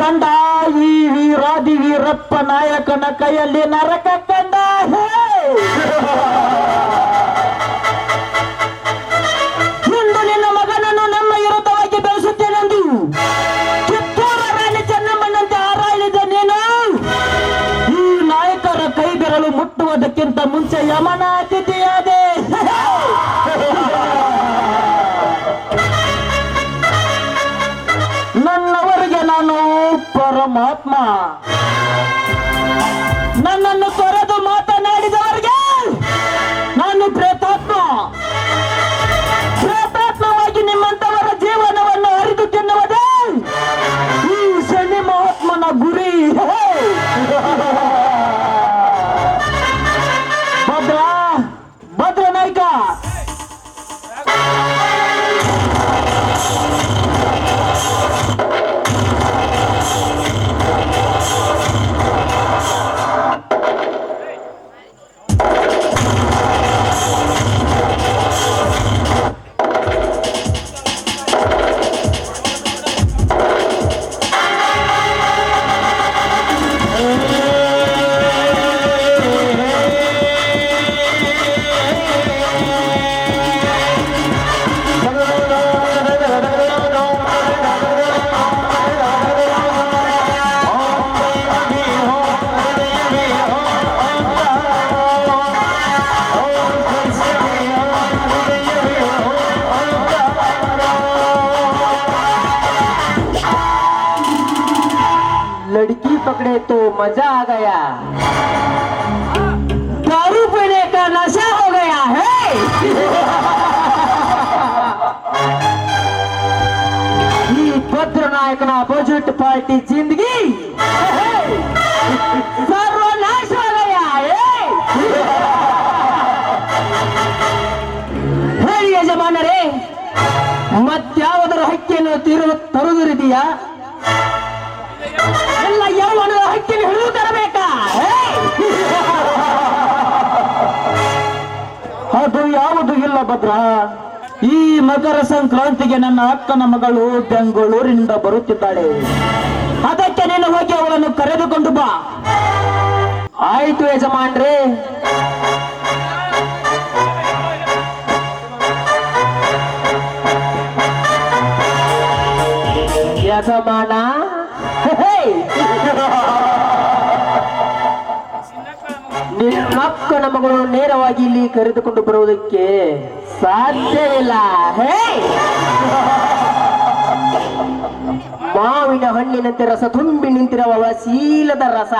ಗಂಡ ಈ ವೀರಾದಿ ವೀರಪ್ಪ ನಾಯಕನ ಕೈಯಲ್ಲಿ ನರಕ ಕಂಡ. ಇಂದು ನಿನ್ನ ಮಗನನ್ನು ನಮ್ಮ ವಿರುದ್ಧವಾಗಿ ಬೆಳೆಸುತ್ತೇನೆಂದು ಕಿತ್ತೂರ ರಾಣಿ ಚೆನ್ನಮ್ಮನಂತೆ ಹಾರಾಡಿದ ನೀನು ಈ ನಾಯಕರ ಕೈ ಬೆರಳು ಮುಟ್ಟುವುದಕ್ಕಿಂತ ಮುಂಚೆ ಯಮನ ಅತಿಥಿಯಾದೆ. ನನ್ನವರಿಗೆ ನಾನು ಪರಮಾತ್ಮ, ನನ್ನನ್ನು ತೊರೆದು ಮಾತನಾಡಿದವರಿಗೆ ನಾನು ಪ್ರೇತಾತ್ಮ. ಪ್ರೇತಾತ್ಮವಾಗಿ ನಿಮ್ಮಂತವರ ಜೀವನವನ್ನು ಹರಿದು ತಿನ್ನುವುದೇ ಈ ಶನಿ ಮಹಾತ್ಮನ ಗುರಿ. ಭದ್ರ ನಾಯ್ಕ, लड़की पकड़े तो मजा आ गया, दारू पीने का नशा हो गया है. ಈ ಭದ್ರ ನಾಯಕನ ಅಪೋಸಿಟ್ ಪಾರ್ಟಿ ಜಿಂದಗಿ ಸರ್ವನಾಶ हो गया है. ಹೇಳಿ ಯಜಮಾನರೇ, ಮತ್ಯಾವುದರ ಹಕ್ಕಿಯನ್ನು ತರುವುದಿದೆಯಾ? ಎಲ್ಲ ಯೌವನದ ಹಕ್ಕಿನ ಹಿಡಿದು ತರಬೇಕಾ? ಅದು ಯಾವುದು ಇಲ್ಲ ಭದ್ರ. ಈ ಮಕರ ಸಂಕ್ರಾಂತಿಗೆ ನನ್ನ ಅಕ್ಕನ ಮಗಳು ಬೆಂಗಳೂರಿನಿಂದ ಬರುತ್ತಿದ್ದಾಳೆ. ಅದಕ್ಕೆ ನೀನು ಹೋಗಿ ಅವಳನ್ನು ಕರೆದುಕೊಂಡು ಬಾ. ಆಯ್ತು ಯಜಮಾನ್ರೇ. ಯಜಮಾನ, ನಿನ್ನಕ್ಕನ ಮಗಳು ನೇರವಾಗಿ ಇಲ್ಲಿ ಕರೆದುಕೊಂಡು ಬರುವುದಕ್ಕೆ ಸಾಧ್ಯವಿಲ್ಲ. ಮಾವಿನ ಹಣ್ಣಿನಂತೆ ರಸ ತುಂಬಿ ನಿಂತಿರುವ ಶೀಲದ ರಸ,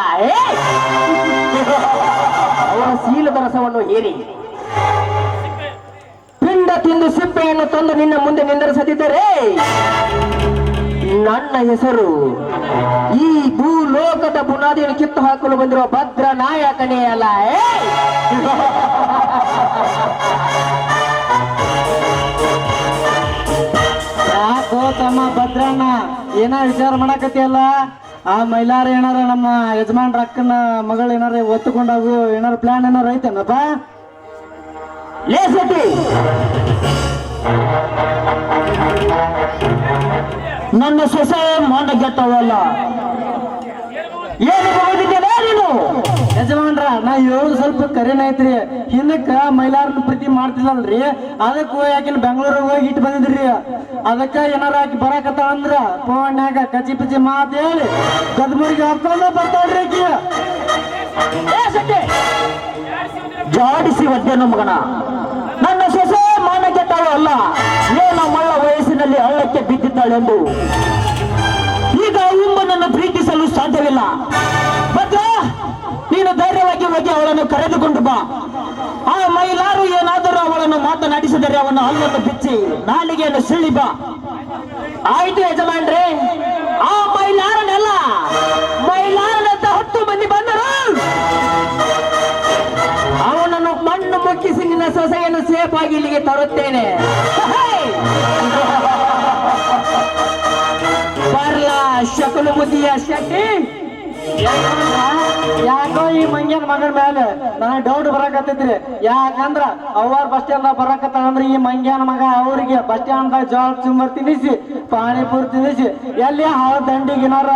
ಅವರ ಶೀಲದ ರಸವನ್ನು ಹೇರಿ ಪಿಂಡ ತಿಂದು ಸಿಪ್ಪೆಯನ್ನು ತಂದು ನಿನ್ನ ಮುಂದೆ ನಿಂದಿರಿಸದಿದ್ದರೆ ನನ್ನ ಹೆಸರು ಈ ಭೂಲೋಕದ ಬುನಾದಿಯನ್ನು ಕಿತ್ತು ಹಾಕಲು ಬಂದಿರುವ ಭದ್ರ ನಾಯಕನೇ ಅಲ್ಲ. ಯಾಕೋ ತಮ್ಮ ಭದ್ರಣ್ಣ, ಏನ ವಿಚಾರ ಮಾಡಕತ್ತಿಯಲ್ಲ? ಆ ಮೈಲಾರ ಏನಾರ ನಮ್ಮ ಯಜಮಾನ್ರ ಅಕ್ಕನ ಮಗಳು ಏನಾರ ಒತ್ತುಕೊಂಡಾಗು ಏನಾರ ಪ್ಲಾನ್ ಏನಾರ ಐತೇನಪ್ಪ? ಲೇ ಸತಿ, ನನ್ನ ಸೊಸೆ ಮಾನ ಗೆಟ್ಟವಲ್ಲ. ಏನು ಹೋಗಿದ್ದೇನೆ ನೀನು? ಯಜಮಾನ್ರ ನಾ ಹೇಳುದು ಸ್ವಲ್ಪ ಕರೆನ ಐತ್ರಿ. ಹಿಂದಕ್ಕ ಮೈಲಾರನ ಪ್ರೀತಿ ಮಾಡ್ತಿಲ್ಲಲ್ರಿ, ಅದಕ್ಕೆ ಯಾಕಿನ ಬೆಂಗಳೂರಿಗೆ ಹೋಗಿ ಇಟ್ಟು ಬಂದಿದ್ರಿ. ಅದಕ್ಕ ಏನಾರ ಆಕಿ ಬರಾಕತ್ತ ಅಂದ್ರ ಫೋನ್ಯಾಗ ಕಚಿ ಪಿಚಿ ಮಾತು ಹೇಳಿ ಗದ್ಮೂರಿಗೆ ಹಾಕೊಂಡ ಬರ್ತಾಳ್ರಿ ಆಕಿ. ಜಾಡಿಸಿ ಒದ್ದೆನು ಮಗನ, ನನ್ನ ಸೊಸೆ ಮಾನಕ್ಕೆ ತಾಳು ಅಲ್ಲ, ಏನು ಮಳ್ಳ ವಯಸ್ಸಿನಲ್ಲಿ ಹಳ್ಳಕ್ಕೆ ಬಿದ್ದಿದ್ದಾಳೆಂದು. ಈಗ ಉಮ್ಮನನ್ನು ಪ್ರೀತಿಸಲು ಸಾಧ್ಯವಿಲ್ಲ. ಭದ್ರ, ನೀನು ಧೈರ್ಯವಾಗಿ ಹೋಗಿ ಅವಳನ್ನು ಕರೆದುಕೊಂಡು ಬಾ. ಆ ಮೈಲಾರು ಏನಾದರೂ ಅವಳನ್ನು ಮಾತನಾಡಿಸಿದರೆ ಅವನ ಹಲ್ಲನ್ನು ಬಿಚ್ಚಿ ನಾಲಿಗೆಯನ್ನು ಸಿಳ್ಳಿ ಬಾ. ಆಯ್ತು ಯಜಮಾನ್ರೆ, ಆ ಮೈಲಾರನೆಲ್ಲ ಮೈಲಾರನಂತ 10 ಮಂದಿ ಬಂದರು. ಅವನನ್ನು ಮಣ್ಣು ಮುಕ್ಕಿಸಿ ನಿನ್ನ ಸೊಸೆಯನ್ನು ಸೇಫ್ ಆಗಿ ಇಲ್ಲಿಗೆ ತರುತ್ತೇನೆ. ಬರ್ಲಾ ಶಕುಲು ಬುದ್ಧಿಯ ಶೆಟ್ಟಿ. ಯಾಕೋ ಈ ಮಂಗ್ಯನ ಮಗನ ಮೇಲೆ ನನಗೆ ಡೌಟ್ ಬರಾಕತ್ತೈತ್ರಿ. ಯಾಕಂದ್ರ ಅವ್ವಾರ ಬಸ್ ಸ್ಟ್ಯಾಂಡ್ ಬರಾಕತ್ತಾಳ ಅಂದ್ರೆ ಈ ಮಂಗ್ಯನ ಮಗ ಅವ್ರಿಗೆ ಬಸ್ ಸ್ಟ್ಯಾಂಡ್ದಾಗ ಜೋಳ ಚುಮ್ಮರ್ ತಿನ್ನಿಸಿ ಪಾನಿಪುರಿ ತಿನ್ನಿಸಿ ಎಲ್ಲಿ ಹಾಳ ದಂಡಿಗೆ ಏನಾರ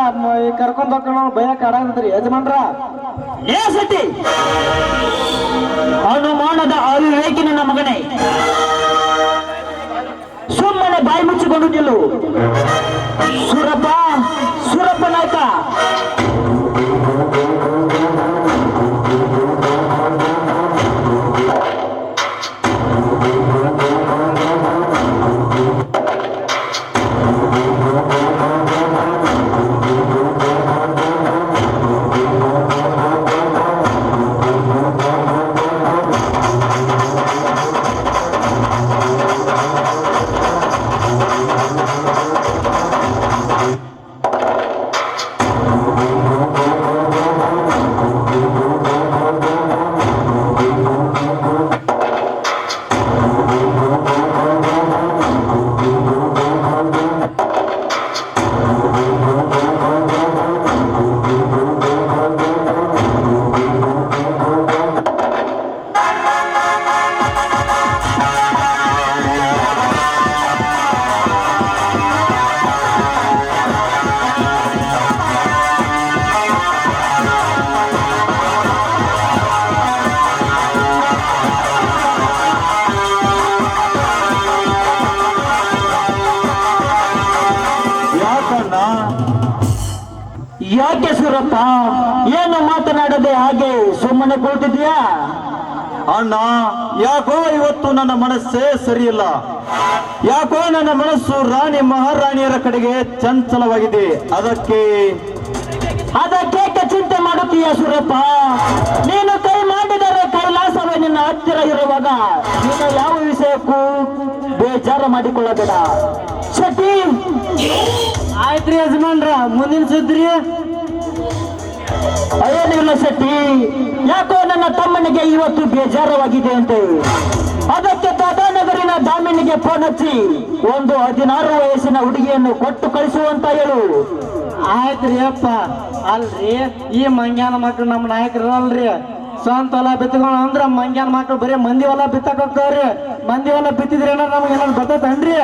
ಕರ್ಕೊಂಡ್ ಹೋಗ್ಕೊಂಡು ಭಯಕ್ಕೆ ಆಡಾಕತ್ರಿ ಯಜಮಾನ್ರ. ಏ ಸತಿ, ಅನುಮಾನದ ಅವಿವೇಕಿ ನನ್ನ ಮಗನೇ, ಸುಮ್ಮನೆ ಬಾಯಿ ಮುಚ್ಚಿಕೊಂಡು ನಿಲ್ಲು. ಸುರಪ್ಪ ಸುರಪ್ಪ ನಾಯ್ಕ, ಯಾಕೆ ಸುರಪ್ಪ ಏನು ಮಾತನಾಡದೆ ಹಾಗೆ ಸುಮ್ಮನೆ ಕುಳಿತಿದ್ಯಾ? ಅಣ್ಣ, ಯಾಕೋ ಇವತ್ತು ನನ್ನ ಮನಸ್ಸೇ ಸರಿಯಿಲ್ಲ. ಯಾಕೋ ನನ್ನ ಮನಸ್ಸು ರಾಣಿ ಮಹಾರಾಣಿಯರ ಕಡೆಗೆ ಚಂಚಲವಾಗಿದೆ. ಅದಕ್ಕೇಕೆ ಚಿಂತೆ ಮಾಡುತ್ತೀಯ ಸುರಪ್ಪ? ನೀನು ಕೈ ಮಾಡಿದರೆ ಕೈಲಾಸವೇ ನಿನ್ನ ಹತ್ತಿರ ಇರುವಾಗ ನೀನು ಯಾವ ವಿಷಯಕ್ಕೂ ಬೇಜಾರು ಮಾಡಿಕೊಳ್ಳಬೇಡ. ಶೆಟ್ಟಿ, ಆಯ್ತ್ರಿ ಯಜಮಾನ್ರ, ಮುಂದಿನ ಸುದ್ರಿ ಏನಿಲ್ಲ ಶೆಟ್ಟಿ, ಯಾಕೋ ನನ್ನ ತಮ್ಮನಿಗೆ ಇವತ್ತು ಬೇಜಾರವಾಗಿದೆ ಅಂತೆ. ಅದಕ್ಕೆ ದಾದಾನಗರಿನ ದಾಮಿನಿಗೆ ಫೋನ್ ಹಚ್ಚಿ ಒಂದು 16 ವಯಸ್ಸಿನ ಹುಡುಗಿಯನ್ನು ಕೊಟ್ಟು ಕಳಿಸುವಂತ ಹೇಳು. ಆಯ್ತ್ರಿ ಅಪ್ಪ. ಅಲ್ರಿ, ಈ ಮಂಗ್ಯಾನ ಮಕ್ಳು ನಮ್ಮ ನಾಯಕರಲ್ರಿ, ಸ್ವಂತ ಹೊಲ ಬಿತ್ಕೊಂಡ್ ಅಂದ್ರ ಮಂಗ್ಯಾನ ಮಕ್ಳು ಬರೀ ಮಂದಿ ಹೊಲ ಬಿತ್ತಕ್ ಹೋಗ್ತಾವ್ರಿ. ಮಂದಿ ಹೊಲ ಬಿತ್ತಿದ್ರಿ ಏನಾರ ನಮ್ಗೆ ಏನಾರು ಬರ್ತೈತನ್ರಿ?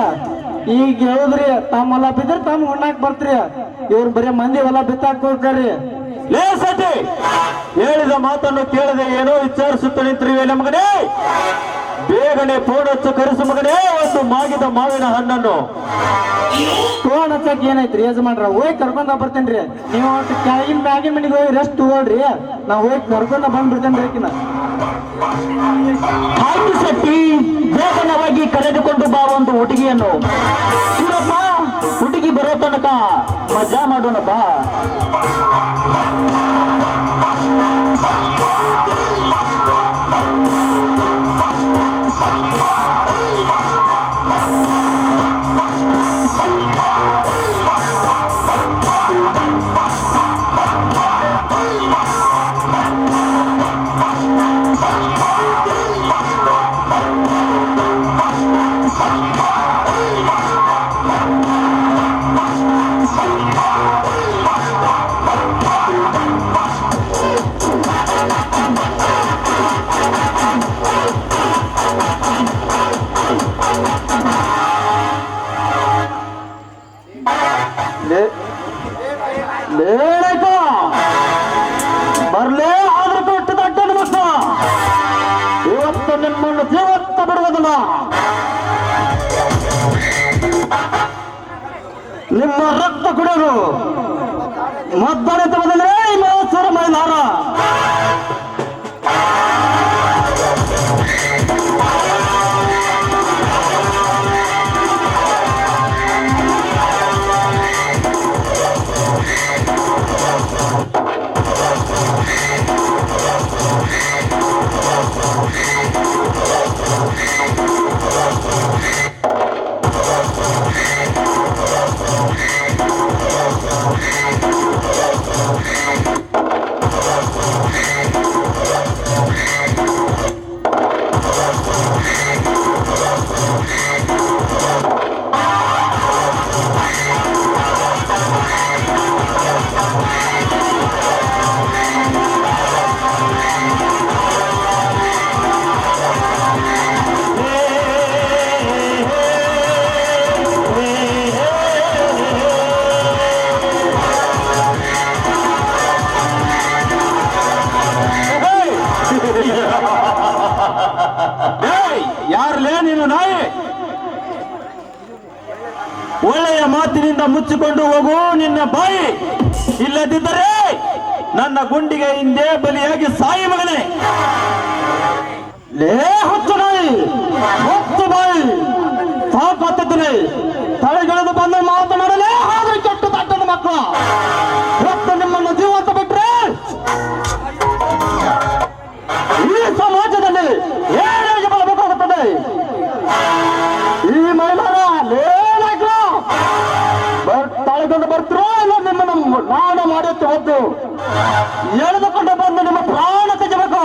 ಈಗ ಹೇಳಿದ್ರಿ ತಮ್ಮ ಹೊಲ ಬಿದ್ದರೆ ತಮ್ಮ ಉಣ್ಣಾಕ್ ಬರ್ತ್ರಿ, ಇವ್ರು ಬರೀ ಮಂದಿ ಹೊಲ ಬಿತ್ತಾಕ್ ಹೋಗ್ತಾರ್ರಿ. ಲೇ ಸತಿ, ಹೇಳಿದ ಮಾತನ್ನು ಕೇಳದೆ ಏನೋ ವಿಚಾರಿಸುತ್ತ ನಿಂತಿರುವೆ ಮಗನೇ. ಬೇಗನೆ ಫೋನ್ ಹಚ್ಚು, ಕರೆಸು ಮಗನೇ ಒಂದು ಮಾಗಿದ ಮಾವಿನ ಹಣ್ಣನ್ನು. ಫೋನ್ ಹಚ್ಚಕ್ ಏನೈತ್ರಿ ಯಜಮಾನ್ರ? ಹೋಗಿ ಕರ್ಕೊಂಡ ಬರ್ತೇನ್ರಿ. ನೀವು ಒಟ್ಟು ಕೆಳಗಿನ ಮ್ಯಾಗಿನ ಮನೆಗೆ ಹೋಗಿ ರೆಸ್ಟ್ ತಗೊಳ್ರಿ, ನಾ ಹೋಗಿ ಕರ್ಕೊಂಡ ಬಂದ್ಬಿಡ್ತೇನ್ರಿ ಆಕಿನ. ಆಯ್ತು ಶೆಟ್ಟಿ, ಬೇಗನವಾಗಿ ಕರೆದುಕೊಂಡು ಬಾ ಒಂದು ಹುಡುಗಿಯನ್ನು. ಸುರಪ್ಪ, ಹುಡುಗಿ ಬರೋ ತನಕ ಮಜಾ ಮಾಡೋಣ ಬಾ. ನಿಮ್ಮ ರಕ್ತ ಕುಡಿಯೋರು ಮದ್ದಾನೆ ತಮ್ಮದಲ್ಲೇ ಮಹೋತ್ಸವ ಮೈಲಾರ ಯಾರ್ಲೇ ನೀನು ನಾಯಿ? ಒಳ್ಳೆಯ ಮಾತಿನಿಂದ ಮುಚ್ಚಿಕೊಂಡು ಹೋಗು ನಿನ್ನ ಬಾಯಿ, ಇಲ್ಲದಿದ್ದರೆ ನನ್ನ ಗುಂಡಿಗೆ ಹಿಂದೆ ಬಲಿಯಾಗಿ ಸಾಯಿ ಮಗನೇ. ಲೇ ಹೊತ್ತು ನಾಯಿ, ಹೊತ್ತು ಬಾಯಿ ಸಾಕಾಗ್ತಿದ್ದೀನಿ. ತಲೆಗೆಳೆದು ಬಂದು ಮಾತನಾಡಲೇ ಆದ್ರೆ ಕೆಟ್ಟು ತಟ್ಟದ ಮಕ್ಕಳು ಹೊತ್ತು ನಿಮ್ಮನ್ನು ಜೀವಂತ ಬಿಟ್ರೆ ಈ ಸಮಾಜದಲ್ಲಿ ಏನಾಗಿ ಬರಬೇಕಾಗುತ್ತದೆ. ಈ ಮೈಲಾರ ಲೇನಾಗ್ಲ ತಲೆಗೊಂಡು ಬರ್ತಿರೋ ಇಲ್ಲ ನಿಮ್ಮನ್ನು ನಾನು ಮಾಡುತ್ತೆ ಹೊತ್ತು ಎಳೆದುಕೊಂಡು ಬಂದು ನಿಮ್ಮ ಪ್ರಾಣ ತೆಗೆಬೇಕು.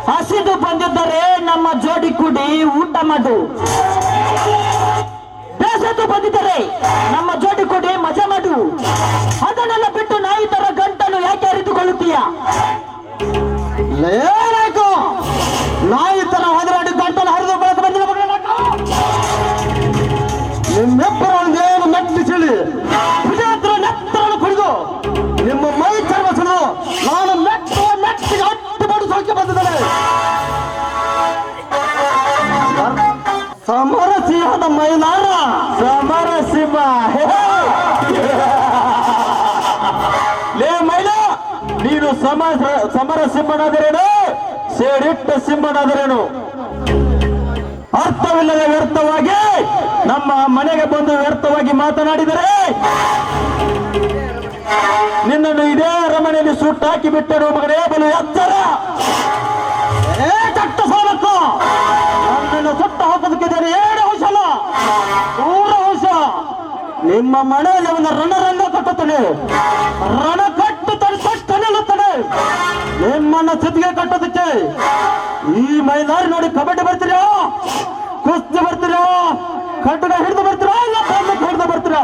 ಹಸಿದು ಬಂದಿದ್ದರೆ ನಮ್ಮ ಜೋಡಿ ಕೂಡಿ ಊಟ ಮಾಡು. ಬೇಸತ್ತು ಬಂದಿದ್ದರೆ ನಮ್ಮ ಜೋಡಿ ಕೂಡಿ ಮಜಾ ಮಾಡು. ಅದನ್ನೆಲ್ಲ ಬಿಟ್ಟು ನಾಯಿ ತರ ಗಂಟನ್ನು ಯಾಕೆ ಅರಿತುಕೊಳ್ಳುತ್ತೀಯ? ಏನಾಯ್ತು ನಾಯಿ ತರ ಹೋದ್ರಾಡಿ ಗಂಟಲು ಹರಿದು ಬೆಳಕು ಬಂದಿಲ್ಲ ನಿಮ್ಮೆಬ್ಬರ ಒಂದೇನು ಮೆಟ್ಟಿಸಿಳಿ ವಿಜಯತ್ರ ನೆತ್ತರನ್ನು ಕುಡಿದು ನಿಮ್ಮ ಮೈ ಚರ್ಮಿಸಲು ನಾನು ಮೆಟ್ಟಿಗೆ ಹಟ್ಟು ಮಾಡಿ ಸೋಕೆ ಬಂದಿದ್ದೇನೆ. ಸಮರಸಿಂಹದ ಮೈಲಾರ ಸಮರಸಿಂಹ ಲೇ ಮೈಲ, ನೀನು ಸಮರಸಿಂಹನಾದರೇನು ಸೇಡಿಟ್ಟ ಸಿಂಹನಾದರೇನು? ಅರ್ಥವಿಲ್ಲದೆ ವ್ಯರ್ಥವಾಗಿ ನಮ್ಮ ಮನೆಗೆ ಬಂದು ವ್ಯರ್ಥವಾಗಿ ಮಾತನಾಡಿದರೆ ನಿನ್ನನ್ನು ಇದೇ ಅರಮನೆಯಲ್ಲಿ ಸುಟ್ಟಾಕಿ ಬಿಟ್ಟರು ಮಗನೇ. ಬಲು ಎಚ್ಚರ. ಚಟ್ಟ ಸಾಲಕ್ಕ ನನ್ನನ್ನು ಸುಟ್ಟು ಹಾಕೋದಕ್ಕಿದ್ದೇನೆ. ಏನು ಔಷಧ ಪೂರ ಔಷಧ ನಿಮ್ಮ ಮನೆಯಲ್ಲಿ ಒಂದು ರಣರಂಗ ಕಟ್ಟುತ್ತದೆ. ರಣ ಕಟ್ಟುತ್ತದೆ, ಕಟ್ಟನಿಲ್ಲುತ್ತದೆ. ನಿಮ್ಮನ್ನ ಸ್ಥಿತಿಗೆ ಕಟ್ಟೋದಕ್ಕೆ ಈ ಮೈದಾರಿ ನೋಡಿ ಕಬಡ್ಡಿ ಬರ್ತೀರಾ, ಕುಸ್ತಿ ಬರ್ತೀರಾ, ಕಟ್ಟಡ ಹಿಡಿದು ಬರ್ತೀರಾ, ಇಲ್ಲ ಬಂದಕ್ಕೆ ಹಿಡಿದು ಬರ್ತೀರಾ?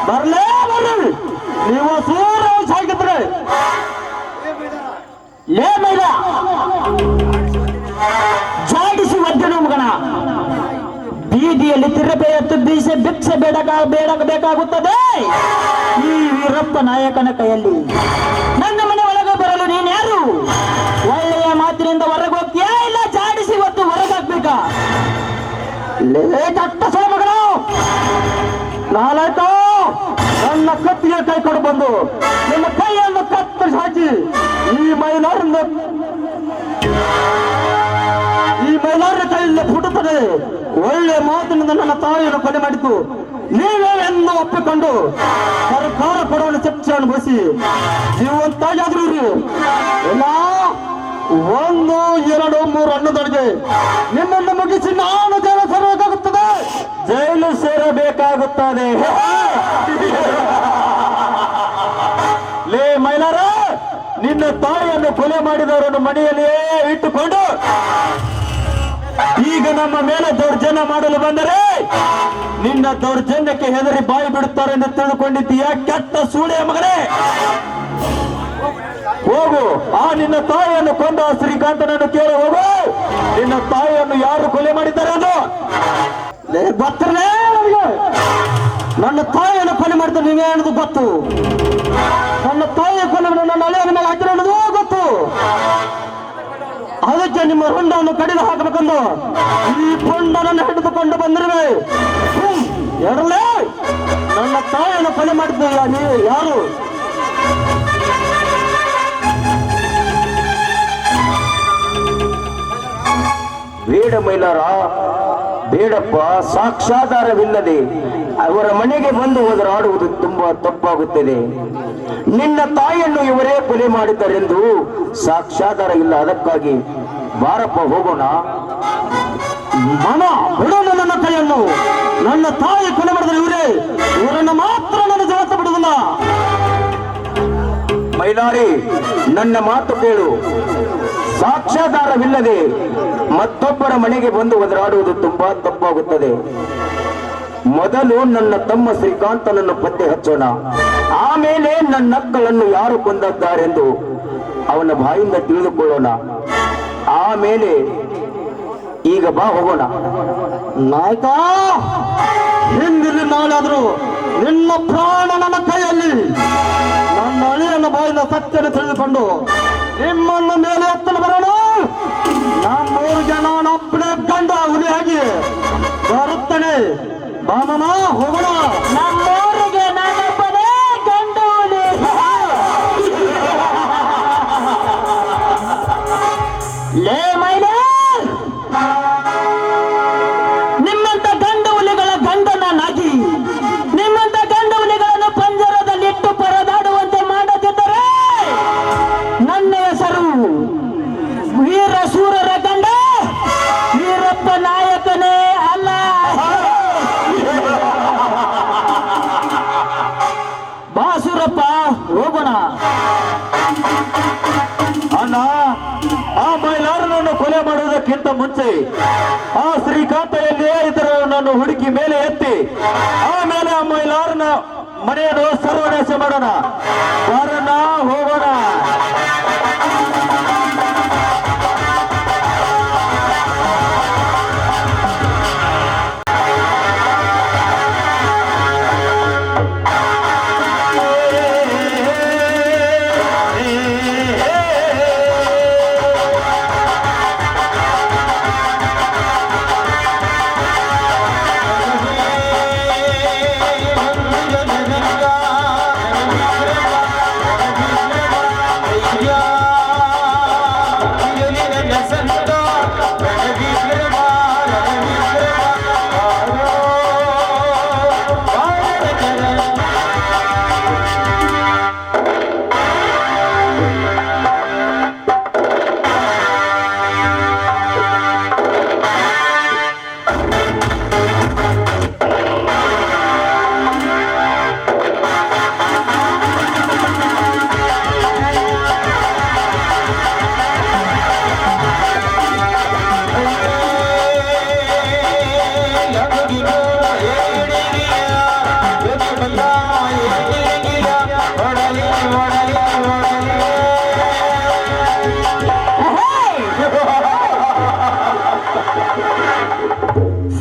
ಬರ್ಲೇ ಬರ್ರಿ. ನೀವು ಸೂರ್ಯ ಔಷಧ ಹಾಕಿದ್ರೆ ಲೇ ಮೈಲ, ಜಾಡಿಸಿ ಒದ್ದನು ಮಗನ. ಬೀದಿಯಲ್ಲಿ ತಿರುಪೆ ಎತ್ತು ಬೀಸೆ ಭಿಕ್ಷೆ ಬೇಡಬೇಕಾಗುತ್ತದೆ ಈ ವೀರಪ್ಪ ನಾಯಕನ ಕೈಯಲ್ಲಿ. ನನ್ನ ಮನೆ ಒಳಗೆ ಬರಲು ನೀನ್ ಯಾರು? ಒಳ್ಳೆಯ ಮಾತಿನಿಂದ ಹೊರಗೆ ಹೋಗ್ತೀಯಾ ಇಲ್ಲ ಜಾಡಿಸಿ ಒತ್ತು ಹೊರಗಾಕ್ಬೇಕಾ? ಲೇಟಟ್ಟ ಮಗನು ನಾಲಾಯ್ತು ನನ್ನ ಕತ್ತಿಗೆ ಕೈ ಕೊಡು ಬಂದು ನಿಮ್ಮ ಕೈಯನ್ನು ಕತ್ತರಿಸಿ ಹಾಕಿ ಈ ಮೈಲಾರನ ಕೈಯಿಂದ ಪುಟುತ್ತದೆ. ಒಳ್ಳೆ ಮಾತಿನಿಂದ ನನ್ನ ತಾಯಿಯನ್ನು ಕೊಲೆ ಮಾಡಿತು. ನೀವೇನೆಂದು ಒಪ್ಪಿಕೊಂಡು ಸರ್ಕಾರ ಕೊಡುವ ಚರ್ಚೆಯನ್ನು ಬಸಿ ಜೀವಂತಾಗಾದ್ರೂ ಇಲ್ಲ 1, 2, 3 ಅನ್ನೋದೊಳಗೆ ನಿಮ್ಮನ್ನು ಮುಗಿಸಿ ನಾನು ಜೈಲು ಸೇರಬೇಕಾಗುತ್ತದೆ. ಜೈಲು ಸೇರಬೇಕಾಗುತ್ತದೆ. ಲೇ ಮೈಲಾರ, ನಿನ್ನ ತಾಯಿಯನ್ನು ಕೊಲೆ ಮಾಡಿದವರನ್ನು ಮನೆಯಲ್ಲಿಯೇ ಇಟ್ಟುಕೊಂಡು ಈಗ ನಮ್ಮ ಮೇಲೆ ದೌರ್ಜನ್ಯ ಮಾಡಲು ಬಂದರೆ ನಿನ್ನ ದೌರ್ಜನ್ಯಕ್ಕೆ ಹೆದರಿ ಬಾಯಿ ಬಿಡುತ್ತಾರೆ ಎಂದು ತಿಳ್ಕೊಂಡಿದ್ದೀಯ ಕೆಟ್ಟ ಸೂಳೆಯ ಮಗನೇ. ಹೋಗು, ಆ ನಿನ್ನ ತಾಯಿಯನ್ನು ಕೊಂದ ಶ್ರೀಕಾಂತನನ್ನು ಕೇಳಿ ಹೋಗು. ನಿನ್ನ ತಾಯಿಯನ್ನು ಯಾರು ಕೊಲೆ ಮಾಡಿದ್ದಾರೆ ಅದು ಗೊತ್ತರೇ ನನಗೆ. ನನ್ನ ತಾಯಿಯನ್ನು ಕೊಲೆ ಮಾಡಿದ ನೀವೇ ಅನ್ನೋದು ಗೊತ್ತು. ನನ್ನ ತಾಯಿಯ ಕೊಲೆ ನನ್ನ ಹಳೆಯ ಮೇಲೆ ಹಾಕಿರೋ ಅನ್ನೋದು ಗೊತ್ತು. ಅದಕ್ಕೆ ನಿಮ್ಮ ಹೊಂಡವನ್ನು ಕಡಿದು ಹಾಕಬೇಕೆಂದು ಈ ಹೊಂಡನನ್ನು ಹಿಡಿದುಕೊಂಡು ಬಂದಿರುವೆ. ಎರಡಲೇ ನನ್ನ ತಾಯಿಯನ್ನು ಕೊಲೆ ಮಾಡಿದ್ದ ನೀವು ಯಾರು? ಬೇಡ ಮೈಲಾರ, ಬೇಡಪ್ಪ. ಸಾಕ್ಷಾಧಾರವಿಲ್ಲದೆ ಅವರ ಮನೆಗೆ ಬಂದು ಹೋದರಾಡುವುದು ತುಂಬಾ ತಪ್ಪಾಗುತ್ತದೆ. ನಿನ್ನ ತಾಯಿಯನ್ನು ಇವರೇ ಕೊಲೆ ಮಾಡಿದ್ದಾರೆಂದು ಸಾಕ್ಷಾಧಾರ ಇಲ್ಲ. ಅದಕ್ಕಾಗಿ ಬಾರಪ್ಪ ಹೋಗೋಣ. ಮನ ಬಿಡೋಣ ನನ್ನ ಕೈಯನ್ನು. ನನ್ನ ತಾಯಿ ಕೊಲೆ ಮಾಡಿದ್ರೆ ಇವರನ್ನು ಮಾತ್ರ ನನ್ನ ಜಗತ್ತ ಬಿಡುವುದಿಲ್ಲ. ಮೈಲಾರಿ, ನನ್ನ ಮಾತು ಕೇಳು. ಸಾಕ್ಷ್ಯಾಧಾರವಿಲ್ಲದೆ ಮತ್ತೊಬ್ಬರ ಮನೆಗೆ ಬಂದು ಒದರಾಡುವುದು ತುಂಬಾ ತಪ್ಪಾಗುತ್ತದೆ. ಮೊದಲು ನನ್ನ ತಮ್ಮ ಶ್ರೀಕಾಂತನನ್ನು ಪತ್ತೆ ಹಚ್ಚೋಣ. ಆಮೇಲೆ ನನ್ನಕ್ಕಳನ್ನು ಯಾರು ಕೊಂದದ್ದಾರೆಂದು ಅವನ ಬಾಯಿಂದ ತಿಳಿದುಕೊಳ್ಳೋಣ. ಆಮೇಲೆ ಈಗ ಬಾ ಹೋಗೋಣ. ನಾಯಕ, ಹಿಂದಿಲ್ಲಿ ನಾಳಾದ್ರೂ ನಿನ್ನ ಪ್ರಾಣ ನನ್ನ ಕೈಯಲ್ಲಿ. ನನ್ನ ಅಳಿಯನ ಬಾಯಿನ ಸತ್ಯನ ತಿಳಿದುಕೊಂಡು ನಿಮ್ಮನ್ನ ಮೇಲೆ ಎತ್ತಲು ಬರೋಣ. ನಮ್ಮೂರು ಜನ ಒಬ್ಬನೇ ಗಂಡ ಹುಲಿಯಾಗಿ ಬರುತ್ತೇನೆ. ಬಾಮನ ಹೋಗೋಣ. ನಮ್ಮೂರಿಗೆ ನಾನೊಬ್ಬನೇ ಗಂಡ ಹುಲಿ. ಲೇ ಮೈಲೇ, ನಿಮ್ಮಂತ ಗಂಡು ಹುಲಿಗಳ ಗಂಡನಾಗಿ ನಿಮ್ಮಂತ ಗಂಡು ಹುಲಿಗಳನ್ನು ಪಂಜರದಲ್ಲಿಟ್ಟು ಪರದಾಡುವಂತೆ ಮಾಡದಿದ್ದರೆ ನನ್ನ ಹೆಸರು ವೀರ ಶೂರರ ಗಂಡ ವೀರಪ್ಪ ನಾಯಕನೇ ಅಲ್ಲ. ಬಾಸುರಪ್ಪ, ಹೋಗೋಣ. ಅಣ್ಣ, ಆ ಮೈಲಾರನನ್ನು ಕೊಲೆ ಮಾಡುವುದಕ್ಕಿಂತ ಮುಂಚೆ ಆ ಶ್ರೀಕಾಂತ ಎಲ್ಲಿಯೇ ಇದ್ದರೂ ನಾನು ಹುಡುಕಿ ಮೇಲೆ ಎತ್ತಿ ಆಮೇಲೆ ಆ ಮೈಲಾರನ ಮನೆಯನ್ನು ಸರ್ವನಾಶ ಮಾಡೋಣ. ಬಾರಣ್ಣ, ಹೋಗೋಣ.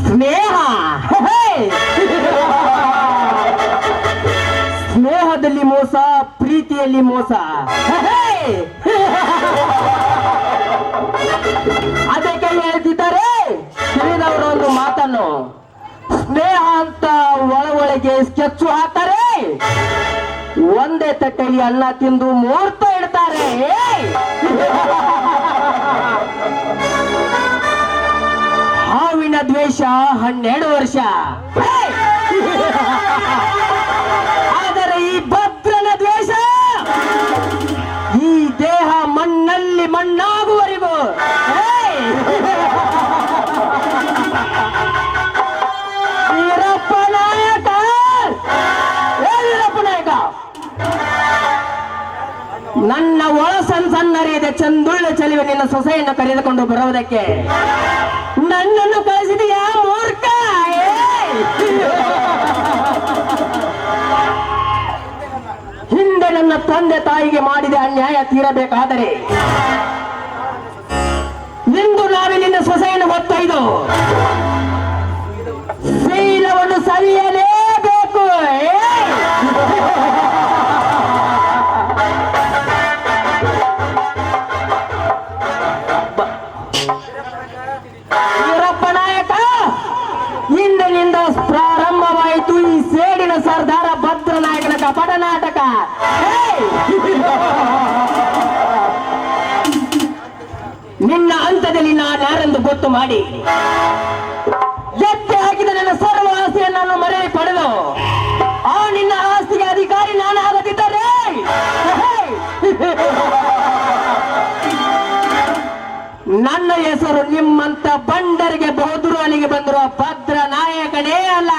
ಸ್ನೇಹ, ಸ್ನೇಹದಲ್ಲಿ ಮೋಸ, ಪ್ರೀತಿಯಲ್ಲಿ ಮೋಸ. ಅದಕ್ಕೆ ಹೇಳ್ತಿದ್ದಾರೆ ತಿಳಿದವರು ಒಂದು ಮಾತನ್ನು. ಸ್ನೇಹ ಅಂತ ಒಳಗೆ ಸ್ಕೆಚ್ಚು ಹಾಕ್ತಾರೆ, ಒಂದೇ ತಟ್ಟೆಯಲ್ಲಿ ಅನ್ನ ತಿಂದು ಮುಹೂರ್ತ ಇಡ್ತಾರೆ. ಹಾವಿನ ದ್ವೇಷ 12 ವರ್ಷ. ಆದರೆ ಈ ಭದ್ರನ ದ್ವೇಷ ಈ ದೇಹ ಮಣ್ಣಲ್ಲಿ ಮಣ್ಣಾಗುವವರೆಗೂ ವೀರಪ್ಪ ನಾಯಕ, ವೀರಪ್ಪ ನಾಯಕ, ನನ್ನ ಒಳ ಸಣ್ಣರಿಯದೆ ಚಂದುಳ್ಳ ಚೆಲುವೆ ನಿನ್ನ ಸೊಸೆಯನ್ನು ಕರೆದುಕೊಂಡು ಬರುವುದಕ್ಕೆ ನನ್ನನ್ನು ಕಳಿಸಿದೆಯಾ ಮೂರ್ಖ? ಹಿಂದೆ ನನ್ನ ತಂದೆ ತಾಯಿಗೆ ಮಾಡಿದ ಅನ್ಯಾಯ ತೀರಬೇಕಾದರೆ ಇಂದು ನಾನು ನಿನ್ನ ಸೊಸೆಯನ್ನು ಒತ್ತೊಯ್ದು ಶೀಲವನ್ನು ಸವಿಯಲೇಬೇಕು. ವೀರಪ್ಪ ನಾಯಕ, ಇಂದಿನಿಂದ ಪ್ರಾರಂಭವಾಯಿತು ಈ ಸೇಡಿನ ಸರ್ದಾರ ಭದ್ರ ನಾಯಕನ ಕಪಟ ನಾಟಕ. ನಿನ್ನ ಹಂತದಲ್ಲಿ ನಾನ್ಯಾರೆಂದು ಗೊತ್ತು ಮಾಡಿ ಎತ್ತಿ ಹಾಕಿದ ನನ್ನ ಸರ್ವ ಆಸ್ತಿಯನ್ನು ನಾನು ಮರೆಯ ಪಡೆದು ಆ ನಿನ್ನ ಆಸ್ತಿಗೆ ಅಧಿಕಾರಿ ನಾನು ಆಗದಿದ್ದರೆ ನನ್ನ ಹೆಸರು ನಿಮ್ಮಂತ ಬಂಡರಿಗೆ ಬಹುದ್ರು ಅಲ್ಲಿಗೆ ಬಂದಿರುವ ಭದ್ರ ನಾಯಕನೇ ಅಲ್ಲ.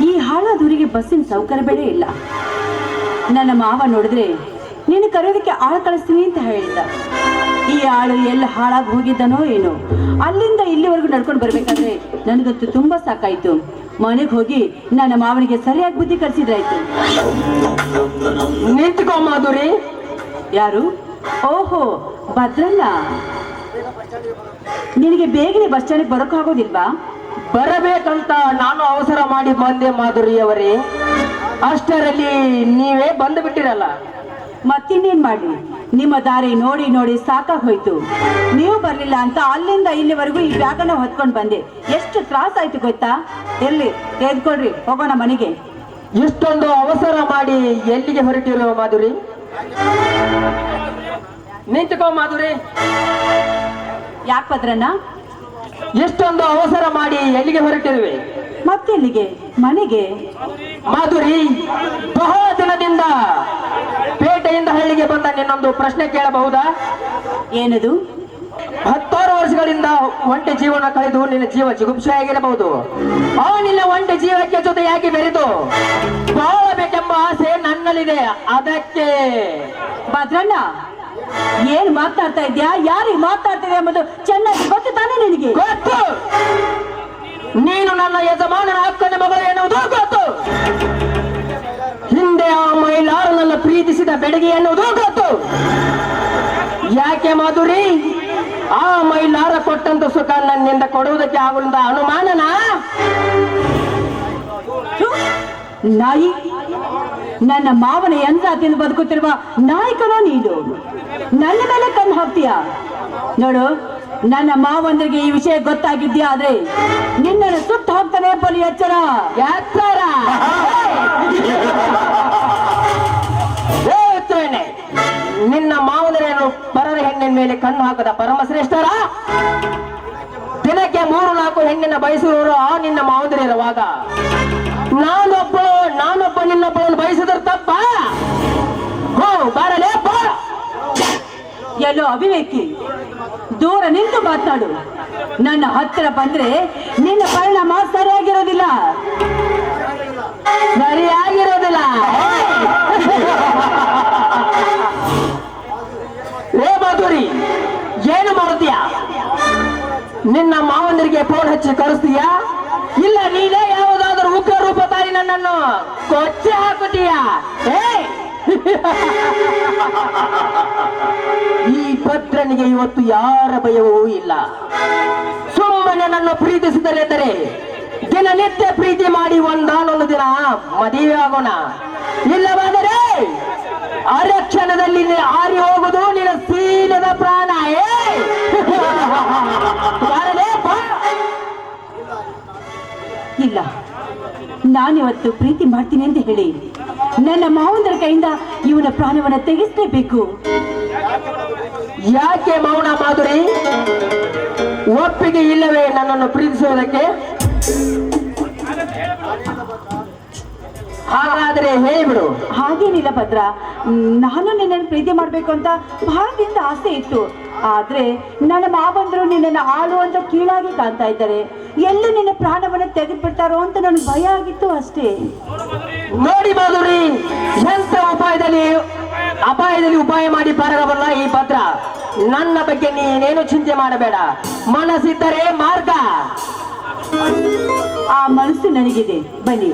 ಈ ಹಾಳಾದೂರಿಗೆ ಬಸ್ಸಿನ ಸೌಕರ್ಯ ಬೇಡ ಇಲ್ಲ. ನನ್ನ ಮಾವ ನೋಡಿದ್ರೆ ನೀನು ಕರೆಯೋದಕ್ಕೆ ಆಳು ಕಳಿಸ್ತೀನಿ ಅಂತ ಹೇಳಿದ್ದ. ಈ ಆಳು ಎಲ್ಲ ಹಾಳಾಗಿ ಹೋಗಿದ್ದನೋ ಏನೋ. ಅಲ್ಲಿಂದ ಇಲ್ಲಿವರೆಗೂ ನಡ್ಕೊಂಡು ಬರ್ಬೇಕಾದ್ರೆ ನನಗಂತೂ ತುಂಬಾ ಸಾಕಾಯ್ತು. ಮನೆಗೆ ಹೋಗಿ ನನ್ನ ಮಾವನಿಗೆ ಸರಿಯಾಗಿ ಬುದ್ಧಿ ಕಲಿಸಿದ್ರಾಯ್ತು. ನಿಂತ್ಕೊ ಮಾಧುರಿ. ಯಾರು? ಓಹೋ, ಭದ್ರಣ್ಣ. ನಿನಗೆ ಬೇಗನೆ ಬಸ್ ಸ್ಟ್ಯಾಂಡ್ಗೆ ಬರೋಕ್ಕಾಗೋದಿಲ್ವಾ? ಬರಬೇಕಂತ ನಾನು ಅವಸರ ಮಾಡಿ ಬಂದೆ ಮಾಧುರಿಯವರೇ. ಅಷ್ಟರಲ್ಲಿ ನೀವೇ ಬಂದು ಬಿಟ್ಟಿರಲ್ಲ. ಮತ್ತಿನ್ನೇನ್ ಮಾಡಿ, ನಿಮ್ಮ ದಾರಿ ನೋಡಿ ನೋಡಿ ಸಾಕಾಗಿ ಹೋಯ್ತು. ನೀವು ಬರ್ಲಿಲ್ಲ ಅಂತ ಅಲ್ಲಿಂದ ಇಲ್ಲಿವರೆಗೂ ಈ ಬ್ಯಾಗನ್ನ ಹೊತ್ಕೊಂಡು ಬಂದೆ. ಎಷ್ಟು ತ್ರಾಸ ಆಯ್ತು ಗೊತ್ತಾ? ಎಲ್ಲಿ ತೆಗೆದುಕೊಡ್ರಿ, ಹೋಗೋಣ ಮನೆಗೆ. ಇಷ್ಟೊಂದು ಅವಸರ ಮಾಡಿ ಎಲ್ಲಿಗೆ ಹೊರಟಿರೋ ಮಾಧುರಿ? ನಿಂತುಕೋ ಮಾಧುರಿ. ಯಾಕೆ ಭದ್ರಣ್ಣ? ಎಷ್ಟೊಂದು ಅವಸರ ಮಾಡಿ ಎಲ್ಲಿಗೆ ಹೊರಟಿರುವೆ? ಮತ್ತೆಲ್ಲಿಗೆ? ಮನೆಗೆ. ಮಾಧುರಿ, ಬಹಳ ದಿನದಿಂದ ಪೇಟೆಯಿಂದ ಹಳ್ಳಿಗೆ ಬಂದ ನಿನ್ನೊಂದು ಪ್ರಶ್ನೆ ಕೇಳಬಹುದಾ? ಏನದು? 16 ವರ್ಷಗಳಿಂದ ಒಂಟೆ ಜೀವನ ಕಳೆದು ನಿನ್ನ ಜೀವ ಜಿಗುಪ್ಸೆಯಾಗಿರಬಹುದು. ಆ ನಿನ್ನ ಒಂಟೆ ಜೀವಕ್ಕೆ ಜೊತೆಯಾಗಿ ಬೆರೆತು ಬಾಳಬೇಕೆಂಬ ಆಸೆ ನನ್ನಲ್ಲಿದೆ. ಅದಕ್ಕೆ ಭದ್ರಣ್ಣ, ಏನ್ ಮಾತಾಡ್ತಾ ಇದ್ಯಾ? ಯಾರಿಗೆ ಮಾತಾಡ್ತಿದ್ಯಾ ಎಂಬುದು ಚೆನ್ನಾಗಿ ಗೊತ್ತು ತಾನೇ ನಿನಗೆ? ಗೊತ್ತು. ನೀನು ನನ್ನ ಯಜಮಾನನ ಅಕ್ಕನ ಮಗಳು ಎನ್ನುವುದು ಗೊತ್ತು. ಹಿಂದೆ ಆ ಮಹಿಳಾರು ನನ್ನ ಪ್ರೀತಿಸಿದ ಬೆಡಗಿ ಎನ್ನುವುದು ಗೊತ್ತು. ಯಾಕೆ ಮಾಧುರಿ, ಆ ಮಹಿಳಾರ ಕೊಟ್ಟಂತ ಸುಖ ನನ್ನಿಂದ ಕೊಡುವುದಕ್ಕೆ ಆಗುವಂತ ಅನುಮಾನನಾ? ನಾಯಿ, ನನ್ನ ಮಾವನ ಯಂತ್ರ ತಿಂದು ಬದುಕುತ್ತಿರುವ ನಾಯಕನೋ ನೀನು? ನನ್ನ ಮೇಲೆ ಕಣ್ಣು ಹಾಕ್ತೀಯ ನೋಡು. ನನ್ನ ಮಾವಂದ್ರಿಗೆ ಈ ವಿಷಯ ಗೊತ್ತಾಗಿದ್ಯಾ ಆದ್ರೆ ನಿನ್ನನ್ನು ಸುಟ್ಟು ಹಾಕ್ತಾನೆ. ಬಲಿ ಎಚ್ಚರ, ಎಚ್ಚರ. ನಿನ್ನ ಮಾವನರೇನು ಪರರ ಹೆಣ್ಣಿನ ಮೇಲೆ ಕಣ್ಣು ಹಾಕದ ಪರಮಶ್ರೇಷ್ಠರ? ದಿನಕ್ಕೆ 3-4 ಹೆಣ್ಣಿನ ಬಯಸುವವರು ಆ ನಿನ್ನ ಮಾವಂದರಿರುವಾಗ ನಾನೊಬ್ಬ ನಿನ್ನೊಬ್ಬವನ್ನು ಬಯಸಿದ್ರ ತಪ್ಪ? ಹೋ ಬರಲೇ ಬಾ. ಎಲ್ಲೋ ಅವಿವೇಕಿ, ದೂರ ನಿಂತು ಮಾತನಾಡು. ನನ್ನ ಹತ್ತಿರ ಬಂದ್ರೆ ನಿನ್ನ ಪರಿಣಾಮ ಸರಿಯಾಗಿರೋದಿಲ್ಲ. ಏ ಮಾಧುರಿ, ಏನು ಮಾಡುತ್ತೀಯ? ನಿನ್ನ ಮಾವಂದರಿಗೆ ಫೋನ್ ಹಚ್ಚಿ ಕಳಿಸ್ತೀಯಾ, ಇಲ್ಲ ನೀನೇ ಯಾವುದಾದ್ರೂ ಉಗ್ರ ರೂಪ ತಾರಿ ನನ್ನನ್ನು ಕೊಚ್ಚಿ ಹಾಕುತ್ತೀಯಾ? ಈ ಭದ್ರನಿಗೆ ಇವತ್ತು ಯಾರ ಭಯವೂ ಇಲ್ಲ. ಸುಮ್ಮನೆ ನನ್ನ ಪ್ರೀತಿಸಿದರೆಂದರೆ ದಿನನಿತ್ಯ ಪ್ರೀತಿ ಮಾಡಿ ಒಂದಾನೊಂದು ದಿನ ಮದುವೆ ಆಗೋಣ. ಇಲ್ಲವಾದರೆ ಅರಕ್ಷಣದಲ್ಲಿ ಆರಿ ಹೋಗುವುದು ನಿನ್ನ ಸೀಲದ ಪ್ರಾಣ. ಇಲ್ಲ, ನಾನಿವತ್ತು ಪ್ರೀತಿ ಮಾಡ್ತೀನಿ ಅಂತ ಹೇಳಿ ನನ್ನ ಮಾವಂದರ ಕೈಯಿಂದ ಇವನ ಪ್ರಾಣವನ್ನ ತೆಗೆಸಲೇಬೇಕು. ಯಾಕೆ ಮೌನ ಮಾಧುರಿ? ಒಪ್ಪಿಗೆ ಇಲ್ಲವೇ ನನ್ನನ್ನು ಪ್ರೀತಿಸುವುದಕ್ಕೆ? ಹಾಗಾದ್ರೆ ಹೇಳಿಬಿಡು. ಹಾಗೇನಿಲ್ಲ ಭದ್ರ, ನಾನು ನಿನ್ನನ್ನು ಪ್ರೀತಿ ಮಾಡ್ಬೇಕು ಅಂತ ಬಹಳ ದಿನದ ಆಸೆ ಇತ್ತು. ಆದ್ರೆ ನನ್ನ ಮಾವಂದರು ನಿನ್ನನ್ನು ಆಳುವಂತ ಕೀಳಾಗಿ ಕಾಣ್ತಾ ಇದ್ದಾರೆ. ಎಲ್ಲಿ ನಿನ್ನ ಪ್ರಾಣವನ್ನು ತೆಗೆದುಬಿಡ್ತಾರೋ ಅಂತ ನನಗೆ ಭಯ ಆಗಿತ್ತು ಅಷ್ಟೇ. ನೋಡಿ ಮಾಧುರಿ, ಎಂತ ಅಪಾಯದಲ್ಲಿ ಉಪಾಯ ಮಾಡಿ ಬರಬಲ್ಲ ಈ ಭದ್ರ. ನನ್ನ ಬಗ್ಗೆ ನೀನೇನು ಚಿಂತೆ ಮಾಡಬೇಡ. ಮನಸ್ಸಿದ್ದರೆ ಮಾರ್ಗ. ಆ ಮನಸ್ಸು ನನಗಿದೆ. ಬನ್ನಿ.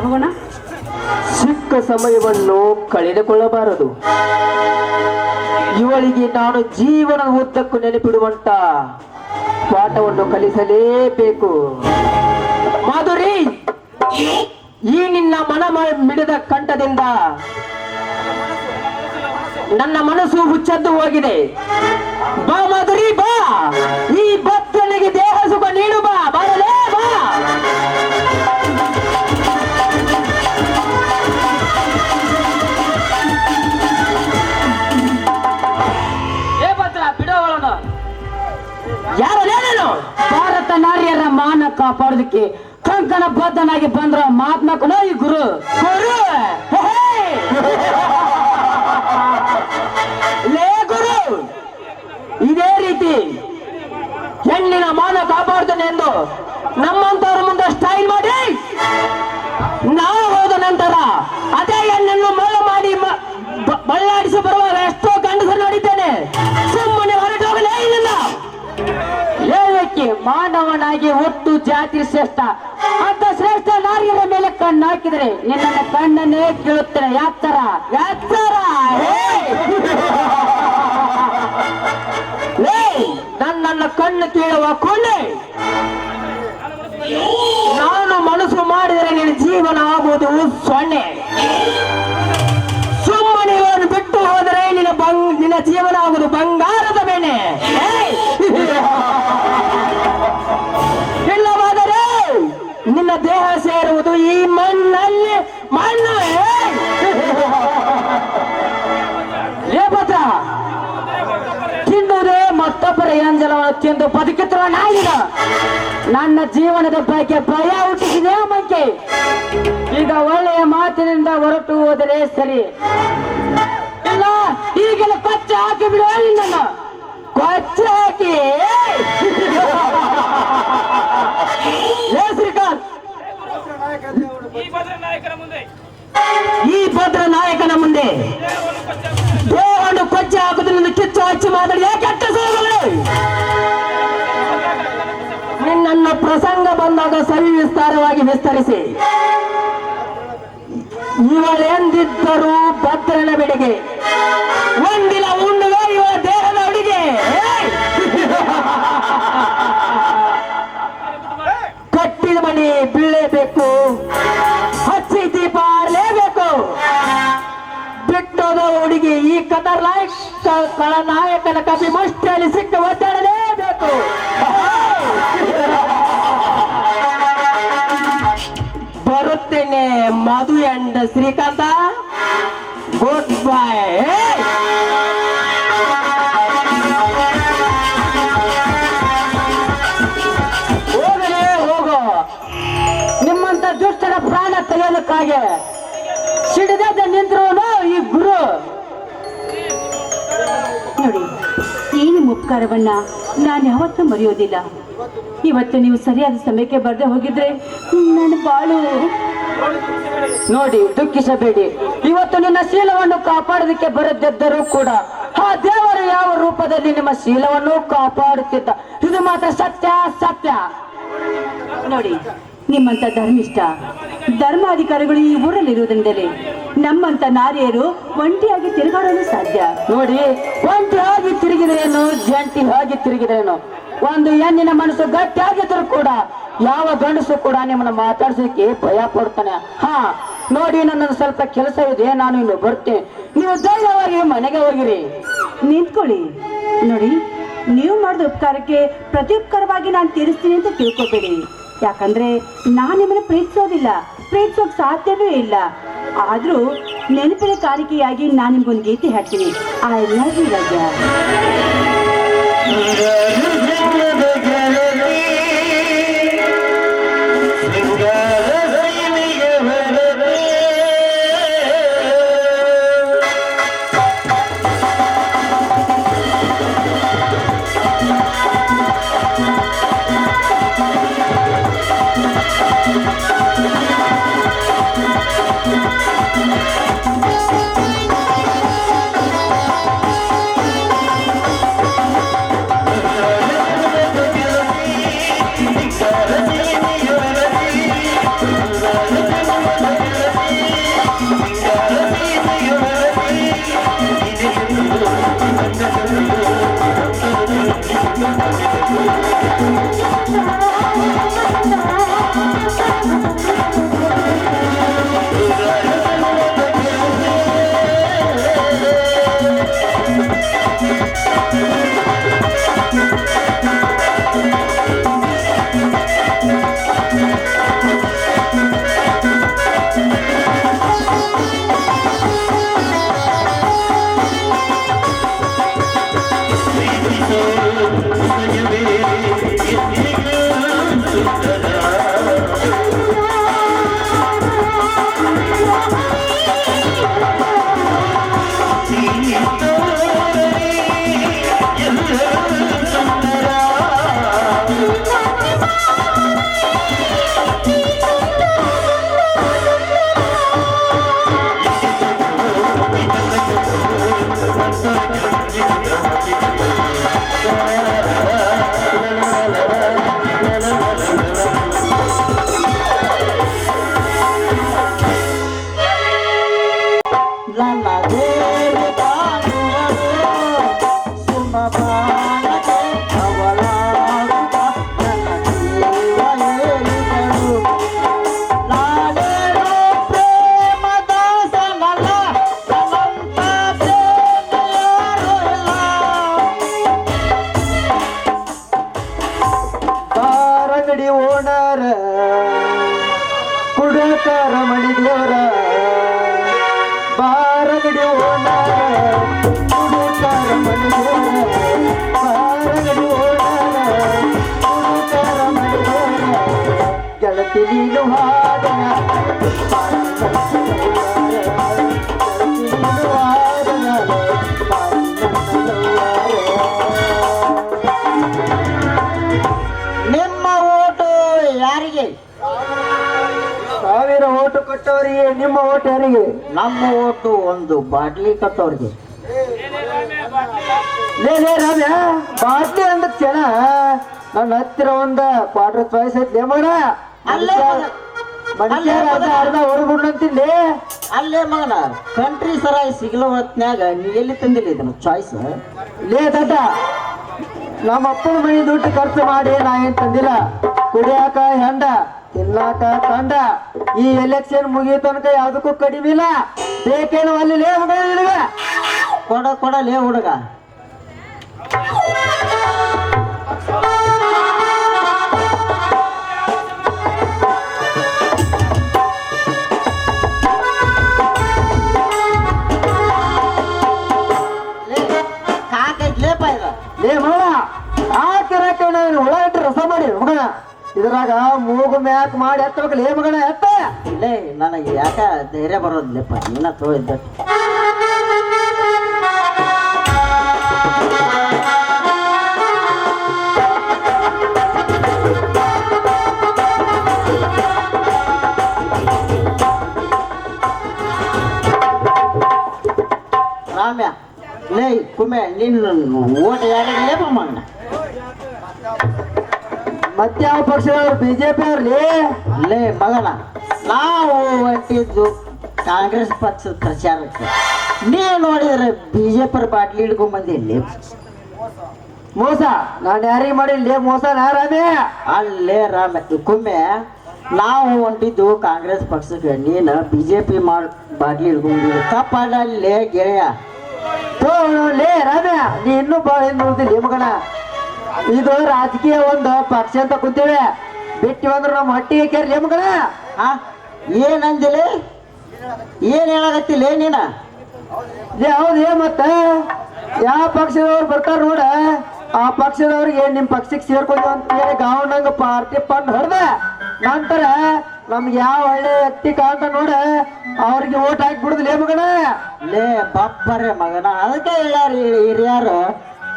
ಹೋಗೋಣ. ಸಿಕ್ಕ ಸಮಯವನ್ನು ಕಳೆದುಕೊಳ್ಳಬಾರದು. ಇವಳಿಗೆ ನಾನು ಜೀವನದ ಉದ್ದಕ್ಕೂ ನೆನಪಿಡುವಂತ ಪಾಠವನ್ನು ಕಲಿಸಲೇಬೇಕು. ಮಾಧುರಿ, ಈ ನಿನ್ನ ಮನ ಮಿಡಿದ ಕಂಠದಿಂದ ನನ್ನ ಮನಸ್ಸು ಹುಚ್ಚದ್ದು ಹೋಗಿದೆ. ಬಾ ಮಾಧುರಿ, ಬಾ. ಈ ಭಕ್ತನಿಗೆ ದೇಹ ಸುಖ ನೀಡು. ಬಾ, ಬರಲೇ ಬಾ. ಯಾರಲ್ಲೇನು? ಭಾರತ ನಾರಿಯರ ಮಾನ ಕಾಪಾಡೋದಕ್ಕೆ ಕಂಕಣ ಬದ್ಧನಾಗಿ ಬಂದ್ರ ಮಾತ್ನಾಕನೋ ಈ ಗುರು ಗುರು ಲೇ ಗುರು ಇದೇ ರೀತಿ ಹೆಣ್ಣಿನ ಮಾನ ಕಾಪಾಡ್ತಾನೆ ಎಂದು ನಮ್ಮಂತವ್ರ ಮುಂದೆ ಸ್ಟೈಲ್ ಮಾಡಿ ನಾವು ಹೋದ ನಂತರ ಅದೇ ಹೆಣ್ಣನ್ನು ಮಳ ಮಾಡಿ ಬಳ್ಳಾಡಿಸಿ ಬರುವಾಗ ಎಷ್ಟೋ ಗಂಡಸರು ನೋಡಿದ್ದೇನೆ. ಸುಮ್ಮನೆ ಹೊರಟೋಗಲೇ ಇಲ್ಲ. ಹೇಳಕ್ಕೆ ಮಾನವನಾಗಿ ಒಟ್ಟು ಜಾತಿ ಶ್ರೇಷ್ಠ ಅಂತ ಶ್ರೇಷ್ಠ ನಾರಿಯರ ಮೇಲೆ ಕಣ್ಣು ಹಾಕಿದರೆ ನಿನ್ನ ಕಣ್ಣನ್ನೇ ಕೇಳುತ್ತೇನೆ. ಯಾತ್ತರ ಯಾತ್ತರ ನನ್ನ ಕಣ್ಣು ಕೇಳುವ ಕೊಂಡೆ ನಾನು ಮನಸ್ಸು ಮಾಡಿದರೆ ನಿನ್ನ ಜೀವನ ಆಗುವುದು ಸೊನ್ನೆ. ಸುಮ್ಮನೆ ಇವನು ಬಿಟ್ಟು ಹೋದರೆ ನಿನ್ನ ಜೀವನ ಆಗುವುದು ಬಂಗಾರದ ಬೆಣ್ಣೆ. ಇಲ್ಲವಾದರೆ ನಿನ್ನ ದೇಹ ಸೇರುವುದು ಈ ಮಣ್ಣಲ್ಲಿ ಮಣ್ಣು. ಏ ಭದ್ರ ತಿನ್ನುವುದೇ ಮತ್ತೊಬ್ಬರ ಎಂಜಲವನ್ನು ತಿಂದು ಬದುಕಿರುವ ನಾಯಿನ ನನ್ನ ಜೀವನದ ಬಗ್ಗೆ ಭಯ ಹುಟ್ಟಿಸಿದೆ ಮಂಕೆ. ಈಗ ಒಳ್ಳೆಯ ಮಾತಿನಿಂದ ಹೊರಟು ಹೋದರೆ ಸರಿ, ಇಲ್ಲ ಈಗೆಲ್ಲ ಕೊಚ್ಚ ಹಾಕಿ ಬಿಡುವ ನಿನ್ನ ಕೊಚ್ಚ ಹಾಕಿ. ಶ್ರೀಕಾಂತ್ ಈ ಭದ್ರ ನಾಯಕನ ಮುಂದೆ ದೇಹವನ್ನು ಕೊಚ್ಚ ಹಾಕುವುದರಿಂದ ಕಿಚ್ಚು ಹಚ್ಚಿ ಮಾತಾಡಿ ಕೆಟ್ಟ ಸೋಗಳು ನಿನ್ನನ್ನು ಪ್ರಸಂಗ ಬಂದಾಗ ಸವಿ ವಿಸ್ತಾರವಾಗಿ ವಿಸ್ತರಿಸಿ. ಇವಳೆಂದಿದ್ದರೂ ಭದ್ರನ ಬೆಡಿಗೆ ಒಂದಿನ ಉಣ್ಣುವ ಇವಳ ದೇಹದ ಅಡಿಗೆ. ಕಟ್ಟಿದ ಮನೆ ಬೀಳಲೇಬೇಕು, ಹಚ್ಚಿ ದೀಪ ಆರಲೇಬೇಕು. ಬಿಟ್ಟೋದ ಹುಡುಗಿ ಈ ಕದರ್ ನಾಯಕನ ಕಪಿ ಮುಷ್ಟಿಯಲ್ಲಿ ಸಿಕ್ಕ ಒದ್ದಾಡಲೇಬೇಕು. ಬರುತ್ತೇನೆ Madhu and Srikanth. Good bye. ಹೋಗಲೇ ಹೋಗೋ. ನಿಮ್ಮಂತ ದುಷ್ಟರ ಪ್ರಾಣ ತೆಗೆಯೋದಕ್ಕಾಗಿ ಸಿಡಿದ ನಿಂತಿರೋನು ಈ ಗುರು. ನೋಡಿ, ಈ ನಿಮ್ಮ ಉಪಕಾರವನ್ನ ನಾನು ಯಾವತ್ತೂ ಮರೆಯೋದಿಲ್ಲ. ಇವತ್ತು ನೀವು ಸರಿಯಾದ ಸಮಯಕ್ಕೆ ಬರದೆ ಹೋಗಿದ್ರೆ ನನ್ನ ಬಾಳು. ನೋಡಿ, ದುಃಖಿಸಬೇಡಿ. ಇವತ್ತು ನಿನ್ನ ಶೀಲವನ್ನು ಕಾಪಾಡೋದಕ್ಕೆ ಬರದಿದ್ದರೂ ಕೂಡ ಆ ದೇವರು ಯಾವ ರೂಪದಲ್ಲಿ ನಿಮ್ಮ ಶೀಲವನ್ನು ಕಾಪಾಡುತ್ತಿದ್ದ, ಇದು ಮಾತ್ರ ಸತ್ಯ ಸತ್ಯ. ನೋಡಿ, ನಿಮ್ಮಂತ ಧರ್ಮಿಷ್ಠ ಧರ್ಮಾಧಿಕಾರಿಗಳು ಈ ಊರಲ್ಲಿರುವುದರಿಂದಲೇ ನಮ್ಮಂತ ನಾರಿಯರು ಒಂಟಿಯಾಗಿ ತಿರುಗಾಡಲು ಸಾಧ್ಯ. ನೋಡಿ, ಒಂಟಿಯಾಗಿ ತಿರುಗಿದ್ರೇನು ಜಂಟಿ ಹಾಗೆ ತಿರುಗಿದ್ರೇನು ಒಂದು ಹೆಣ್ಣಿನ ಮನಸ್ಸು ಗಟ್ಟಿಯಾಗಿದ್ರು ಕೂಡ ಯಾವ ಗಂಡಸು ಕೂಡ ನಿಮ್ಮನ್ನ ಮಾತಾಡ್ಸೋಕೆ ಭಯ ಪಡ್ತಾನೆ. ಹಾ ನೋಡಿ, ನನ್ನನ್ನು ಸ್ವಲ್ಪ ಕೆಲಸ ಇದೆ, ನಾನು ಇನ್ನು ಬರ್ತೇನೆ. ನೀವು ಧೈರ್ಯವಾಗಿ ಮನೆಗೆ ಹೋಗಿರಿ. ನಿಂತ್ಕೊಳ್ಳಿ. ನೋಡಿ, ನೀವು ಮಾಡಿದ ಉಪಕಾರಕ್ಕೆ ಪ್ರತ್ಯುಪಕಾರವಾಗಿ ನಾನು ತೀರಿಸ್ತೀನಿ ಅಂತ ತಿಳ್ಕೊಬೇಡಿ. ಯಾಕಂದ್ರೆ ನಾನು ನಿಮ್ಮನ್ನು ಪ್ರೀತಿಸೋಕ್ ಸಾಧ್ಯವೇ ಇಲ್ಲ. ಆದ್ರೂ ನೆನಪಿನ ಕಾಣಿಕೆಯಾಗಿ ನಾನು ನಿಮ್ಗೊಂದು ಗೀತೆ ಹಾಡ್ತೀನಿ. ಐ ಲವ್ ಯು ರಾಜ. ರಮಣಿ ದೇವರ ಬಾರಗಡಿ ಓಣ ಹುಡುಕ ರಮಣಿ ದೇವರ ಬಾರಗಡಿ ಓಣ ಹುಡುಕ ರಮಣಿ ದೇವರ ಗೆಳತಿ ನೀನು ಹಾಡನ ನಿಮ್ಮ ಓಟು ಯಾರಿಗೆ? ಸಾವಿರ ಓಟು ಕೊಟ್ಟವರಿಗೆ. ನಿಮ್ಮ ಓಟು ಯಾರಿಗೆ? ನಮ್ಮ ಓಟು ಒಂದು ಬಾಟ್ಲಿ ಕಟ್ಟೋರಿಗೆ. ಲೇ ರಾಮ್ಯ, ಬಾಟ್ಲಿ ಅಂದ ಕ್ಷಣ ನನ್ನ ಹತ್ತಿರ ಒಂದ ಕ್ವಾರ್ಟರ್ ಚಾಯ್ಸ್ ಐತಿ ಮಗನ. ಅಲ್ಲೇ ಅರ್ಧ ಹೊರಗುಂಡಂತಿಲ್ಲಿ. ಅಲ್ಲೇ ಮಗನ ಕಂಟ್ರಿ ಸರಾಯಿ ಸಿಗಲು ಹೊತ್ನ್ಯಾಗ ನೀ ಎಲ್ಲಿ ತಂದಿಲ್ಲ ಇದನ್ನ ಚಾಯ್ಸ್? ಲೇ ದಡ್ಡ, ನಮ್ಮ ಅಪ್ಪನ ಮನೆ ದುಡ್ಡು ಖರ್ಚು ಮಾಡಿ ನಾ ಏನ್ ತಂದಿಲ್ಲ. ಕುಡಿಯಾಕ ಹೆಂಡ, ತಿನ್ನಾಕ ಕಂಡ. ಈ ಎಲೆಕ್ಷನ್ ಮುಗಿಯ ತನಕ ಯಾವ್ದಕ್ಕೂ ಕಡಿಮೆ ಇಲ್ಲ. ಬೇಕೇನು ಅಲ್ಲಿ ಲೇ ಮಗ ನಿನಗ? ಕೊಡಲೇ ಹುಡುಗ. ಕಾಕೈತ್ಲೇಪ ಇದು. ಲೇ ಮಗಳ, ಆ ಕಿರಕ್ಕೆ ನಾನು ಹುಳ ಇಟ್ಟು ರಸ ಮಾಡಿ ಮಗನ. ಇದ್ರಾಗ ಮೂಗು ಮ್ಯಾಕ್ ಮಾಡಿ ಎತ್ತಬೇಕು. ಲೇ ಮಗನ ಎತ್ತ. ಇಲ್ಲೇ ನನಗೆ ಯಾಕ ಧೈರ್ಯ ಬರೋದಿಲ್ಲಪ್ಪ. ನೀನ ತೋಯ್ದ ರಾಮ್ಯ. ಲೇ ಕುಮ್ಮೆ, ನಿನ್ನ ಓಟ ಯಾರಿಗೆ ಲೇಪ ಮಗನ? ಮತ್ಯಾವ ಪಕ್ಷದವ್ರು? ಬಿಜೆಪಿ ಅವ್ರಲ್ಲಿ. ಲೇ ಮಗನ, ನಾವು ಹೊಂಟಿದ್ದು ಕಾಂಗ್ರೆಸ್ ಪಕ್ಷದ ಪ್ರಚಾರಕ್ಕೆ. ನೀ ನೋಡಿದ್ರೆ ಬಿಜೆಪಿ ಬಾಟ್ಲಿ ಹಿಡ್ಕೊಂಡ್ ಬಂದಿಲ್ಲಿ. ಮೋಸ ನಾನು ಯಾರಿಗೆ ಮಾಡಿ ಲೇ ಮೋಸ ನಾರಾಮೇ? ಅಲ್ಲೇ ರಾಮ ಕುಮ್ಮೆ, ನಾವು ಹೊಂಟಿದ್ದು ಕಾಂಗ್ರೆಸ್ ಪಕ್ಷಕ್ಕೆ. ನೀನು ಬಿಜೆಪಿ ಬಾಟ್ಲಿ ಹಿಡ್ಕೊಂಡಿದ್ವಿ. ತಪ್ಪಲ್ಲೇ ಗೆಳೆಯ. ಲೇ ರಾಮ್ಯ, ನೀ ಇನ್ನೂ ಬಾಳ ನೋಡ್ತಿಲ್ಲ ಮಗನ. ಇದು ರಾಜಕೀಯ ಒಂದು ಪಕ್ಷ ಅಂತ ಕೂತೀವಿ. ಬಿಟ್ಟು ಬಂದ್ರು ನಮ್ಮ ಹಟ್ಟಿಗೆ ಕೇರ್ಲಿ ಮಗನ. ಹಾ, ಏನಂದಿಲ್ಲ? ಏನ್ ಹೇಳಕತ್ತಿಲ್ಲ ನೀನ? ಲೇ ಹೌದು. ಮತ್ತೆ ಯಾವ ಪಕ್ಷದವ್ರು ಬರ್ತಾರ ನೋಡ, ಆ ಪಕ್ಷದವ್ರಿಗೆ ನಿಮ್ ಪಕ್ಷಕ್ಕೆ ಸೇರ್ಕೊಂಡು ಅಂತ ಹೇಳಿ ಗಾವನಂಗ ಪಾರ್ಟಿ ಫಂಡ್ ಹೊಡೆದ ನಂತರ ನಮ್ಗೆ ಯಾವ ಒಳ್ಳೆ ವ್ಯಕ್ತಿ ಕಾಂತ ನೋಡ ಅವ್ರಿಗೆ ಓಟ್ ಹಾಕಿ ಬಿಡುದಿಲ್ಲ ಮಗನ. ಲೇ ಬಪ್ಪರೆ ಮಗನ, ಅದಕ್ಕೆ ಹೇಳ್ಯಾರ ಹಿರಿಯರು,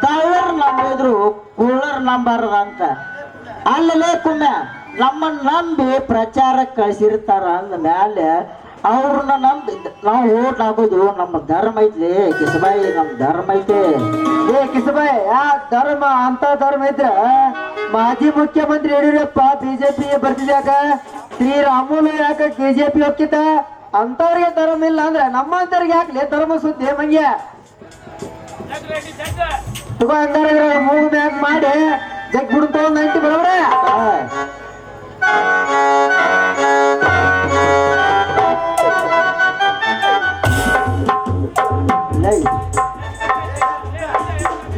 ಕಳ್ಳರ್ ನಂಬಿದ್ರು ಕುಳ್ಳರ್ ನಂಬಾರ್ದ ಅಂತ. ಅಲ್ಲೇ ಕುಮ್ಮೆ, ನಮ್ಮನ್ನ ನಂಬಿ ಪ್ರಚಾರಕ್ಕೆ ಕಳಿಸಿರ್ತಾರ ಅಂದ ಮ್ಯಾಲೆ ಅವ್ರನ್ನ ನಂಬಿ ನಾವು ಓಟ್ ಹಾಕೋದು ನಮ್ಮ ಧರ್ಮ ಐತ್ಲಿ ಕಿಸಬಾಯಿ. ನಮ್ಮ ಧರ್ಮ ಐತೆ. ಏ ಕಿಸಬಾಯ್, ಯಾ ಧರ್ಮ ಅಂತ ಧರ್ಮ ಇದ್ರ ಮಾಜಿ ಮುಖ್ಯಮಂತ್ರಿ ಯಡಿಯೂರಪ್ಪ ಬಿಜೆಪಿ ಬರ್ತಿದ್ಯಾಕ? ಶ್ರೀರಾಮುಲು ಯಾಕ ಕೆಜೆಪಿ ಹೋಗ್ತಿದ್ದ? ಅಂತವ್ರಿಗೆ ಧರ್ಮ ಇಲ್ಲ ಅಂದ್ರೆ ನಮ್ಮಂತವ್ರಿಗೆ ಯಾಕಲೇ ಧರ್ಮ ಸುದ್ದಿ ಮಂಗ್ಯ? ತಗೋ ಹಂಗಾರ ಮೂಗು ಮ್ಯಾಕ್ ಮಾಡಿ ಜಗ್ ಬಿಡ್ತು ನಂಟಿ ಬರೋಬ್ರ.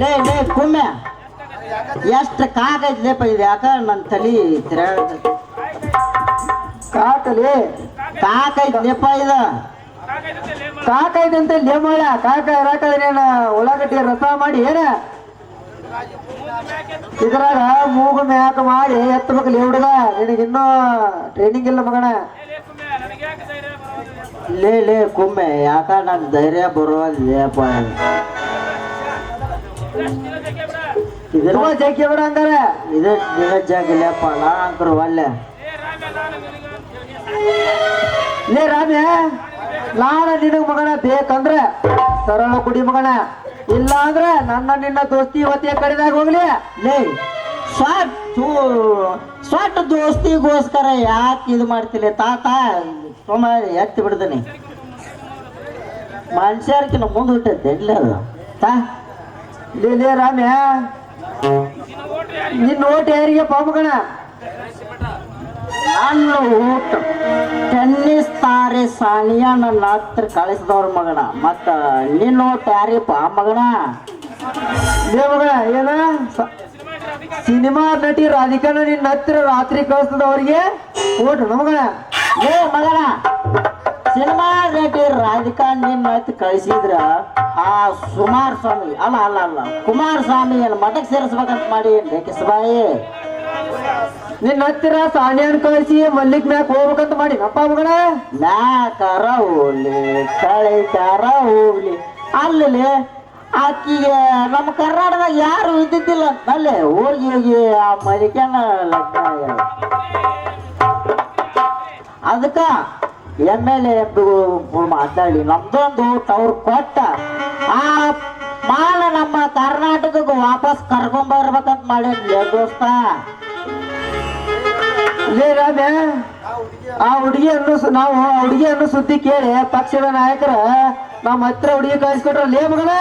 ಲೇ ಲೇ ಕುಮ್ಮೆ, ಎಷ್ಟು ಕಾಗೈತ್ಲೇಪ ಇದು? ಯಾಕ ನನ್ನ ತಲಿ ತಿರುಗಾಡ್ತೈತಿ. ಕಾಕಲಿ ಕಾಕೈತ್ಲೇಪ ಇದು. ಕಾಕೈದಂತೆ ಲೇಮಳ ಕಾಕ ಇರಾಕೇನ ಉಳ್ಳಾಗಡ್ಡಿ ರಸ ಮಾಡಿ ಏನ ಇದ್ರಾಗ ಮೂಗು ಮ್ಯಾಕ್ ಮಾಡಿ ಎತ್ತಬೇಕಲ್ಲ ಹುಡುಗ. ನಿನಗಿನ್ನೂ ಟ್ರೈನಿಂಗ್ ಇಲ್ಲ ಮಗನ. ಲೇ ಲೇ ಕುಮ್ಮೆ, ಯಾಕ ನನ್ ಧೈರ್ಯ ಬರೋಲ್ಲೇಪ. ಇದ್ರ ಜಗ್ಗಿ ಬಿಡ ಹಂಗಾರ. ಇದು ನಿಜಾಗಿಲ್ಲಪ್ಪ, ನಾ ಅಂಕರು ಅಲ್ಲೇ. ಲೇ ರಾಮ್ಯ, ನಾನು ನಿನಗ ಮಗನ ಬೇಕಂದ್ರೆ ಸರಳ ಕುಡಿ ಮಗನ, ಇಲ್ಲ ಅಂದ್ರೆ ನನ್ನ ನಿನ್ನ ದೋಸ್ತಿ ಇವತ್ತಿಗೆ ಕಡಿದಾಗ ಹೋಗ್ಲಿ. ಲೇ ಸ್ವಟ್ ದೋಸ್ತಿಗೋಸ್ಕರ ಯಾಕೆ ಇದು ಮಾಡ್ತಿಲ್ಲ ತಾತ? ಸುಮ್ಮ ಎತ್ತಿ ಬಿಡ್ತೀನಿ. ಮನುಷ್ಯರ್ಕಿನ್ನ ಮುಂದೆ ಹುಟ್ಟೈತೆ ಇಲ್ಲ ಅದು ತಾ. ಲೇ ರಾಮ್ಯ, ನಿನ್ನ ಓಟ್ ಯಾರಿಗೆ ಮಗನ? ನನ್ನ ಊಟ ಟೆನ್ನಿಸ್ ತಾರೆ ಸಾನಿಯಾ ನನ್ನ ಹತ್ರ ಕಳಿಸಿದವ್ರ ಮಗನ. ಮತ್ತ ನಿನ್ನ ಓಟ್ ಯಾರಿಪ್ಪ ಮಗನ? ಲೇ ಮಗನ, ಏನ ಸಿನಿಮಾ ನಟಿ ರಾಧಿಕಾನ ನಿನ್ನ ಹತ್ತಿರ ರಾತ್ರಿ ಕಳಿಸ್ತದ ಅವ್ರಿಗೆ ಓಟ್ ನಮಗನ. ಏ ಮಗನ ಸಿನಿಮಾ ನಟಿ ರಾಧಿಕಾ ನಿನ್ನ ಕಳಿಸಿದ್ರ ಆ ಸುಮಾರಸ್ವಾಮಿ ಅಲ್ಲ ಕುಮಾರಸ್ವಾಮಿ ಮಠಕ್ಕೆ ಸೇರಿಸ್ಬೇಕಂತ ಮಾಡಿ ಕಿಸಬಾಯಿ ನಿನ್ನ ಹತ್ತಿರ ಸಾನಿಯನ್ ಕಳಿಸಿ ಮಲ್ಲಿಕ್ ಮ್ಯಾಕ್ ಹೋಗ್ಬೇಕಂತ ಮಾಡಿ ನಪ್ಪ ಮಗನ ಮ್ಯಾಕಾರ ಹೋಗ್ಲಿ ಕಳಿಕಾರ ಹೋಗ್ಲಿ ಅಲ್ಲಿ ಆಕಿಗೆ ನಮ್ಮ ಕರ್ನಾಟಕದಾಗ ಯಾರು ಇದ್ದಿದ್ದಿಲ್ಲ ಅಂತಲ್ಲೇ ಹೋಗಿ ಆ ಮಲಿಕನ ಲಗ್ನ ಆಗ್ಯಾವ. ಅದಕ್ಕ MLA ಮಾತಾಡಿ ನಮ್ದೊಂದು ಅವ್ರು ಕೊಟ್ಟ ಆ ಮಾಲ ನಮ್ಮ ಕರ್ನಾಟಕಕ್ಕೆ ವಾಪಸ್ ಕರ್ಕೊಂಬರ್ಬೇಕಂತ ಮಾಡೇನ್ಲೇ ದೋಸ್ತ. ಲೇ ರಾಮ್ಯ ಆ ಹುಡುಗಿಯನ್ನು ನಾವು ಆ ಹುಡುಗಿಯನ್ನು ಸುದ್ದಿ ಕೇಳಿ ಪಕ್ಷದ ನಾಯಕರ ನಮ್ಮ ಹತ್ರ ಹುಡುಗಿ ಕಳಿಸ್ಕೊಟ್ರ ಲೇ ಮಗನ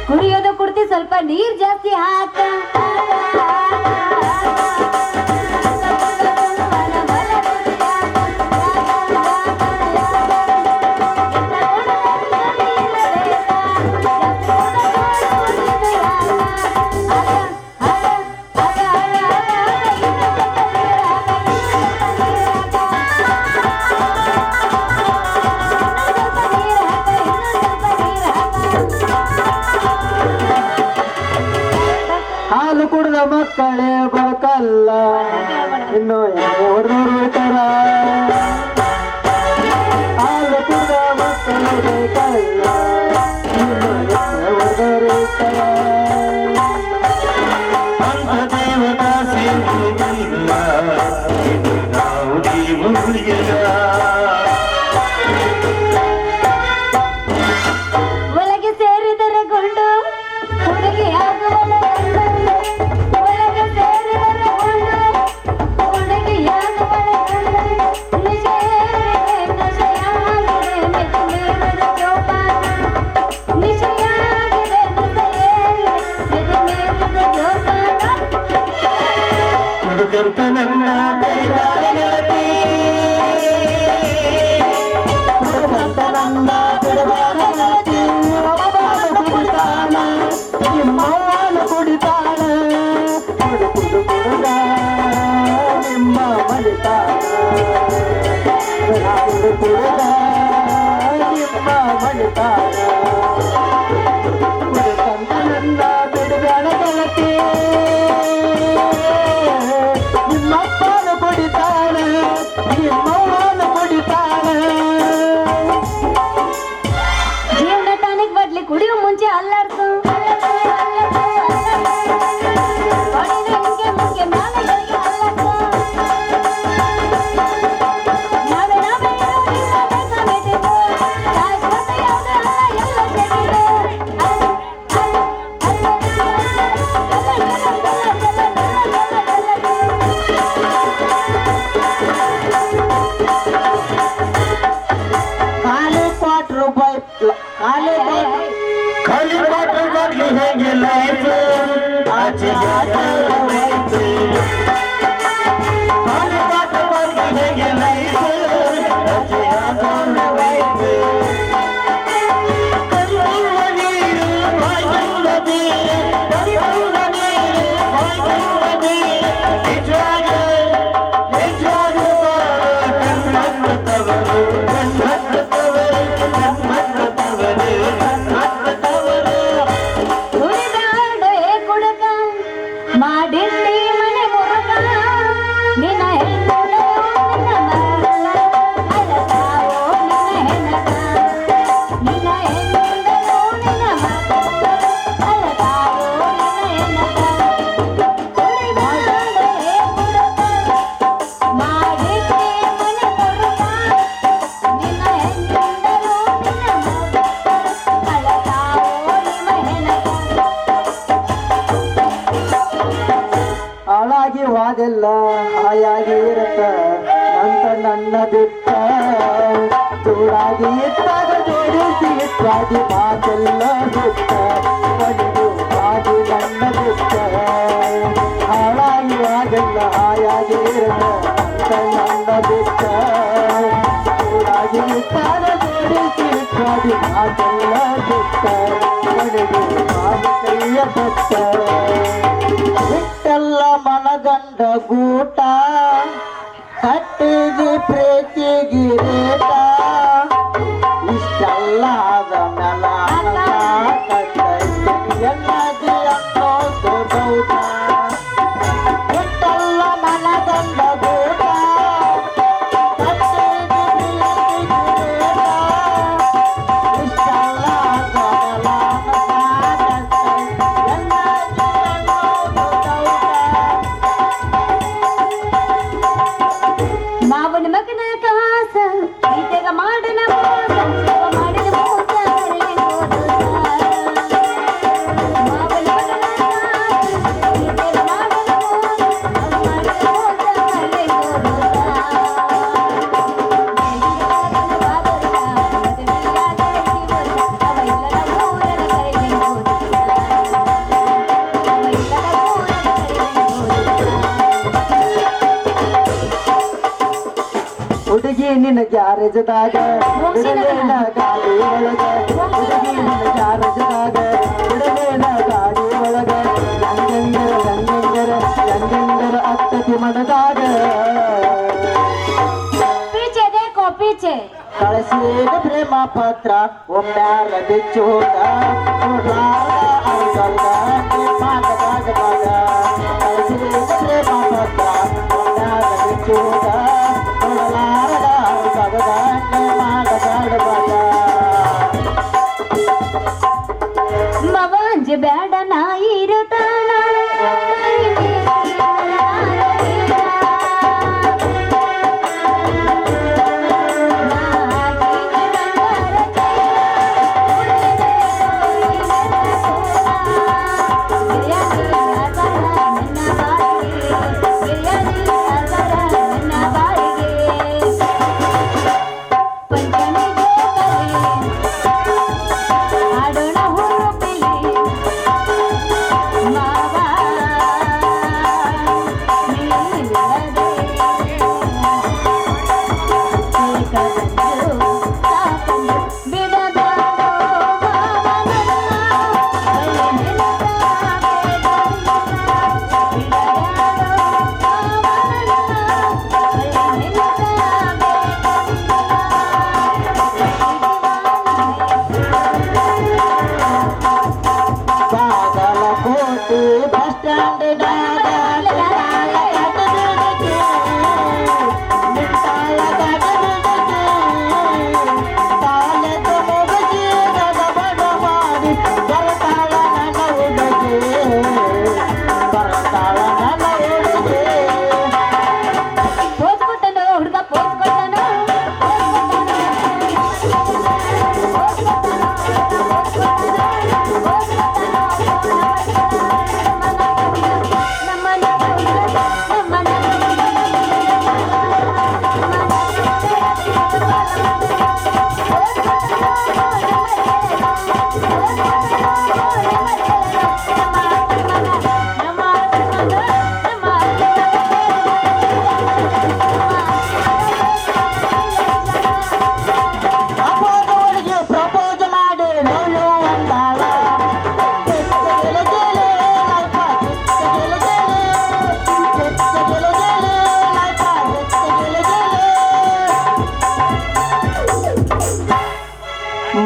ಕುಡಿಯೋದು ಕುಡ್ತಿ ಸ್ವಲ್ಪ ನೀರ್ ಜಾಸ್ತಿ ಹಾಕ ಹಾಲು ಕುಡಿದ ಮಕ್ಕಳೇ ಬದುಕಲ್ಲ ಇನ್ನು ಹೊಡೆದವರು ಇರ್ತಾರ ಹಾಲು ಕುಡಿದ ಮಕ್ಕಳು ಬೇಕಲ್ಲ ಇನ್ನು ಹೊಡೆದವರು ಇರ್ತಾರ ಒಳಗೆ ಸೇರಿದರೆ ಗುಂಡು ಹುಡುಗಿ ಆಗುವಲ್ಲ ಗಂಡು. ಒಳಗೆ ಸೇರಿದರೆ ಗುಂಡು ಹುಡುಗಿ ಆಗುವಲ್ಲ ಗಂಡು. ನಶೆಯಾಗಿದೆ ಮೆದುಮೇರದ ಜೋಪಾನ. ನಿಶೆಯಾಗಿದೆ ಮೆದುಮೇರದ ಜೋಪಾನ. ಜೀವನ ಟಾನಿಕ್ ಬದ್ಲಿ ಕುಡಿಯೋ ಮುಂಚೆ ಅಲ್ಲಾಡ್ತು ಖಾಲಿ ಬಾಟಲ್ ಬಾಟ್ಲಿ ಹೇಗೆ ಲೈಫ್ ಆಚೆ ಖಾಲಿ ಬಾಟಲ್ ಬಾಟ್ಲಿ ಹೇಗೆ ಲೈಫ್ ಆಚೆ ಕುಡಿದಾಡೆ ಕುಡಕ ಬಿಟ್ಟ ಜೋಡಾಗಿ ಇಟ್ಟಾಗ ಜೋಡಿಸಿ ಇಟ್ಟಾಗಿ ಮಾತೆಲ್ಲ ಬಿಟ್ಟ ಮಡಿದು ಹಾಗೆ ನನ್ನ ಬಿಟ್ಟ ಹಾಳಾಗಿವಾಗೆಲ್ಲ ಹಾಯಾಗಿ ನನ್ನ ಬಿಟ್ಟ ಜೋಡಾಗಿ ಇಟ್ಟಾಗ ಜೋಡಿಸಿ ಇಟ್ಟಾಗಿ ಮಾತೆಲ್ಲ ಬಿಟ್ಟ ಮಡಿದು ಹಾಗೆ ಕೈಯ ಬಿಟ್ಟ ಬಿಟ್ಟಲ್ಲ ಮನಗಂಡ ಗೂಟ ಕಟ್ಟಿಗೆ ಪ್ರೀತಿಗೆ ರೇಟ ಇಷ್ಟೆಲ್ಲ ಆದ ಮೇಲ ಎನ್ನದಿ ಅನ್ನೋದು ಬೌಟ ಬಿಟ್ಟಲ್ಲ ಮನಗಂಡ ಗೂಟ ಕಟ್ಟಿಗೆ ಪ್ರೀತಿಗೆ ರೇಟ ಇಷ್ಟೆಲ್ಲ ಆದ ಮಾವನ ಮಗನ ಕಾಸ ಈತೆಗ ಮಾಡನ ಮೋಸ ಮಾಡಿದ ಮೋಸ ಅಲ್ಲಿ ಹೋದ ಮಾವನ ಮಗನ ಕಾಸ ಈತೆಗ ಮಾಡನ ಮೋಸ ಮಾಡಿದ ಮೋಸ ಅಲ್ಲಿ ಹುಡುಗಿ ನಿನ್ನ ಗ್ಯಾರೇಜದಾಗ ಬಿಡಲೇನ ಗಾಡಿ ಒಳಗ ಹುಡುಗಿ ನಿನ್ನ ಗ್ಯಾರೇಜದಾಗ ಬಿಡಲೇನ ಗಾಡಿ ಒಳಗ ಗಂಗಂಗರ ಅತ್ತತಿ ಮನದಾಗ ಪೀಚೆ ದೇಕೋ ಪೀಚೆ ಕಳಿಸಿದ ಪ್ರೇಮ ಪತ್ರ ಒಮ್ಮ್ಯಾರ ಬಿಚ್ಚು ಹೋದ ಕಳಿಸಿದ ಪ್ರೇಮ ಪತ್ರ ಒಮ್ಮ್ಯಾರ ಬಿಚ್ಚು ಹೋದ ಮವಂಜ ಬೇಡ ನಾಯಿ ಇರುತ್ತಾನ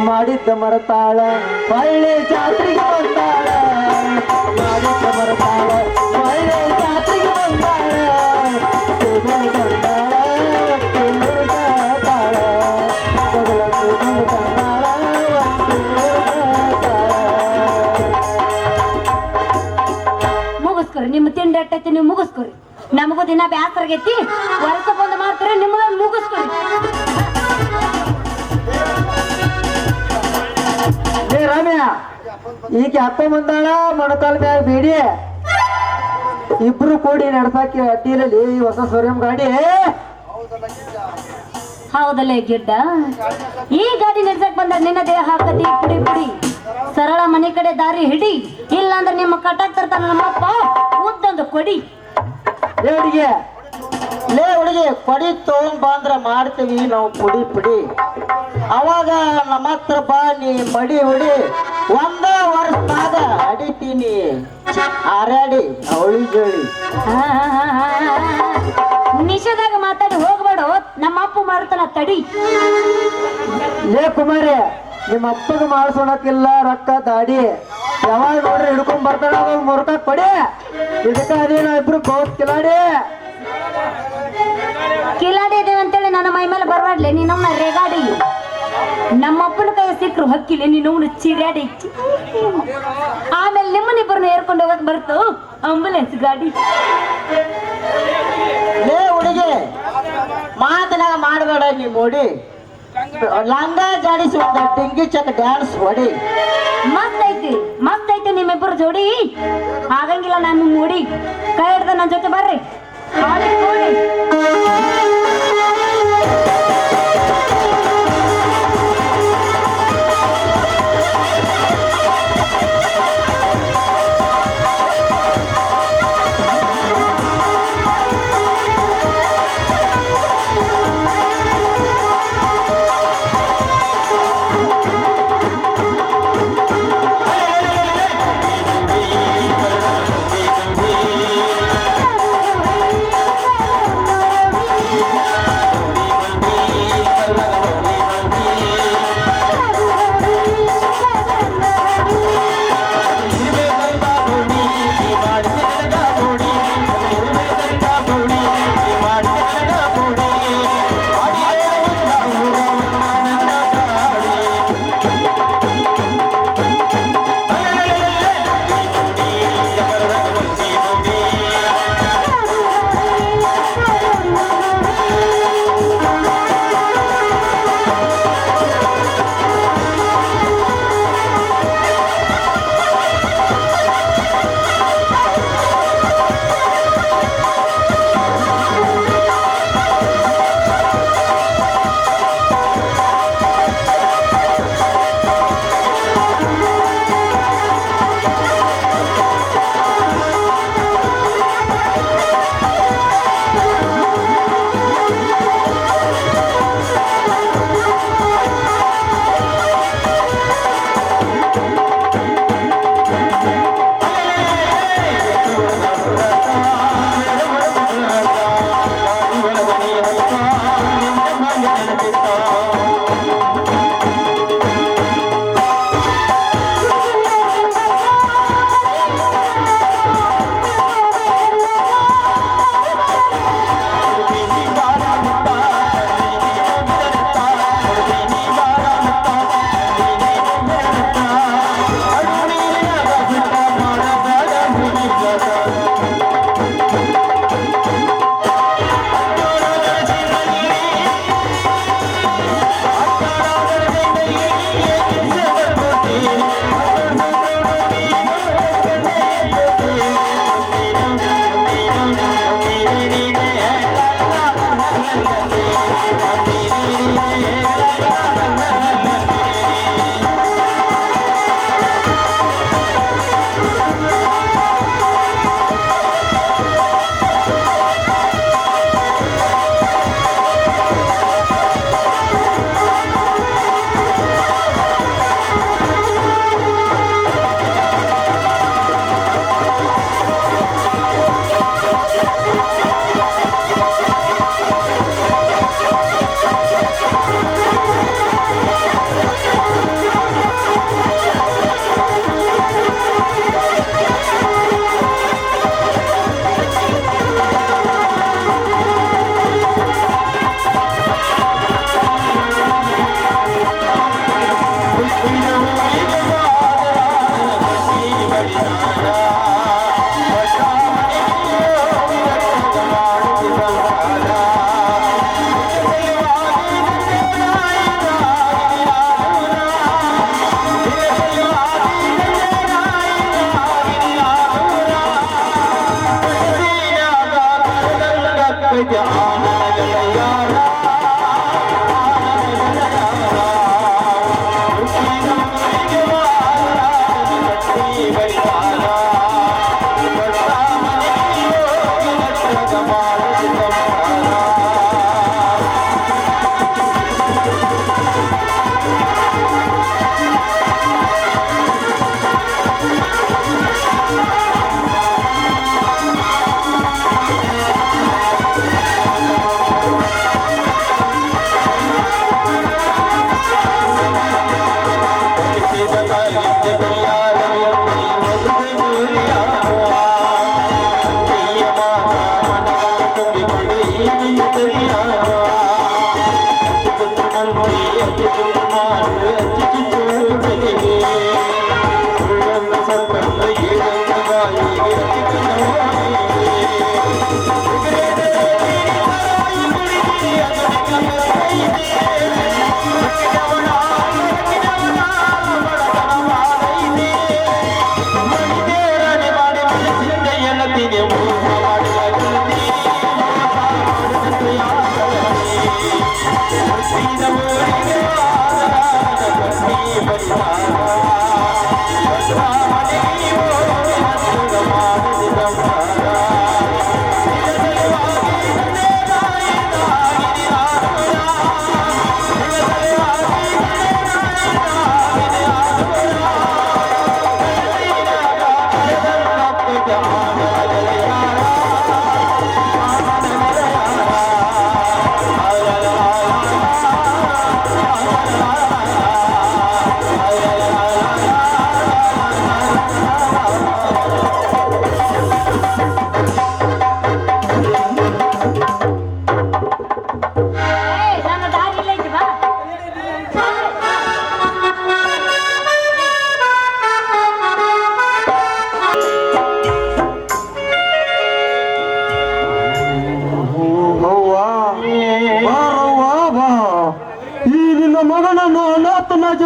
ಮಾಡಿದ್ದ ಮರತಾಳ ಒಳ್ಳೆ ಜಾತ್ರೆಗೆ ಬಂದಾಳ ಮಾಡಿದ್ದ ಮರತಾಳ ಒಳ್ಳೆ ಜಾತ್ರೆಗೆ ಬಂದಾಳ ಬಂದಾಳ ಮುಗಿಸ್ಕೊರಿ ನಿಮ್ಮ ತಿಂಡಿ ಅಟ್ಟೈತಿ ನೀವು ಮುಗಿಸ್ಕೊರಿ ನಮಗೂ ದಿನ ಬ್ಯಾಸರಾಗೈತಿ ವರ್ಷ ಬಂದು ಮಾಡ್ತಾರೆ ನಿಮ್ಮ ಮುಗಿಸ್ಕೊರಿ ಏ ರಾಮ್ಯ ಈಕೆ ಅಪ್ಪ ಬಂದಾಳ ಮೊಣಕಾಲ್ ಮ್ಯಾಗ ಬೇಡಿ ಇಬ್ರು ಕೂಡಿ ನಡ್ಸಾಕಿ ಅಡ್ಡಿರಲ್ಲಿ ಹೊಸ ಸ್ವರಂ ಗಾಡಿ ಹೌದಲ್ಲೇ ಗಿಡ್ಡ ಈ ಗಾಡಿ ನಡ್ಸಕ್ ಬಂದ್ರೆ ನಿನ್ನ ದೇಹ ಹಾಕತಿ ಪುಡಿ ಪುಡಿ ಸರಳ ಮನೆ ಕಡೆ ದಾರಿ ಹಿಡಿ ಇಲ್ಲಾಂದ್ರೆ ನಿಮ್ಮ ಕಟಾಕ್ ತರ್ತಾನ ನಮ್ಮಪ್ಪ ಉದ್ದೊಂದು ಕೊಡಿ ಹುಡುಗಿ ಲೇ ಹುಡುಗಿ ಕೊಡಿ ತಗೊಂಡ್ ಬಂದ್ರ ಮಾಡ್ತೀವಿ ನಾವು ಪುಡಿ ಪುಡಿ ಅವಾಗ ನಮ್ಮ ಹತ್ರ ಬಾ ನೀ ಮಡಿ ಹುಡಿ ಒಂದ ವರ್ಷದಾಗ ಅಡಿತೀನಿ ಆರಾಡಿ ಅವಳಿ ಜೋಳಿ ನಿಷೇಧಾಗ ಮಾತಾಡಿ ಹೋಗ್ಬೇಡ ನಮ್ಮ ಅಪ್ಪ ಮಾಡ್ತಾನ ತಡಿ ಲೇ ಕುಮಾರಿ ನಿಮ್ಮ ಅಪ್ಪಗ ಮಾಡಿಸೋಣಕ್ಕಿಲ್ಲ ರೊಕ್ಕ ದಾಡಿ ಯಾವಾಗ ನೋಡ್ರಿ ಹಿಡ್ಕೊಂಡ್ ಬರ್ತಾಳ ಅವಾಗ ಮುರ್ಕ ಕೊಡಿ ಇದಕ್ಕ ಅದೇನೋ ಇಬ್ರು ಬಹುತ್ ಕಿಲಾಡಿ ಕಿಲಾಡಿ ಇದೇವೆ ಅಂತೇಳಿ ನನ್ನ ಮೈ ಮೇಲೆ ಬರಬಾಡ್ಲೆ ನೀನವ್ನ ರೇಗಾಡಿ ನಮ್ಮಪ್ಪನ ಕೈ ಸಿಕ್ಕರು ಹಕ್ಕಿಲ್ಲ ನೀನವ್ನ ಚಿರಾಡಿ ಆಮೇಲೆ ನಿಮ್ಮನ್ನಿಬ್ಬರನ್ನ ಏರ್ಕೊಂಡು ಹೋಗಕ್ ಬರ್ತು ಆಂಬುಲೆನ್ಸ್ ಗಾಡಿ ಲೇ ಹುಡುಗಿ ಮಾತನಾಗ ಮಾಡಬೇಡ ನೀ ಮೋಡಿ ಲಂಗ ಜಾಡಿಸಿ ಒಂದು ಟಿಂಗಿ ಚಕ್ ಡ್ಯಾನ್ಸ್ ಹೊಡಿ ಮಸ್ತ್ ಐತಿ ನಿಮ್ಮಿಬ್ಬರು ಜೋಡಿ ಆಗಂಗಿಲ್ಲ ನಾನು ಮೂಡಿ ಕೈ ಹಿಡ್ದ ನನ್ನ ಜೊತೆ ಬರ್ರಿ ಹಾಡಿ ಕೂಡಿ.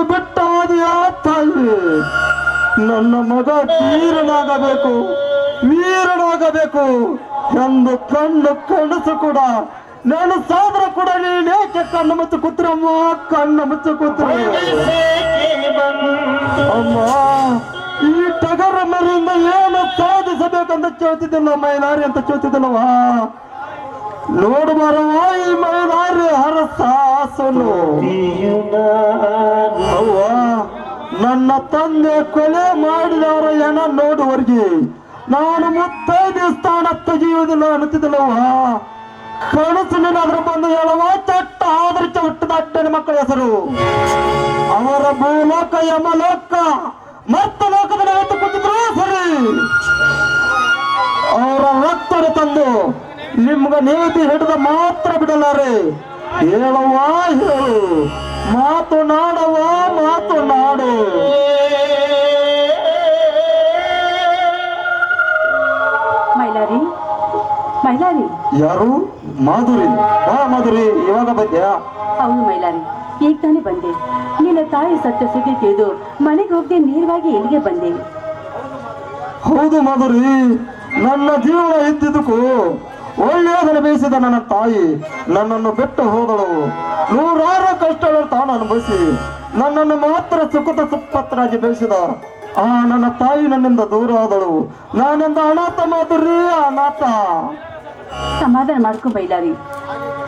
ನನಗೆ ಬಿಟ್ಟಾದಿಯ ತಾಯಿ. ನನ್ನ ಮಗ ವೀರನಾಗಬೇಕು ಎಂದು ಕನಸು ಕೂಡ ನಾನು ಸಾದ್ರ ಕೂಡ ನೀನೇಕೆ ಕಣ್ಣು ಮುಚ್ಚು ಕೂತ್ರಮ್ಮ, ಕಣ್ಣು ಮುಚ್ಚು ಕೂತ್ರ ಅಮ್ಮ. ಈ ಟಗರ ಮರಿಯಿಂದ ಏನು ಸಾಧಿಸಬೇಕಂತ ಕೇಳ್ತಿದ್ದಿಲ್ಲ ಮೈಲಾರಿ ಅಂತ ಕೇಳ್ತಿದ್ದಿಲ್ಲವಾ. ನೋಡುವರವ ಈ ಮೈಲಾರಿ ಹರಸಾಸನು ಅವ್ವ. ನನ್ನ ತಂದೆ ಕೊಲೆ ಮಾಡಿದವರ ಹೆಣ ನೋಡುವವರಿಗೆ ನಾನು ಮುತ್ತೈದೆ ಸ್ಥಾನ ತೆಗೆಯುವುದಿಲ್ಲ ಅನ್ನುತ್ತಿದ್ದಲ್ಲವ. ಕನಸಿನಾದ್ರೂ ಬಂದು ಹೇಳುವ ಚಟ್ಟ ಆದರಿಚ ಹುಟ್ಟಿದ ಅಡ್ಡನ ಮಕ್ಕಳ ಹೆಸರು. ಅವರ ಭೂಲೋಕ ಯಮಲೋಕ ಮತ್ತು ಲೋಕದ ಎತ್ತು ಕೂತಿದ್ರು ಸರಿ. ಅವರ ರಕ್ತದ ತಂದು ನಿಮ್ಗ ನೀತಿ ಹಿಡಿದ ಮಾತ್ರ ಬಿಡಲಾರೆ. ಹೇಳುವ ಹೇಳು, ಮಾತನಾಡುವ ಮಾತನಾಡು. ಮೈಲಾರಿ, ಯಾರು? ಮಾಧುರಿ. ಮಾಧುರಿ, ಇವಾಗ ಬಂದ್ಯಾ? ಹೌದು ಮೈಲಾರಿ, ಈಗ ತಾನೇ ಬಂದೆ. ನಿನ್ನ ತಾಯಿ ಸತ್ಯ ಸುದ್ದಿ ತಿಳಿದು ಮನೆಗೆ ಹೋಗದೆ ನೇರವಾಗಿ ಇಲ್ಲಿಗೆ ಬಂದೆ. ಹೌದು ಮಾಧುರಿ, ನನ್ನ ಜೀವನ ಇದ್ದಿದ್ದಕ್ಕೂ ಒಳ್ಳೆಯದನ್ನು ಬೇಯಿಸಿದ ನನ್ನ ತಾಯಿ ನನ್ನನ್ನು ಬಿಟ್ಟು ಹೋದಳು. ನೂರಾರು ಕಷ್ಟಗಳನ್ನು ತಾನು ಅನುಭವಿಸಿ ನನ್ನನ್ನು ಮಾತ್ರ ಸುಖದ ಸುಪ್ಪತ್ತರಾಗಿ ಬೆಳೆಸಿದ ಆ ನನ್ನ ತಾಯಿ ನನ್ನಿಂದ ದೂರ ಆದಳು. ನಾನಿಂದ ಅನಾಥ ಮಾಧುರಿ, ಅನಾಥ. ಸಮಾಧಾನ ಮಾಡ್ಕೊ ಮೈಲಾರಿ,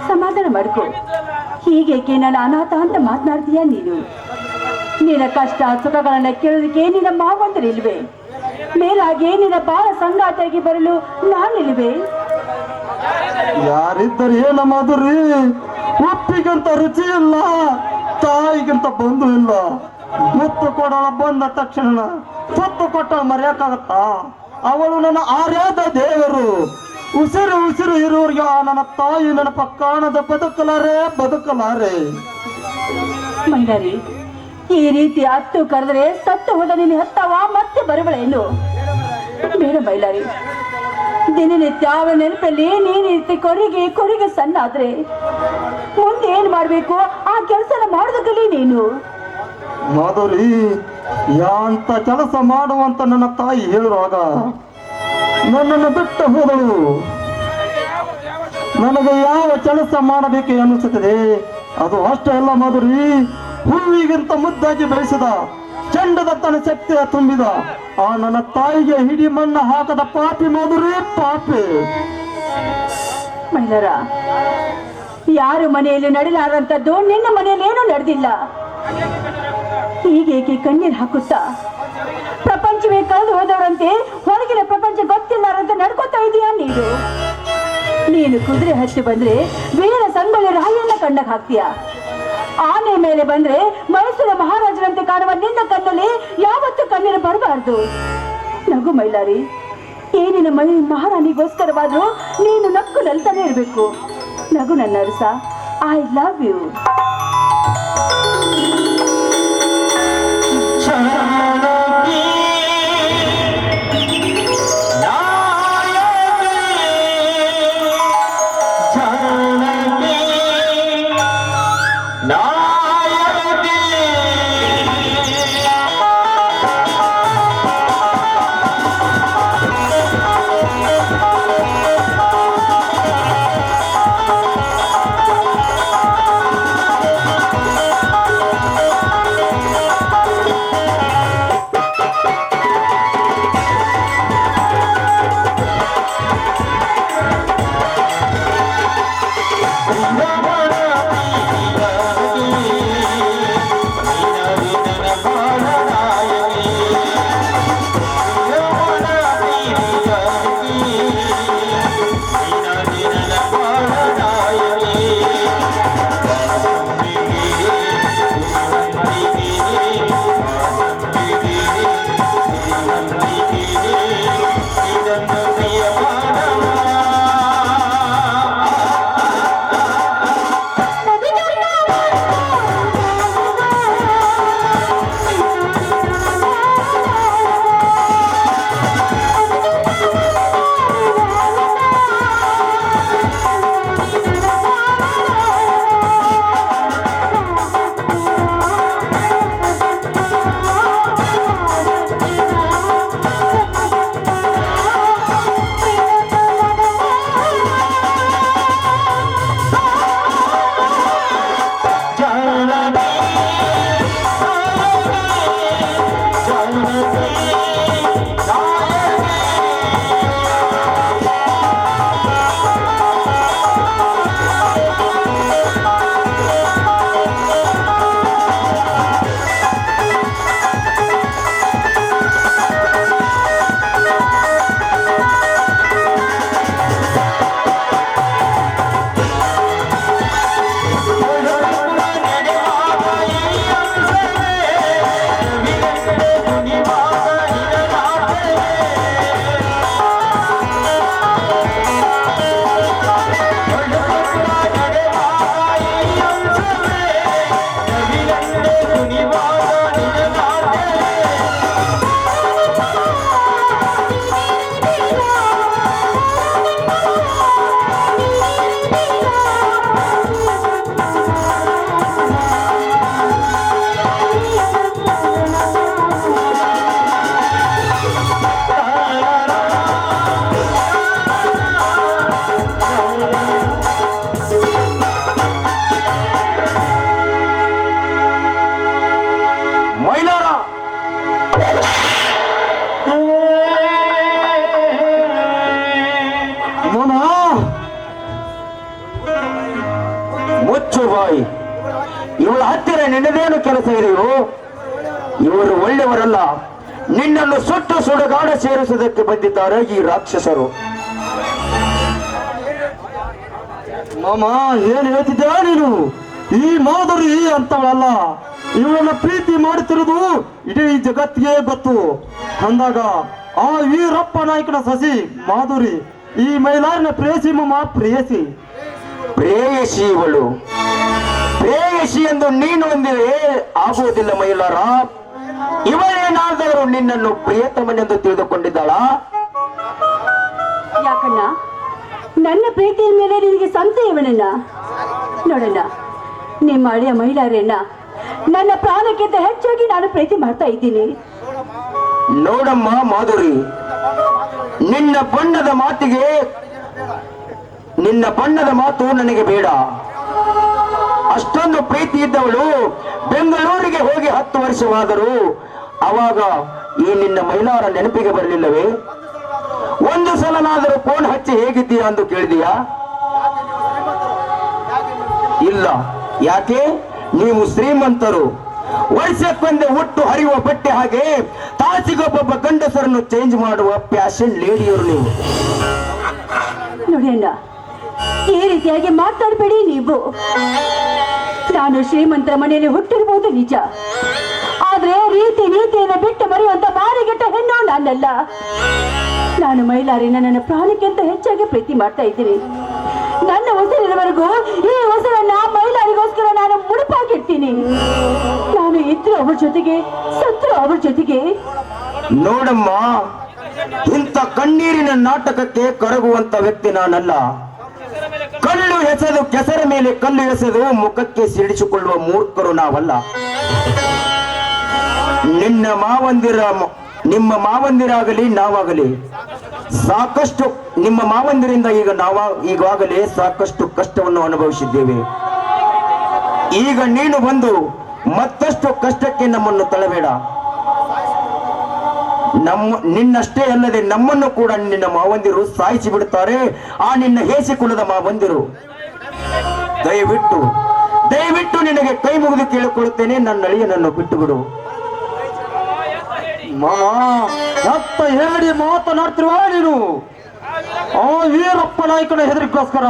ಸಮಾಧಾನ ಮಾಡ್ಕೊ. ಹೀಗೇಕೆ ನನ್ನ ಅನಾಥ ಅಂತ ಮಾತನಾಡ್ತೀಯ ನೀನು? ನಿನ್ನ ಕಷ್ಟ ಸುಖಗಳನ್ನ ಕೇಳೋದಕ್ಕೆ ನಿನ್ನ ಮಾವಂತರಿಲ್ವೇ? ಮೇಲಾಗೆ ನಿನ್ನ ಬಾಳ ಸಂಗಾತಿಯಾಗಿ ಬರಲು ನಾನಿಲ್ವೇ? ಯಾರಿದ್ದರು ಏನ ಮಾಧುರಿ? ಉಪ್ಪಿಗಿಂತ ರುಚಿ ಇಲ್ಲ, ತಾಯಿಗಿಂತ ಬಂಧು ಇಲ್ಲ. ಮುತ್ತು ಕೊಡೋಣ ಬಂದ ತಕ್ಷಣ ಸುತ್ತು ಕೊಟ್ಟ ಮರೆಯಕ್ಕಾಗತ್ತಾ? ಅವಳು ನನ್ನ ಆರ್ಯಾದ ದೇವರು. ಉಸಿರು ಇರುವವರಿಗೆ ನನ್ನ ತಾಯಿ ನನ್ನ ಪಕ್ಕಾಣದ ಬದುಕಲಾರೆ. ಮೈಲಾರಿ, ಈ ರೀತಿ ಹತ್ತು ಕರೆದ್ರೆ ಸತ್ತು ಹೋದ ನಿನ್ನ ಹತ್ತವ ಮತ್ತೆ ಬರುವಳೇನು? ಬೇಡ ಮೈಲಾರಿ, ದಿನನಿತ್ಯ ಅವಳ ನೆನಪಲ್ಲಿ ನೀನು ಕೊರಿಗೆ ಸಣ್ಣ ಆದ್ರೆ ಮುಂದೆ ಏನ್ ಮಾಡ್ಬೇಕು ಆ ಕೆಲಸನ ಮಾಡೋದಕ್ಕಲ್ಲಿ ನೀನು. ಮಾಧುರಿ, ಯಾಂತ ಕೆಲಸ ಮಾಡುವಂತ ನನ್ನ ತಾಯಿ ಹೇಳುವಾಗ ನನ್ನನ್ನು ಬಿಟ್ಟು ಹೋದಳು. ನನಗೆ ಯಾವ ಕೆಲಸ ಮಾಡಬೇಕು ಅನ್ನಿಸುತ್ತದೆ ಅದು ಅಷ್ಟೇ ಅಲ್ಲ ಮಾಧುರಿ. ಹೂವಿಗಿಂತ ಮುದ್ದಾಗಿ ಬೆಳೆಸಿದ ಚಂಡದತ್ತನ ಶಕ್ತಿಯ ತುಂಬಿದ ಆ ನನ್ನ ತಾಯಿಗೆ ಹಿಡಿ ಮಣ್ಣ ಹಾಕದ ಪಾಪಿ ಮಾಧುರಿ, ಪಾಪಿ. ಮೈಲಾರ, ಯಾರು ಮನೆಯಲ್ಲಿ ನಡೆಯಲಾರಂತದ್ದು ನಿನ್ನ ಮನೆಯಲ್ಲಿ ಏನೂ ನಡೆದಿಲ್ಲ. ಹೀಗೇಕೆ ಕಣ್ಣೀರು ಹಾಕುತ್ತಾ ಪ್ರಪಂಚವೇ ಕಳೆದು ಹೋದವರಂತೆ ಹೊರಗಿನ ಪ್ರಪಂಚ ಗೊತ್ತಿಲ್ಲಾರಂತ ನಡ್ಕೋತಾ ಇದೀಯಾ ನೀನು? ನೀನು ಕುದುರೆ ಹಚ್ಚಿ ಬಂದ್ರೆ ವೀರ ಸಂಗೊಳ್ಳಿ ರಾಯಣ್ಣ ಕಣ್ಣಕ್ಕೆ ಹಾಕ್ತೀಯ. ಆನೆ ಮೇಲೆ ಬಂದ್ರೆ ಮೈಸೂರು ಮಹಾರಾಜರಂತೆ ಕಾಣುವ ನಿನ್ನ ಕಣ್ಣಲ್ಲಿ ಯಾವತ್ತೂ ಕಣ್ಣೀರು ಬರಬಾರ್ದು. ನಗು ಮೈಲಾರಿ, ಏನಿನ ಮಹಾರಾಣಿಗೋಸ್ಕರವಾದ್ರೂ ನೀನು ನಕ್ಕು ನಲ್ತಾನೆ ಇರಬೇಕು. ನಗು ನನ್ನ ಅರಸ. I love you. ಏನು ಕೆಲಸ ಇದೆಯೋ? ಇವರು ಒಳ್ಳೆಯವರಲ್ಲ. ನಿನ್ನನ್ನು ಸುಟ್ಟು ಸುಡುಗಾಡ ಸೇರಿಸುವುದಕ್ಕೆ ಬಂದಿದ್ದಾರೆ ಈ ರಾಕ್ಷಸರು. ಮಾಮ ಏನ್ ಹೇಳ್ತಿದ್ದ ನೀನು? ಈ ಮಾಧುರಿ ಅಂತವಳಲ್ಲ, ಇವಳನ್ನ ಪ್ರೀತಿ ಮಾಡುತ್ತಿರುವುದು ಇಡೀ ಜಗತ್ತಿಗೆ ಗೊತ್ತು. ಅಂದಾಗ ಆ ವೀರಪ್ಪ ನಾಯಕನ ಸಸಿ ಮಾಧುರಿ ಈ ಮೈಲಾರಿನ ಪ್ರೇಯಸಿ ಮಾಮ, ಪ್ರೇಯಸಿ. ಪ್ರೇಯಸಿ ಇವಳು. ಪ್ರೇಯಸಿ ಎಂದು ನೀನು ಒಂದಿವೆ ಆಗುವುದಿಲ್ಲ ಮೈಲಾರ. ಇವಳೇನಾದರೂ ನಿನ್ನನ್ನು ಪ್ರಿಯತಮನೆಂದು ತಿಳಿದುಕೊಂಡಿದ್ದಾಳ? ಯಾಕಣ್ಣ, ನನ್ನ ಪ್ರೀತಿಯ ಮೇಲೆ ನಿನಗೆ ಸಂಶಯವನಣ್ಣ? ನೋಡಣ್ಣ, ನಿಮ್ಮ ಹಳೆಯ ಮಹಿಳೆಯರನ್ನ ನನ್ನ ಪ್ರಾಣಕ್ಕಿಂತ ಹೆಚ್ಚಾಗಿ ನಾನು ಪ್ರೀತಿ ಮಾಡ್ತಾ ಇದ್ದೀನಿ. ನೋಡಮ್ಮ ಮಾಧುರಿ, ನಿನ್ನ ಬಣ್ಣದ ಮಾತು ನನಗೆ ಬೇಡ. ಅಷ್ಟೊಂದು ಪ್ರೀತಿ ಇದ್ದವಳು ಬೆಂಗಳೂರಿಗೆ ಹೋಗಿ 10 ವರ್ಷವಾದರೂ ಅವಾಗ ಈ ನಿನ್ನ ಮೈಲಾರ ನೆನಪಿಗೆ ಬರಲಿಲ್ಲವೇ? ಒಂದು ಸಲನಾದರೂ ಫೋನ್ ಹಚ್ಚಿ ಹೇಗಿದ್ದೀಯಾ ಎಂದು ಕೇಳಿದೀಯಾ? ಇಲ್ಲ. ಯಾಕೆ? ನೀವು ಶ್ರೀಮಂತರು. ವರ್ಷಕ್ಕೊಂದೇ ಹುಟ್ಟು ಹರಿಯುವ ಬಟ್ಟೆ ಹಾಗೆ ತಾಸಿಗೊಬ್ಬೊಬ್ಬ ಗಂಡಸರನ್ನು ಚೇಂಜ್ ಮಾಡುವ ಫ್ಯಾಷನ್ ಲೇಡಿಯರು ನೀವು. ನೋಡಿ ಅಣ್ಣ, ಈ ರೀತಿಯಾಗಿ ಮಾತಾಡಬೇಡಿ ನೀವು. ನಾನು ಶ್ರೀಮಂತರ ಮನೆಯಲ್ಲಿ ಹುಟ್ಟಿರ್ಬೋದು ನಿಜ, ಆದ್ರೆ ರೀತಿ ನೀತಿಯನ್ನು ಬಿಟ್ಟು ಮರೆಯುವಂತ ಮಾರಿಗೆಟ್ಟ ಹೆಣ್ಣು ನಾನಲ್ಲ. ನಾನು ಮೈಲಾರಿನ ನನ್ನ ಪ್ರಾಣಕ್ಕಿಂತ ಹೆಚ್ಚಾಗಿ ಪ್ರೀತಿ ಮಾಡ್ತಾ ಇದ್ದೀನಿ. ನನ್ನ ಉಸಿರಿನವರೆಗೂ ಈ ಉಸಿರನ್ನ ಮೈಲಾರಿಗೋಸ್ಕರ ನಾನು ಮುಡುಪಾಗಿರ್ತೀನಿ. ನಾನು ಇದ್ರು ಅವ್ರ ಜೊತೆಗೆ, ಸತ್ರು ಅವ್ರ ಜೊತೆಗೆ. ನೋಡಮ್ಮ, ಇಂಥ ಕಣ್ಣೀರಿನ ನಾಟಕಕ್ಕೆ ಕರಗುವಂತ ವ್ಯಕ್ತಿ ನಾನಲ್ಲ. ಕಲ್ಲು ಎಸೆದು ಕೆಸರ ಮೇಲೆ ಕಲ್ಲು ಎಸೆದು ಮುಖಕ್ಕೆ ಸಿಡಿಸಿಕೊಳ್ಳುವ ಮೂರ್ಖರು ನಾವಲ್ಲ. ನಿಮ್ಮ ಮಾವಂದಿರಾಗಲಿ ನಾವಾಗಲಿ ಸಾಕಷ್ಟು, ನಿಮ್ಮ ಮಾವಂದಿರಿಂದ ಈಗಾಗಲೇ ಸಾಕಷ್ಟು ಕಷ್ಟವನ್ನು ಅನುಭವಿಸಿದ್ದೇವೆ. ಈಗ ನೀನು ಬಂದು ಮತ್ತಷ್ಟು ಕಷ್ಟಕ್ಕೆ ನಮ್ಮನ್ನು ತಳ್ಳಬೇಡ. ನಿನ್ನಷ್ಟೇ ಅಲ್ಲದೆ ನಮ್ಮನ್ನು ಕೂಡ ನಿನ್ನ ಮಾವಂದಿರು ಸಾಯಿಸಿ ಬಿಡುತ್ತಾರೆ. ಆ ನಿನ್ನ ಹೇಸಿ ಕುಲದ ಮಾವಂದಿರು. ದಯವಿಟ್ಟು ನಿನಗೆ ಕೈ ಮುಗಿದು ಕೇಳಿಕೊಳ್ಳುತ್ತೇನೆ, ನನ್ನ ಅಳಿಯನನ್ನು ಬಿಟ್ಟು ಬಿಡು. ಮಾಮ ಎತ್ತ ಹೇಳಿ ಮಾತನಾಡ್ತಿರುವ ನೀನು. ಆ ವೀರಪ್ಪ ನಾಯಕನ ಹೆದರಿಗೋಸ್ಕರ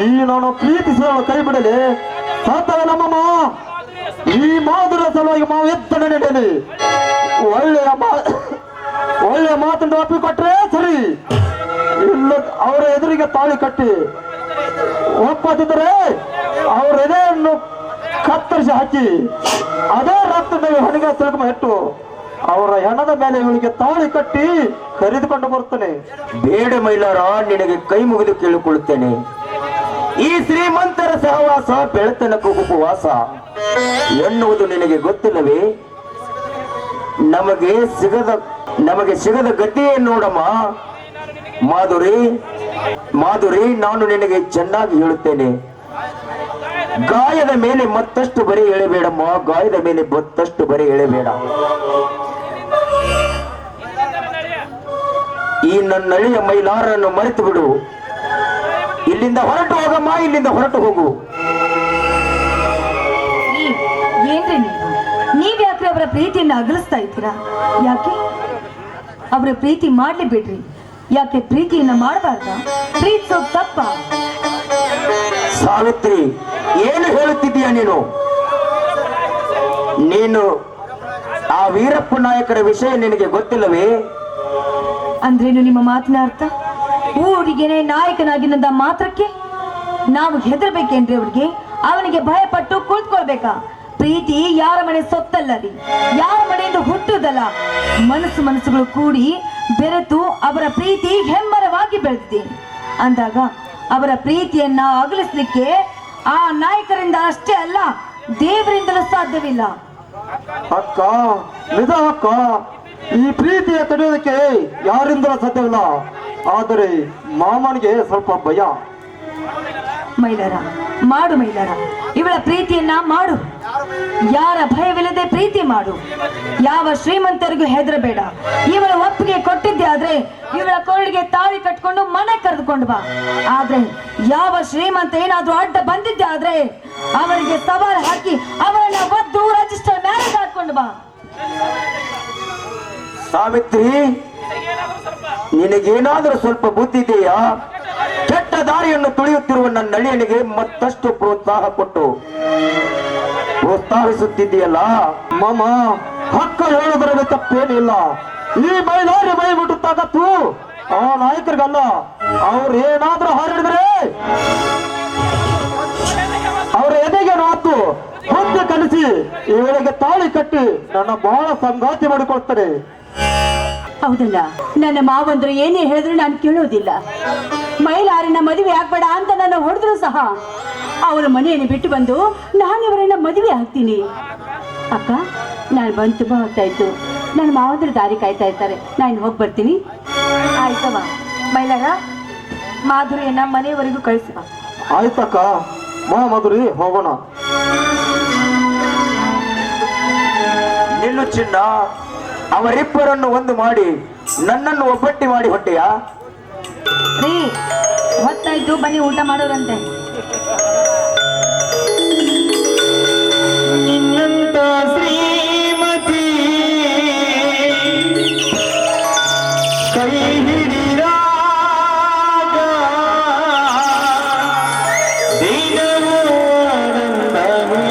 ಈ ನಾನು ಪ್ರೀತಿಸುವ ಕೈ ಬಿಡಲಿ ಸಾಧ್ಯವಲ್ಲ ಮಾಮ. ಈ ಮಾಧುರ ಸಲುವಾಗಿ ಮಾವು ಎತ್ತನೆ ನಡೆಯಲಿ. ಒಳ್ಳೆಯ ಮಾತನ್ನು ಒಪ್ಪಿಕೊಟ್ರೆ ಸರಿ, ಇಲ್ಲ ಅವರ ಎದುರಿಗೆ ತಾಳಿ ಕಟ್ಟಿ ಒಪ್ಪದಿದ್ದರೆ ಅವರ ಎದೆಯನ್ನು ಕತ್ತರಿಸಿ ಹಾಕಿ ಅದೇ ರಕ್ತ ಹಣಿಗೆ ತಿರುಗ ಇಟ್ಟು ಅವರ ಹೆಣದ ಮೇಲೆ ಇವಳಿಗೆ ತಾಳಿ ಕಟ್ಟಿ ಕರೆದುಕೊಂಡು ಬರುತ್ತಾನೆ. ಬೇಡ ಮೈಲಾರ, ನಿನಗೆ ಕೈ ಮುಗಿದು ಕೇಳಿಕೊಳ್ಳುತ್ತೇನೆ. ಈ ಶ್ರೀಮಂತರ ಸಹವಾಸ ಬೆಳತನಕ್ಕೂ ಉಪವಾಸ ಎನ್ನುವುದು ನಿನಗೆ ಗೊತ್ತಿಲ್ಲವೇ? ನಮಗೆ ಸಿಗದ ಗತಿಯೇ ನೋಡಮ್ಮ ಮಾಧುರಿ, ನಾನು ನಿನಗೆ ಚೆನ್ನಾಗಿ ಹೇಳುತ್ತೇನೆ. ಗಾಯದ ಮೇಲೆ ಮತ್ತಷ್ಟು ಬರೆ ಎಳೆಬೇಡಮ್ಮ, ಗಾಯದ ಮೇಲೆ ಮತ್ತಷ್ಟು ಬರೆ ಎಳೆಬೇಡ. ಈ ನನ್ನಳಿಯ ಮೈಲಾರನ್ನು ಮರೆತು ಬಿಡು. ಇಲ್ಲಿಂದ ಹೊರಟು ಹೋಗಮ್ಮ, ಇಲ್ಲಿಂದ ಹೊರಟು ಹೋಗು. ಏನ್ರಿ ನೀವ್ಯಾಕ್ರೆ ಅವರ ಪ್ರೀತಿಯನ್ನು ಅಗಲಿಸ್ತಾ ಇದ್ದೀರಾ? ಯಾಕೆ ಅವರ ಪ್ರೀತಿ ಮಾಡ್ಲಿ ಬಿಡ್ರಿ, ಯಾಕೆ ಪ್ರೀತಿಯನ್ನ ಮಾಡಬಾರ್ದ? ಪ್ರೀತಿಸೋದು ತಪ್ಪ? ಸಾವಿತ್ರಿ, ಏನು ಹೇಳುತ್ತಿದ್ದೀಯ ನೀನು? ಆ ವೀರಪ್ಪ ನಾಯಕರ ವಿಷಯ ನಿನಗೆ ಗೊತ್ತಿಲ್ಲವೇ? ಅಂದ್ರೇನು ನಿಮ್ಮ ಮಾತಿನ ಅರ್ಥ? ಊರಿಗೆನೆ ನಾಯಕನಾಗಿನದ ಮಾತ್ರಕ್ಕೆ ನಾವು ಹೆದರ್ಬೇಕೇನ್ರಿ ಅವ್ರಿಗೆ? ಅವನಿಗೆ ಭಯಪಟ್ಟು ಕುಳಿತುಕೊಳ್ಬೇಕಾ? ಪ್ರೀತಿ ಯಾರ ಮನೆ ಸೊತ್ತಲ್ಲ ರೀ, ಯಾರ ಮನೆಯಿಂದ ಹುಟ್ಟುದಲ್ಲ. ಮನಸ್ಸುಗಳು ಕೂಡಿ ಬೆರೆತು ಅವರ ಪ್ರೀತಿ ಹೆಮ್ಮರವಾಗಿ ಬೆಳೆದಿದೆ. ಅಂದಾಗ ಅವರ ಪ್ರೀತಿಯನ್ನ ಅಗಲಿಸ್ಲಿಕ್ಕೆ ಆ ನಾಯಕರಿಂದ ಅಷ್ಟೇ ಅಲ್ಲ, ದೇವರಿಂದಲೂ ಸಾಧ್ಯವಿಲ್ಲ. ಅಕ್ಕ, ನಿಜ ಅಕ್ಕ, ಈ ಪ್ರೀತಿಯ ತಡೆಯೋದಕ್ಕೆ ಯಾರಿಂದಲೂ ಸಾಧ್ಯವಿಲ್ಲ. ಆದರೆ ಮಾಮನಿಗೆ ಸ್ವಲ್ಪ ಭಯ. ಮೈಲಾರ, ಇವಳ ಪ್ರೀತಿಯನ್ನ ಮಾಡು. ಯಾರ ಭಯವಿಲ್ಲದೆ ಪ್ರೀತಿ ಮಾಡು. ಯಾವ ಶ್ರೀಮಂತರಿಗೂ ಹೆದರಬೇಡ. ಇವಳ ಒಪ್ಪಿಗೆ ಕೊಟ್ಟಿದ್ದೆ ಆದ್ರೆ ಇವಳ ಕೊರಳಿಗೆ ತಾಳಿ ಕಟ್ಕೊಂಡು ಮನೆ ಕರೆದುಕೊಂಡು ಬಾ. ಆದ್ರೆ ಯಾವ ಶ್ರೀಮಂತ ಏನಾದ್ರೂ ಅಡ್ಡ ಬಂದಿದ್ದೆ ಆದ್ರೆ ಅವರಿಗೆ ಸವಾಲು ಹಾಕಿ ಅವರನ್ನ ಒದ್ದು ರಿಜಿಸ್ಟರ್ ಮ್ಯಾರೇಜ್ ಹಾಕೊಂಡು ಬಾ. ಸಾವಿತ್ರಿ, ನಿನಗೇನಾದರೂ ಸ್ವಲ್ಪ ಬುದ್ಧಿ ಇದೆಯಾ? ಕೆಟ್ಟ ದಾರಿಯನ್ನು ತುಳಿಯುತ್ತಿರುವ ನನ್ನ ಅಳಿಯನಿಗೆ ಮತ್ತಷ್ಟು ಪ್ರೋತ್ಸಾಹಿಸುತ್ತಿದೆಯಲ್ಲ ಮಾಮ. ಹಕ್ಕ ಹೇಳುವುದರಲ್ಲಿ ತಪ್ಪೇನಿಲ್ಲ. ಈ ಮೈಲಾರಿ ಮೈ ಮುಟ್ಟುತ್ತಾಗತ್ತು ಆ ನಾಯಕರಿಗಲ್ಲ. ಅವ್ರು ಏನಾದ್ರೂ ಹಾರಿಡಿದ್ರೆ ಅವರ ಎದೆಗೆ ನಾತು ಬುದ್ಧಿ ಕಲಿಸಿ ಇವಳಿಗೆ ತಾಳಿ ಕಟ್ಟಿ ನನ್ನ ಬಹಳ ಸಂಗಾತಿ ಮಾಡಿಕೊಳ್ತಾರೆ. ಹೌದಲ್ಲ, ನನ್ನ ಮಾವಂದ್ರು ಏನೇ ಹೇಳಿದ್ರು ನಾನು ಕೇಳೋದಿಲ್ಲ. ಮೈಲಾರಿನ ಮದುವೆ ಆಗ್ಬೇಡ ಅಂತ ನನ್ನ ಹೊಡೆದ್ರು ಸಹ ಅವರ ಮನೆಯನ್ನು ಬಿಟ್ಟು ಬಂದು ನಾನು ಇವರನ್ನ ಮದುವೆ ಆಗ್ತೀನಿ. ಅಕ್ಕ, ನಾನು ಬಂದು ತುಂಬಾ ಹೊತ್ತಾಯ್ತು. ನನ್ನ ಮಾವಂದ್ರು ದಾರಿ ಕಾಯ್ತಾ ಇರ್ತಾರೆ. ನಾನು ಹೋಗಿ ಬರ್ತೀನಿ. ಆಯ್ತವ ಮೈಲಾರ, ಮಾಧುರಿಯನ್ನ ಮನೆಯವರೆಗೂ ಕಳಿಸುವ. ಆಯ್ತಕ್ಕ, ಮಧುರಿ ಹೋಗೋಣ. ನಿಲ್ಲು ಚಿನ್ನ, ಅವರಿಬ್ಬರನ್ನು ಒಂದು ಮಾಡಿ ನನ್ನನ್ನು ಒಬ್ಬಟ್ಟಿ ಮಾಡಿ ಹೊಟ್ಟೆಯಾ? ರೀ, ಹೊತ್ತಾಯ್ತು, ಬನ್ನಿ ಊಟ ಮಾಡೋರಂತೆ. ನಿನ್ನಂತ ಶ್ರೀಮತಿ ಕೈ ಹಿಡಿದಾಗ ದಿನವೂ ಆನಂದವೇ.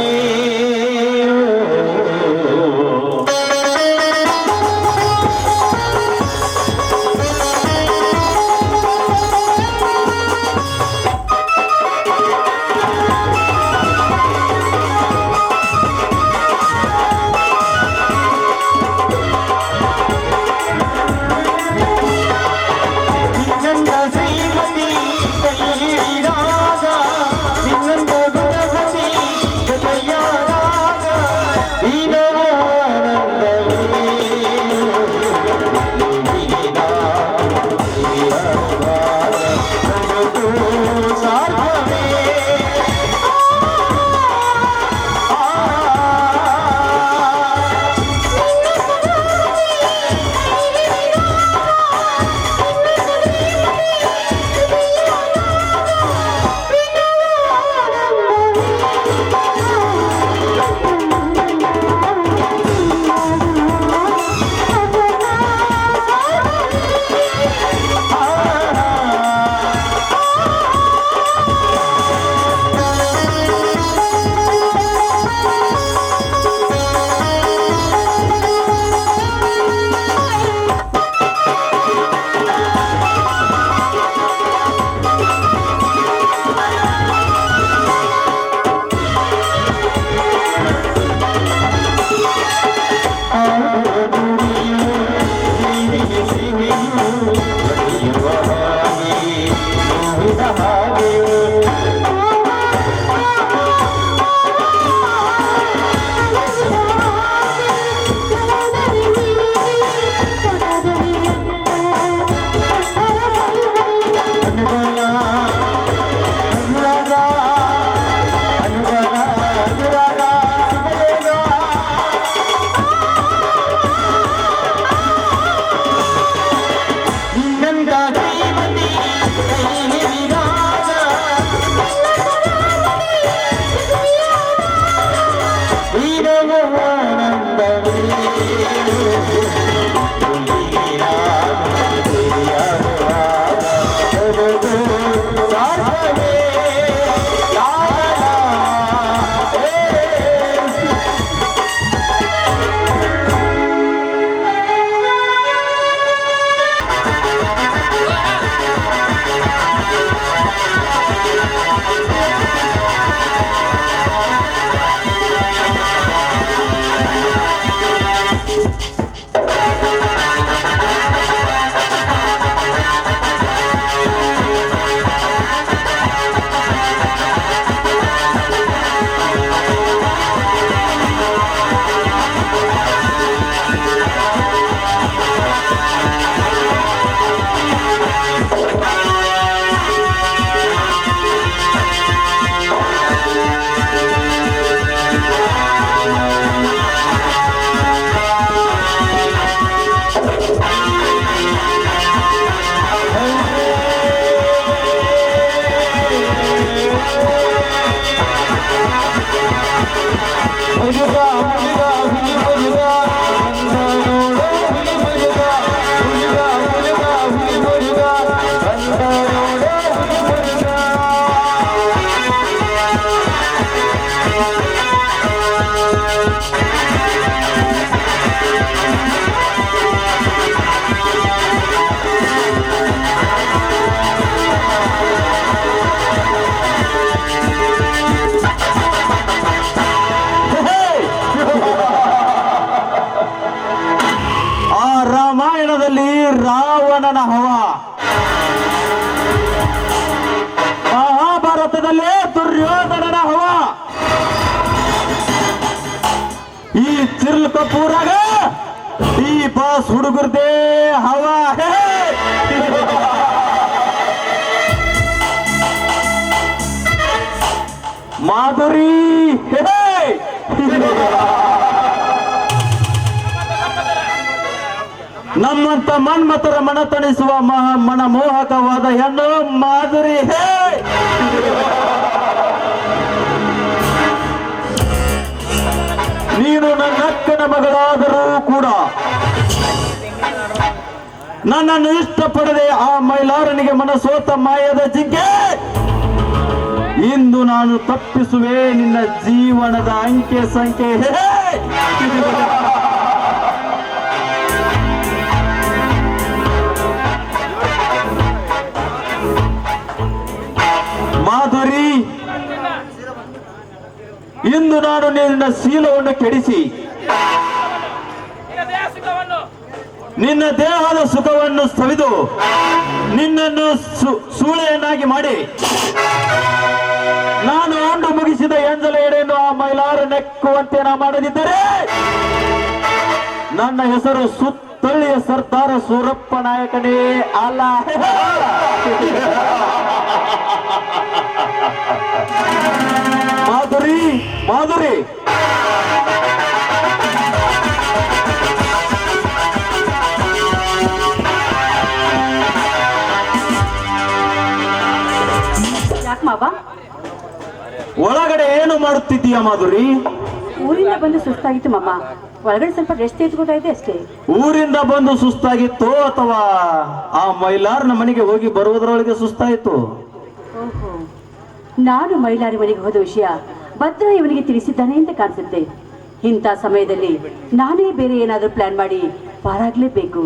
ದುರ್ಯೋಧನನ ಹವ. ಮಹಾಭಾರತದಲ್ಲೇ ದುರ್ಯೋಧನನ ಹವ. ಈ ಚಿರ್ಲ್ ಕಪೂರಾಗ ಈ ಬಾಸ್ ಹುಡುಗರ್ದೇ ಹವ. ಹೇ! ಮಾಧುರಿ, ಹೇ! ನಮ್ಮಂತ ಮನ್ಮತರ ಮನ ತಣಿಸುವ ಮನಮೋಹಕವಾದ ಹೆಣ್ಣು ಮಾಧುರಿ. ಹೇ! ನೀನು ನನ್ನ ಅಕ್ಕನ ಮಗಳಾದರೂ ಕೂಡ ನನ್ನನ್ನು ಇಷ್ಟಪಡದೆ ಆ ಮೈಲಾರನಿಗೆ ಮನಸೋತ ಮಾಯದ ಜಿಂಕೆ, ಇಂದು ನಾನು ತಪ್ಪಿಸುವೆ ನಿನ್ನ ಜೀವನದ ಅಂಕೆ ಸಂಖ್ಯೆ. ಹೇ! ಮಾಧುರಿ, ಇಂದು ನಾನು ನಿನ್ನ ಶೀಲವನ್ನು ಕೆಡಿಸಿ ನಿನ್ನ ದೇಹದ ಸುಖವನ್ನು ಸವಿದು ನಿನ್ನನ್ನು ಸೂಳೆಯನ್ನಾಗಿ ಮಾಡಿ ನಾನು ಉಂಡು ಮುಗಿಸಿದ ಎಂಜಲ ಎಡೆಯನ್ನು ಆ ಮೈಲಾರ ನೆಕ್ಕುವಂತೆ ನಾ ಮಾಡದಿದ್ದರೆ ನನ್ನ ಹೆಸರು ಸುತ್ತಳ್ಳಿಯ ಸರ್ದಾರ ಸೂರಪ್ಪ ನಾಯಕನೇ ಅಲ್ಲ. ಮಾಧುರಿ, ಮಾಧುರಿ, ಯಾಕೆ ಮಾವ? ಒಳಗಡೆ ಏನು ಮಾಡುತ್ತಿದ್ದೀಯ ಮಾಧುರಿ? ಊರಿಂದ ಬಂದು ಸುಸ್ತಾಗಿತ್ತು ಮಾಮ, ಒಳಗಡೆ ಸ್ವಲ್ಪ ರೆಸ್ಟ್ ತೆಗೆದುಕೊಳ್ತಾ ಇದ್ದೆ ಅಷ್ಟೇ. ಊರಿಂದ ಬಂದು ಸುಸ್ತಾಗಿತ್ತು ಅಥವಾ ಆ ಮೈಲಾರನ ಮನೆಗೆ ಹೋಗಿ ಬರುವುದರೊಳಗೆ ಸುಸ್ತಾಯಿತು? ಓಹೋ, ನಾನು ಮೈಲಾರಿ ಮನೆಗೆ ಹೋದ ವಿಷಯ ಭದ್ರ ಇವನಿಗೆ ತಿಳಿಸಿದ್ದಾನೆ ಅಂತ ಕಾಣಿಸುತ್ತೆ. ಇಂಥ ಸಮಯದಲ್ಲಿ ನಾನೇ ಬೇರೆ ಏನಾದರೂ ಪ್ಲಾನ್ ಮಾಡಿ ಪಾರಾಗ್ಲೇಬೇಕು.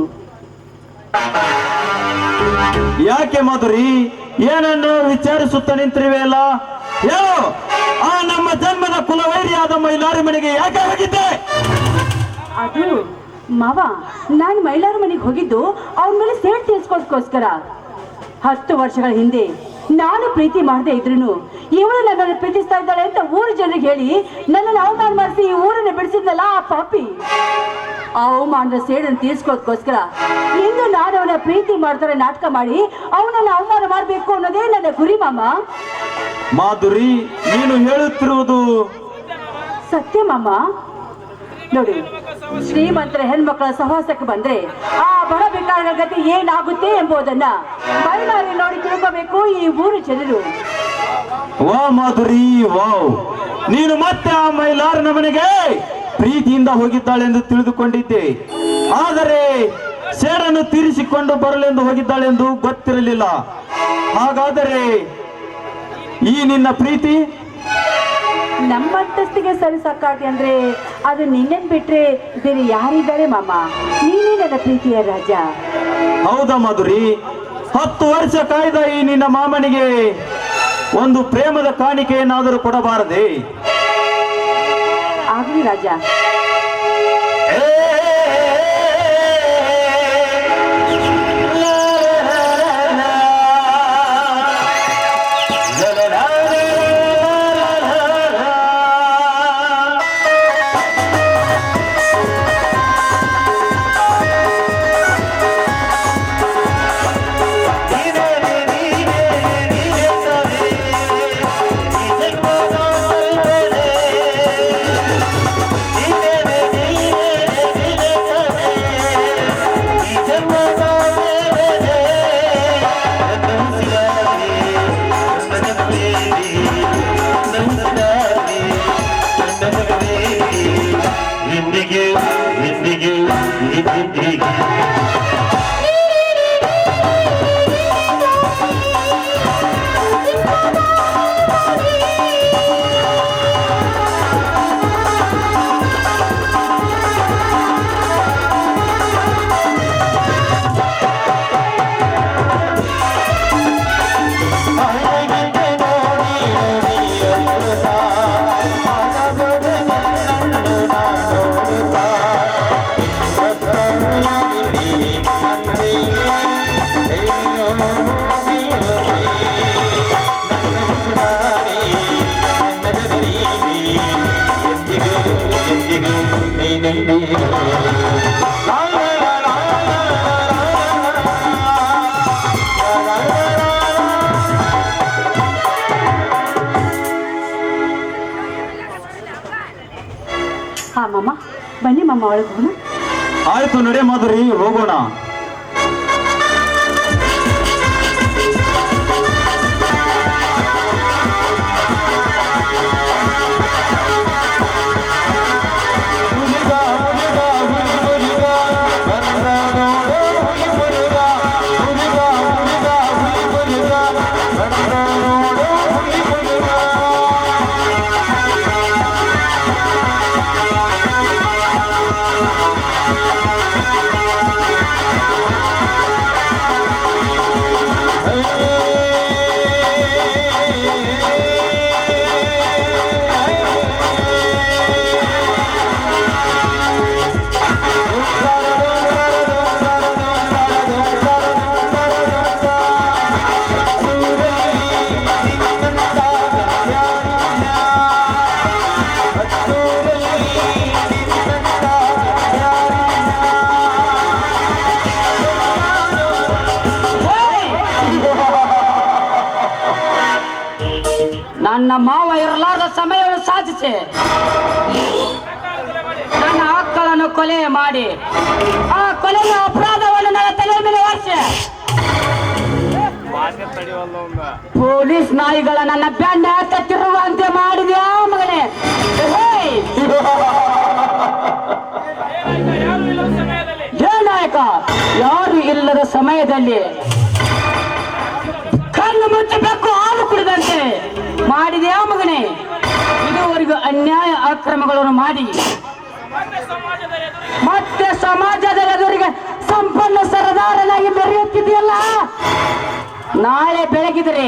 ಯಾಕೆ ಮಾಧುರಿ, ಏನನ್ನು ವಿಚಾರಿಸುತ್ತಾ ನಿಂತಿರುವೆಯಲ್ಲ? ಹೇಳು, ಆ ನಮ್ಮ ಜನ್ಮದ ಕುಲವೈರಿಯಾದ ಮೈಲಾರಿ ಮನೆಗೆ ಯಾಕೆ ಹೋಗಿದ್ದೆ? ಅದು ಮಾವ, ನಾನು ಮೈಲಾರ ಮನೆಗೆ ಹೋಗಿದ್ದು ಅವನ ಮೇಲೆ ಸೇಡ್ ತೀರ್ಸ್ಕೋಸ್ಕರ. 10 ವರ್ಷಗಳ ಹಿಂದೆ ನಾನು ಪ್ರೀತಿ ಮಾಡದೆ ಇದ್ರು ಇವಳು ನನ್ನನ್ನು ಪ್ರೀತಿಸ್ತಾ ಇದ್ದಾಳೆ ಅಂತ ಊರ ಜನರಿಗೆ ಹೇಳಿ ನನ್ನನ್ನು ಅವಮಾನ ಮಾಡಿಸಿ ಈ ಊರನ್ನ ಬಿಡಿಸಿದ್ನಲ್ಲ ಆ ಪಾಪಿ. ಅವಮಾನದ ಸೇಡನ್ನು ತೀರ್ಸ್ಕೋಸ್ಕರ ಇಂದು ನಾನು ಅವನ ಪ್ರೀತಿ ಮಾಡ್ತಾರೆ ನಾಟಕ ಮಾಡಿ ಅವನನ್ನು ಅವಮಾನ ಮಾಡಬೇಕು ಅನ್ನೋದೇ ನನ್ನ ಗುರಿ ಮಾಮ. ಮಾಧುರಿ, ನೀನು ಹೇಳುತ್ತಿರುವುದು ಸತ್ಯ ಮಾಮ. ನೋಡಿ, ಶ್ರೀಮಂತರ ಹೆಣ್ಮಕ್ಕಳ ಸಹವಾಸಕ್ಕೆ ಬಂದ್ರೆ ಆ ಬಡ ಬೇಕಾರರ ಗತಿ ಏನಾಗುತ್ತೆ ಎಂಬುದನ್ನ ಮೈಲಾರಿ ನೋಡಿ ತಿಳ್ಕೋಬೇಕು ಈ ಊರು ಜನರು. ವಾ ಮಾಧುರಿ, ವಾವ್, ನೀನು ಮತ್ತೆ ಆ ಮೈಲಾರನ ಮನೆಗೆ ಪ್ರೀತಿಯಿಂದ ಹೋಗಿದ್ದಾಳೆಂದು ತಿಳಿದುಕೊಂಡಿದ್ದೆ. ಆದರೆ ಸೇಡನ್ನು ತೀರಿಸಿಕೊಂಡು ಬರಲೆಂದು ಹೋಗಿದ್ದಾಳೆಂದು ಗೊತ್ತಿರಲಿಲ್ಲ. ಹಾಗಾದರೆ ಈ ನಿನ್ನ ಪ್ರೀತಿ ನಮ್ಮಂತಸ್ತಿಗೆ ಸರಿ ಸಾಕಾಗಿ ಅಂದ್ರೆ ಅದು ನಿನ್ನನ್ ಬಿಟ್ರೆ ಬೇರೆ ಯಾರಿದ್ದಾರೆ ಮಾಮ? ನೀನೇ ನನ್ನ ಪ್ರೀತಿಯ ರಾಜ. ಹೌದಾ ಮಾಧುರಿ? 10 ವರ್ಷ ಕಾಯ್ದ ಈ ನಿನ್ನ ಮಾಮನಿಗೆ ಒಂದು ಪ್ರೇಮದ ಕಾಣಿಕೆಯನ್ನಾದರೂ ಕೊಡಬಾರದೆ? ಆಗ್ಲಿ ರಾಜ. ಹಾ ಮಾಮ, ಬನ್ನಿ ಮಾಮ, ಒಳಗೆ ಹೋಗೋಣ. ಆಯ್ತು ನಡೆ ಮಾಧುರಿ, ಹೋಗೋಣ. ನನ್ನ ಮಾವ ಇರಲಾರದ ಸಮಯವನ್ನು ಸಾಧಿಸಿ ನನ್ನ ಮಕ್ಕಳನ್ನು ಕೊಲೆ ಮಾಡಿ ಆ ಕೊಲೆಯ ಅಪರಾಧವನ್ನು ನನ್ನ ತಲೆ ಮೇಲೆ ಹೊರಿಸಿ ಪೊಲೀಸ್ ನಾಯಿಗಳ ನನ್ನ ಬೆನ್ನ ಕತ್ತಿರುವಂತೆ ಮಾಡಿದ್ಯಾ ಮಗನೇ? ಹೇ ನಾಯಕ, ಯಾರು ಇಲ್ಲದ ಸಮಯದಲ್ಲಿ ಕಣ್ಣು ಮುಚ್ಚಬೇಕು ಹಾಲು ಕುಡಿದಂತೆ ಮಾಡಿದ್ಯಾ ಮಗನೇ? ಇದುವರೆಗೂ ಅನ್ಯಾಯ ಅಕ್ರಮಗಳನ್ನು ಮಾಡಿ ಮತ್ತೆ ಸಮಾಜದ ಎದುರಿಗೆ ಸಂಪನ್ನ ಸರದಾರನಾಗಿ ಮೆರೆಯುತ್ತಿದೆಯಲ್ಲ. ನಾಳೆ ಬೆಳಗಿದರೆ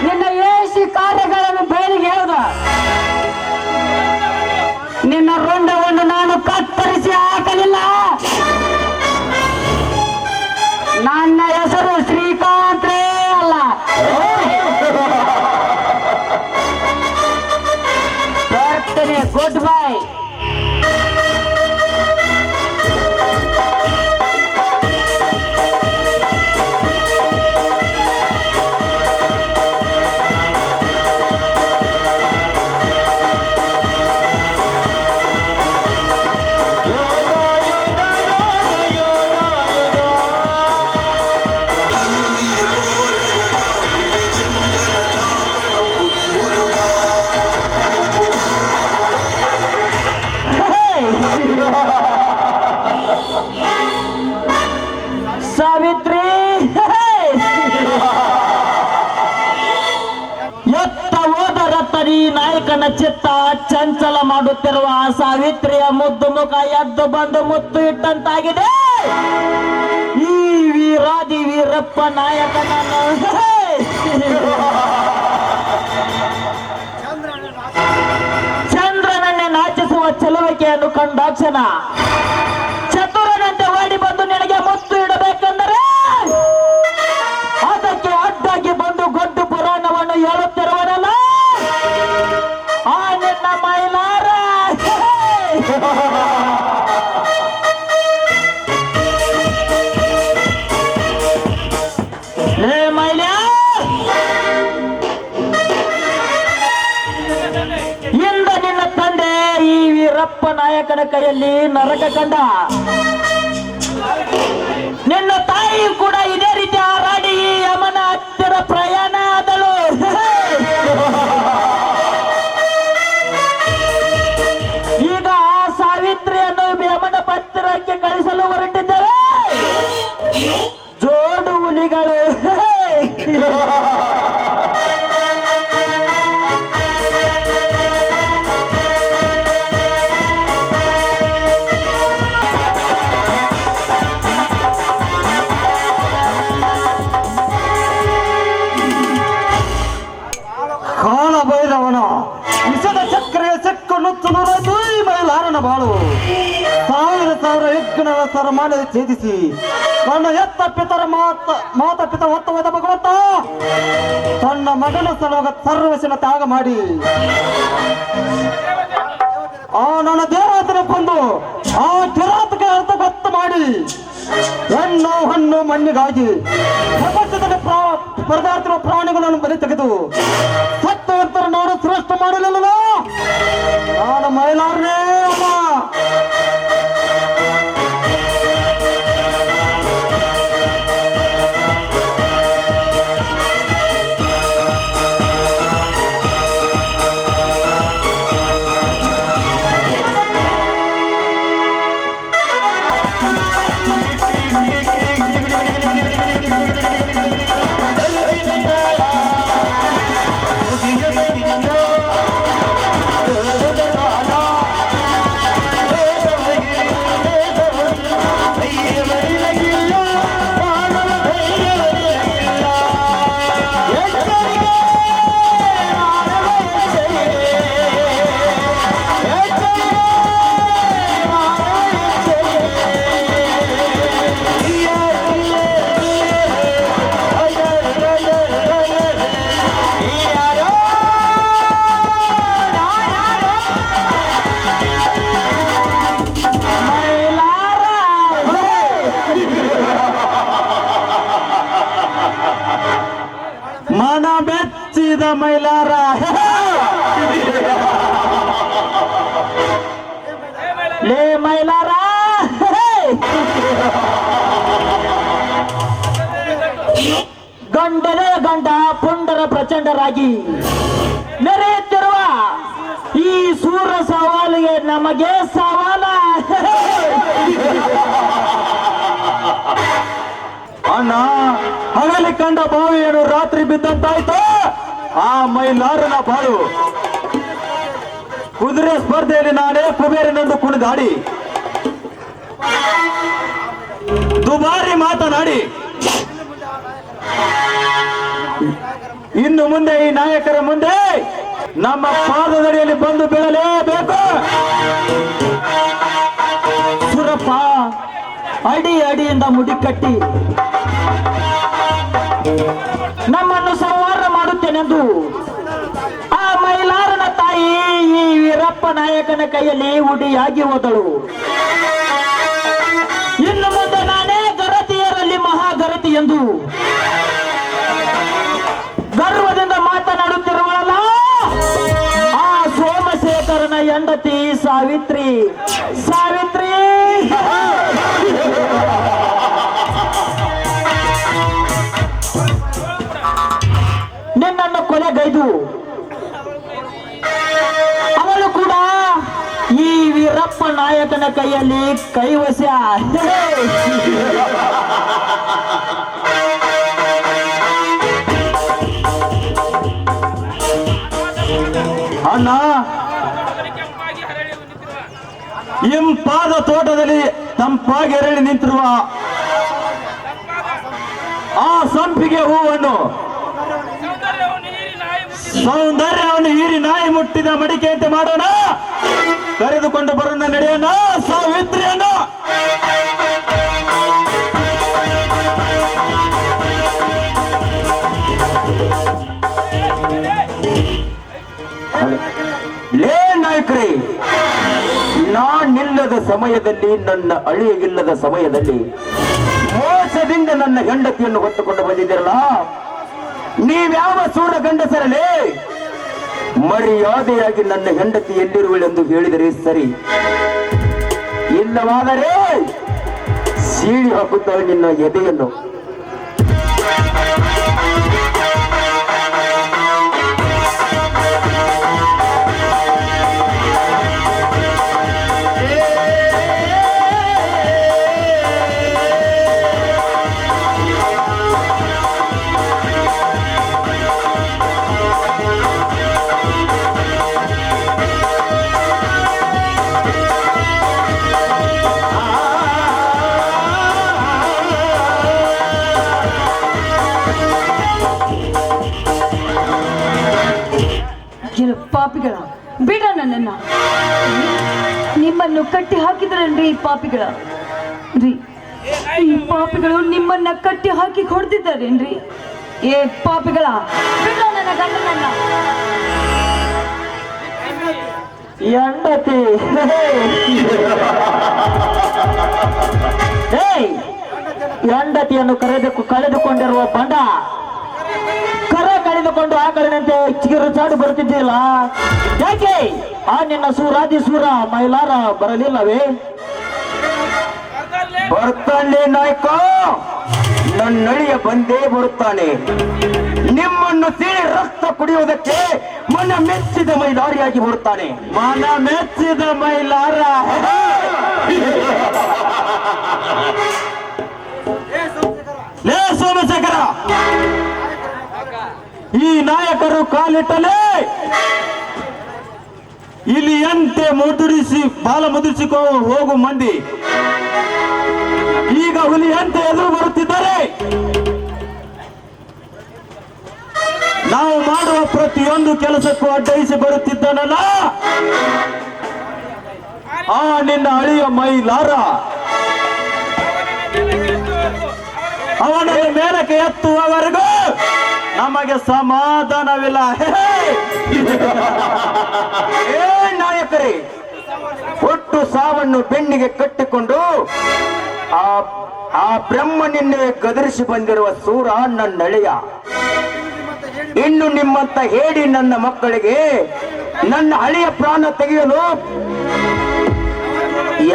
ನಿನ್ನ ಏಸಿ ಕಾರ್ಯಗಳನ್ನು ಬಯಲಿಗೆ ಹೇಳುದ ನಿನ್ನ ರುಂಡವನ್ನು ನಾನು ಕತ್ತರಿಸಿ ಹಾಕಲಿಲ್ಲ. ನನ್ನ ಹೆಸರು ಶ್ರೀಕಾಂತ್ರೇ ಅಲ್ಲ. ಬರ್ತೇನೆ, ಗುಡ್ ಬೈ. ಸಾವಿತ್ರಿ, ಎತ್ತ ಹೋದ ರತ್ತರಿ ನಾಯಕನ ಚಿತ್ತ ಚಂಚಲ ಮಾಡುತ್ತಿರುವ ಸಾವಿತ್ರಿಯ ಮುದ್ದು ಮುಖ ಎದ್ದು ಬಂದು ಮುತ್ತು ಇಟ್ಟಂತಾಗಿದೆ. ಈ ವೀರಾದಿ ವೀರಪ್ಪ ನಾಯಕನನ್ನು ಚಂದ್ರನನ್ನೇ ನಾಚಿಸುವ ಚಲುವಿಕೆಯನ್ನು ಕಂಡಾಕ್ಷಣ ಚತುರನಂತೆ ಓಡಿ ಬಂದು ನಿನಗೆ ಮುತ್ತು ಇಡಬೇಕೆಂದರೆ ಅದಕ್ಕೆ ಅಡ್ಡಾಗಿ ಬಂದು ಗೊಡ್ಡು ಪುರಾಣವನ್ನು ಹೇಳುತ್ತಿರುವನಲ್ಲ ಆ ನಿನ್ನ ಮೈಲಾರ. ಹೇ ಮೈಲ್ಯ, ಇಂದ ನಿನ್ನ ತಂದೆ ಈ ವೀರಪ್ಪ ನಾಯಕನ ಕೈಯಲ್ಲಿ ನರಕ ಕಂಡ. ನಿನ್ನ ತಾಯಿ ಕೂಡ ಇದೇ ರೀತಿ ಹಾರಾಡಿ ಯಮನ ಹತ್ತಿರ ಪ್ರಯಾಣ ಆದಳು. ಈಗ ಆ ಸಾವಿತ್ರಿಯನ್ನು ಯಮನ ಹತ್ತಿರಕ್ಕೆ ಕಳಿಸಲು ಹೊರಟಿದ್ದೇವೆ. ಜೋಡು ಹುಲಿಗಳು. ಕಾಲ ಬೈರವನ ವಿಷದ ಚಕ್ರೆಯ ಸಿಕ್ಕನ್ನು ತುನುರದು ಮೈಲಾರನ ಬಾಳು ಸಾವಿರ ಸಾವಿರ ಯಜ್ಞಗಳ ಸರಮಾಲೆ ಛೇದಿಸಿ ತನ್ನ ಎತ್ತ ಪಿತರ ಮಾತ ಪಿತ ಹೊತ್ತವಾದ ಭಗವಂತ ತನ್ನ ಮಗನ ಸಲುವಾಗ ಸರ್ವಶನ ತ್ಯಾಗ ಮಾಡಿ ಆ ನನ್ನ ದೇವತನ ಕೊಂದು ಆ ಕಿರಾತಕ ಅರ್ಥ ಗೊತ್ತು ಮಾಡಿ ಹೆಣ್ಣು ಹಣ್ಣು ಮಣ್ಣಿಗಾಗಿ ಪ್ರಪಂಚದಲ್ಲಿ ಪರದಾರ್ಥ ಪ್ರಾಣಿಗಳನ್ನು ಬಲಿ ತೆಗೆದು ಸತ್ಯವಂತರ ನಾನು ಶ್ರೇಷ್ಠ ಮಾಡಲಿಲ್ಲ ನಾನು ಮೈಲಾರನೇ ಅಮ್ಮ. ಮನ ಬೆಚ್ಚಿದ ಮೈಲಾರ ಲೇ ಮೈಲಾರ ಗಂಡನೇ ಗಂಡ ಪುಂಡರ ಪ್ರಚಂಡರಾಗಿ ಮೆರೆಯುತ್ತಿರುವ ಈ ಸೂರ ಸವಾಲಿಗೆ ನಮಗೆ ಸವಾಲ. ಅಣ್ಣ ಹಗಲಿ ಕಂಡ ಬಾವಿಯನ್ನು ರಾತ್ರಿ ಬಿದ್ದಂತಾಯ್ತು ಆ ಮೈಲಾರನ ಬಾಳು. ಕುದುರೆ ಸ್ಪರ್ಧೆಯಲ್ಲಿ ನಾನೇ ಕುಬೇರನೆಂದು ಕುಣಿದಾಡಿ ದುಬಾರಿ ಮಾತನಾಡಿ ಇನ್ನು ಮುಂದೆ ಈ ನಾಯಕರ ಮುಂದೆ ನಮ್ಮ ಪಾದದಡಿಯಲ್ಲಿ ಬಂದು ಬೀಳಲೇಬೇಕು. ಸುರಪ್ಪ ಅಡಿ ಅಡಿಯಿಂದ ಮುಡಿಕಟ್ಟಿ ನಮ್ಮನ್ನು ಸಂಹಾರ ಮಾಡುತ್ತೇನೆಂದು ಆ ಮೈಲಾರನ ತಾಯಿ ಈ ವೀರಪ್ಪ ನಾಯಕನ ಕೈಯಲ್ಲಿ ಉಡಿಯಾಗಿ ಹೋದಳು. ಇನ್ನು ಮುಂದೆ ನಾನೇ ಗರತಿಯರಲ್ಲಿ ಮಹಾಗರತಿ ಎಂದು ಗರ್ವದಿಂದ ಮಾತನಾಡುತ್ತಿರುವಲ್ಲ ಆ ಸೋಮಶೇಖರನ ಹೆಂಡತಿ ಸಾವಿತ್ರಿ. ಸಾವಿತ್ರಿ ನಿನ್ನನ್ನು ಕೊಲೆಗೈದು ಅವಳು ಕೂಡ ಈ ವೀರಪ್ಪ ನಾಯಕನ ಕೈಯಲ್ಲಿ ಕೈವಶ. ಅಣ್ಣ ಇಂಪಾದ ತೋಟದಲ್ಲಿ ತಂಪಾಗಿ ಅರಳಿ ನಿಂತಿರುವ ಆ ಸಂಪಿಗೆ ಹೂವನ್ನು ಸೌಂದರ್ಯವನ್ನು ಹೀರಿ ನಾಯಿ ಮುಟ್ಟಿದ ಮಡಿಕೆಯಂತೆ ಮಾಡೋಣ. ಕರೆದುಕೊಂಡು ಬರೋಣ, ನಡೆಯೋಣ ಸಾವಿತ್ರಿಯನ್ನು. ಲೇ ನಾಯಕರೇ, ನಾನಿಲ್ಲದ ಸಮಯದಲ್ಲಿ ನನ್ನ ಅಳಿಯಿಲ್ಲದ ಸಮಯದಲ್ಲಿ ಮೋಸದಿಂದ ನನ್ನ ಹೆಂಡತಿಯನ್ನು ಹೊತ್ತುಕೊಂಡು ಬಂದಿದ್ದೀರಲ್ಲ, ನೀವ್ಯಾವ ಸೂರ ಗಂಡಸರಲೇ? ಮರ್ಯಾದೆಯಾಗಿ ನನ್ನ ಹೆಂಡತಿ ಎಲ್ಲಿರುವಳೆಂದು ಹೇಳಿದರೆ ಸರಿ, ಇಲ್ಲವಾದರೆ ಸೀಳಿ ಹಾಕುತ್ತಾಳೆ ನಿನ್ನ ಎದೆಯನ್ನು. ಪಾಪಿಗಳ ಬಿಡ ನನ್ನನ್ನ. ನಿಮ್ಮನ್ನು ಕಟ್ಟಿ ಹಾಕಿದ್ರನ್ರಿ ಈ ಪಾಪಿಗಳ ರೀ. ಈ ಪಾಪಿಗಳು ನಿಮ್ಮನ್ನ ಕಟ್ಟಿ ಹಾಕಿ ಹೊಡೆದಿದ್ದಾರೇನ್ರಿ? ಏ ಪಾಪಿಗಳ ಬಿಡ ನನ್ನ ಗಂಡನನ್ನ. ಹೆಂಡತಿ ಏಯ್ ಹೆಂಡತಿಯನ್ನು ಕಳೆದುಕೊಂಡಿರುವ ಬಂಡ ಕರ ಕಳೆದುಕೊಂಡು ಆಕಳಿನಂತೆ ಚಿಗುರು ಚಾಡು ಬರುತ್ತಿದ್ದಿಲ್ಲ. ಯಾಕೆ ಆ ನಿನ್ನ ಸೂರಾದಿ ಸೂರ ಮೈಲಾರ ಬರಲಿಲ್ಲವೇ? ಬರ್ತಾನೆ ನಾಯಕ, ನನ್ನಳಿಯ ಬಂದೇ ಬರುತ್ತಾನೆ. ನಿಮ್ಮನ್ನು ಸೀಳಿ ರಕ್ತ ಕುಡಿಯುವುದಕ್ಕೆ ಮನ ಮೆಚ್ಚಿದ ಮೈಲಾರಿಯಾಗಿ ಬರುತ್ತಾನೆ. ಮನ ಮೆಚ್ಚಿದ ಮೈಲಾರ. ಲೇ ಸೋಮಶೇಖರ, ಈ ನಾಯಕರು ಕಾಲಿಟ್ಟಲೇ ಇಲ್ಲಿ ಎಂತೆ ಬಾಲ ಮುದುರಿಸಿಕೋ ಹೋಗು ಮಂದಿ ಈಗ ಹುಲಿಯಂತೆ ಎದುರು ಬರುತ್ತಿದ್ದಾರೆ. ನಾವು ಮಾಡುವ ಪ್ರತಿಯೊಂದು ಕೆಲಸಕ್ಕೂ ಅಡ್ಡಯಿಸಿ ಬರುತ್ತಿದ್ದಾನಲ್ಲ ಆ ನಿನ್ನ ಅಳಿಯ ಮೈಲಾರ. ಅವನನ್ನು ಮೇಲಕ್ಕೆ ಎತ್ತುವವರೆಗೂ ನಮಗೆ ಸಮಾಧಾನವಿಲ್ಲ. ಏ ನಾಯಕರೇ, ಒಟ್ಟು ಸಾವನ್ನು ಬೆನ್ನಿಗೆ ಕಟ್ಟಿಕೊಂಡು ಆ ಬ್ರಹ್ಮನಿನ್ನೇ ಗದರಿಸಿ ಬಂದಿರುವ ಸೂರ ನನ್ನಳೆಯ. ಇನ್ನು ನಿಮ್ಮಂತ ಹೇಳಿ ನನ್ನ ಮಕ್ಕಳಿಗೆ ನನ್ನ ಹಳೆಯ ಪ್ರಾಣ ತೆಗೆಯಲು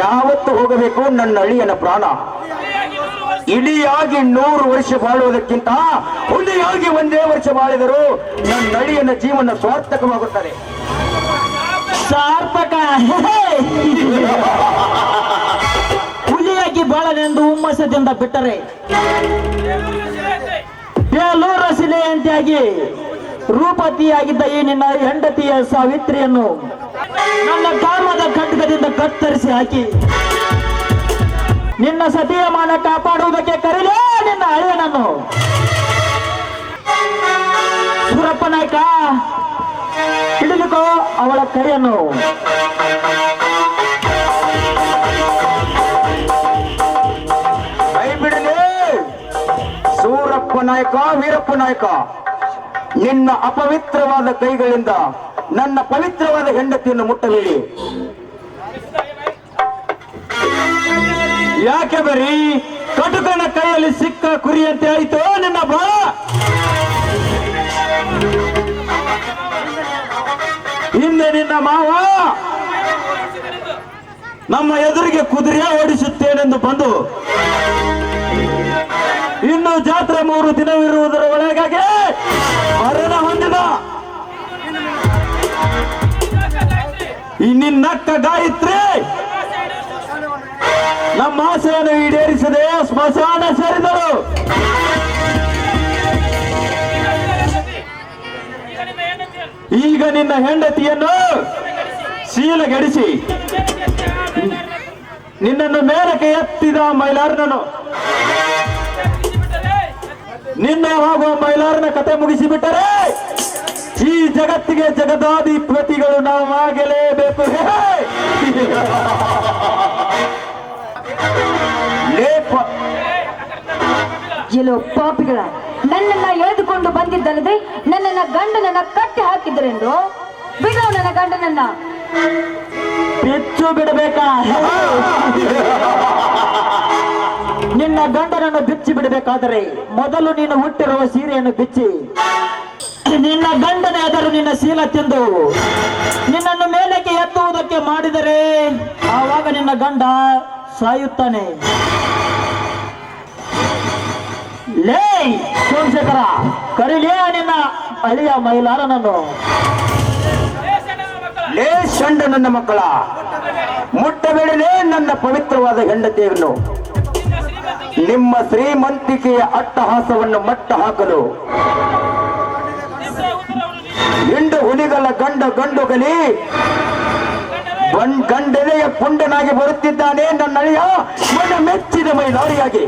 ಯಾವತ್ತು ಹೋಗಬೇಕು? ನನ್ನ ಅಳಿಯನ ಪ್ರಾಣ ಇಲಿಯಾಗಿ 100 ವರ್ಷ ಬಾಳುವುದಕ್ಕಿಂತ ಹುಲಿಯಾಗಿ 1 ವರ್ಷ ಬಾಳಿದರೂ ನನ್ನ ಅಳಿಯನ ಜೀವನ ಸ್ವಾರ್ಥಕವಾಗುತ್ತದೆ. ಸಾರ್ಥಕ ಹುಲಿಯಾಗಿ ಬಾಳನೆಂದು ಹುಮ್ಮಸದಿಂದ ಬಿಟ್ಟರೆ ಬೇಲೂರ ಶಿಲೆಯಂತೆಯಾಗಿ ರೂಪತಿಯಾಗಿದ್ದ ಈ ನಿನ್ನ ಹೆಂಡತಿಯ ಸಾವಿತ್ರಿಯನ್ನು ನನ್ನ ಕಾಮದ ಖಡ್ಗದಿಂದ ಕತ್ತರಿಸಿ ಹಾಕಿ ನಿನ್ನ ಸತಿಯ ಮಾನ ಕಾಪಾಡುವುದಕ್ಕೆ ಕರೀಲೇ ನಿನ್ನ ಅಳಿಯನನ್ನು. ಸೂರಪ್ಪ ನಾಯ್ಕ, ಹಿಡಿದುಕೋ ಅವಳ ಕೈಯನ್ನು. ಕೈ ಬಿಡಲೇ ಸೂರಪ್ಪ ನಾಯಕ, ವೀರಪ್ಪ ನಾಯಕ. ನಿನ್ನ ಅಪವಿತ್ರವಾದ ಕೈಗಳಿಂದ ನನ್ನ ಪವಿತ್ರವಾದ ಹೆಂಡತಿಯನ್ನು ಮುಟ್ಟಬೇಡಿ. ಯಾಕೆ ಬರೀ ಕಟುಕನ ಕೈಯಲ್ಲಿ ಸಿಕ್ಕ ಕುರಿಯಂತೆ ಆಯಿತು ನಿನ್ನ ಬಾಳ. ಹಿಂದೆ ನಿನ್ನ ಮಾವ ನಮ್ಮ ಎದುರಿಗೆ ಕುದುರೆ ಓಡಿಸುತ್ತೇನೆಂದು ಬಂದು ಇನ್ನು ಜಾತ್ರೆ 3 ದಿನವಿರುವುದರ ಒಳಗಾಗಿ ಮರಣ ಹೊಂದಿದ. ನಿನ್ನಕ್ಕ ಗಾಯತ್ರಿ ನಮ್ಮ ಆಸೆಯನ್ನು ಈಡೇರಿಸದೆ ಸ್ಮಶಾನ ಸೇರಿದಳು. ಈಗ ನಿನ್ನ ಹೆಂಡತಿಯನ್ನು ಶೀಲಗೆಡಿಸಿ ನಿನ್ನನ್ನು ಮೇಲಕ್ಕೆ ಎತ್ತಿದ ಮೈಲಾರನನ್ನು ನಿನ್ನ ಹಾಗೂ ಮೈಲಾರನ ಕತೆ ಮುಗಿಸಿಬಿಟ್ಟರೆ ಈ ಜಗತ್ತಿಗೆ ಜಗದಾಧಿಪತಿಗಳು ನಾವು ಆಗಲೇಬೇಕು. ಎಲ್ಲೋ ಪಾಪಿಗಳ, ನನ್ನನ್ನ ಎಳೆದುಕೊಂಡು ಬಂದಿದ್ದಲ್ಲದೆ ನನ್ನನ್ನ ಗಂಡನನ್ನ ಕಟ್ಟಿ ಹಾಕಿದ್ರೆಂದು ಬಿಡೋ ನನ್ನ ಗಂಡನನ್ನ. ಬಿಚ್ಚು ಬಿಡಬೇಕಾ? ನಿನ್ನ ಗಂಡನನ್ನು ಬಿಚ್ಚಿ ಬಿಡಬೇಕಾದರೆ ಮೊದಲು ನೀನು ಹುಟ್ಟಿರುವ ಸೀರೆಯನ್ನು ಬಿಚ್ಚಿ ನಿನ್ನ ಗಂಡನ ಎದುರು ನಿನ್ನ ಶೀಲ ತಿಂದು ನಿನ್ನನ್ನು ಮೇಲಕ್ಕೆ ಎತ್ತುವುದಕ್ಕೆ ಮಾಡಿದರೆ ಆವಾಗ ನಿನ್ನ ಗಂಡ ಸಾಯುತ್ತಾನೆ. ಲೇ ಸೋಮಶೇಖರ, ಕರೀಲೇ ನಿನ್ನ ಅಳಿಯ ಮೈಲಾರನನ್ನು. ಲೇ ಷಂಡ ನನ್ನ ಮಕ್ಕಳ, ಮುಟ್ಟಬೇಡಲೇ ನನ್ನ ಪವಿತ್ರವಾದ ಹೆಂಡತಿಯನ್ನು. ನಿಮ್ಮ ಶ್ರೀಮಂತಿಕೆಯ ಅಟ್ಟಹಾಸವನ್ನು ಮಟ್ಟ ಹಾಕಲು ಹಿಂಡು ಹುಲಿಗಳ ಗಂಡುಗಲಿ ಗಂಡೆಲೆಯ ಪುಂಡನಾಗಿ ಬರುತ್ತಿದ್ದಾನೆ ನನ್ನ ಅಳಿಯ ಮನ ಮೆಚ್ಚಿದ ಮೈಲಾರಿಯಾಗಿ.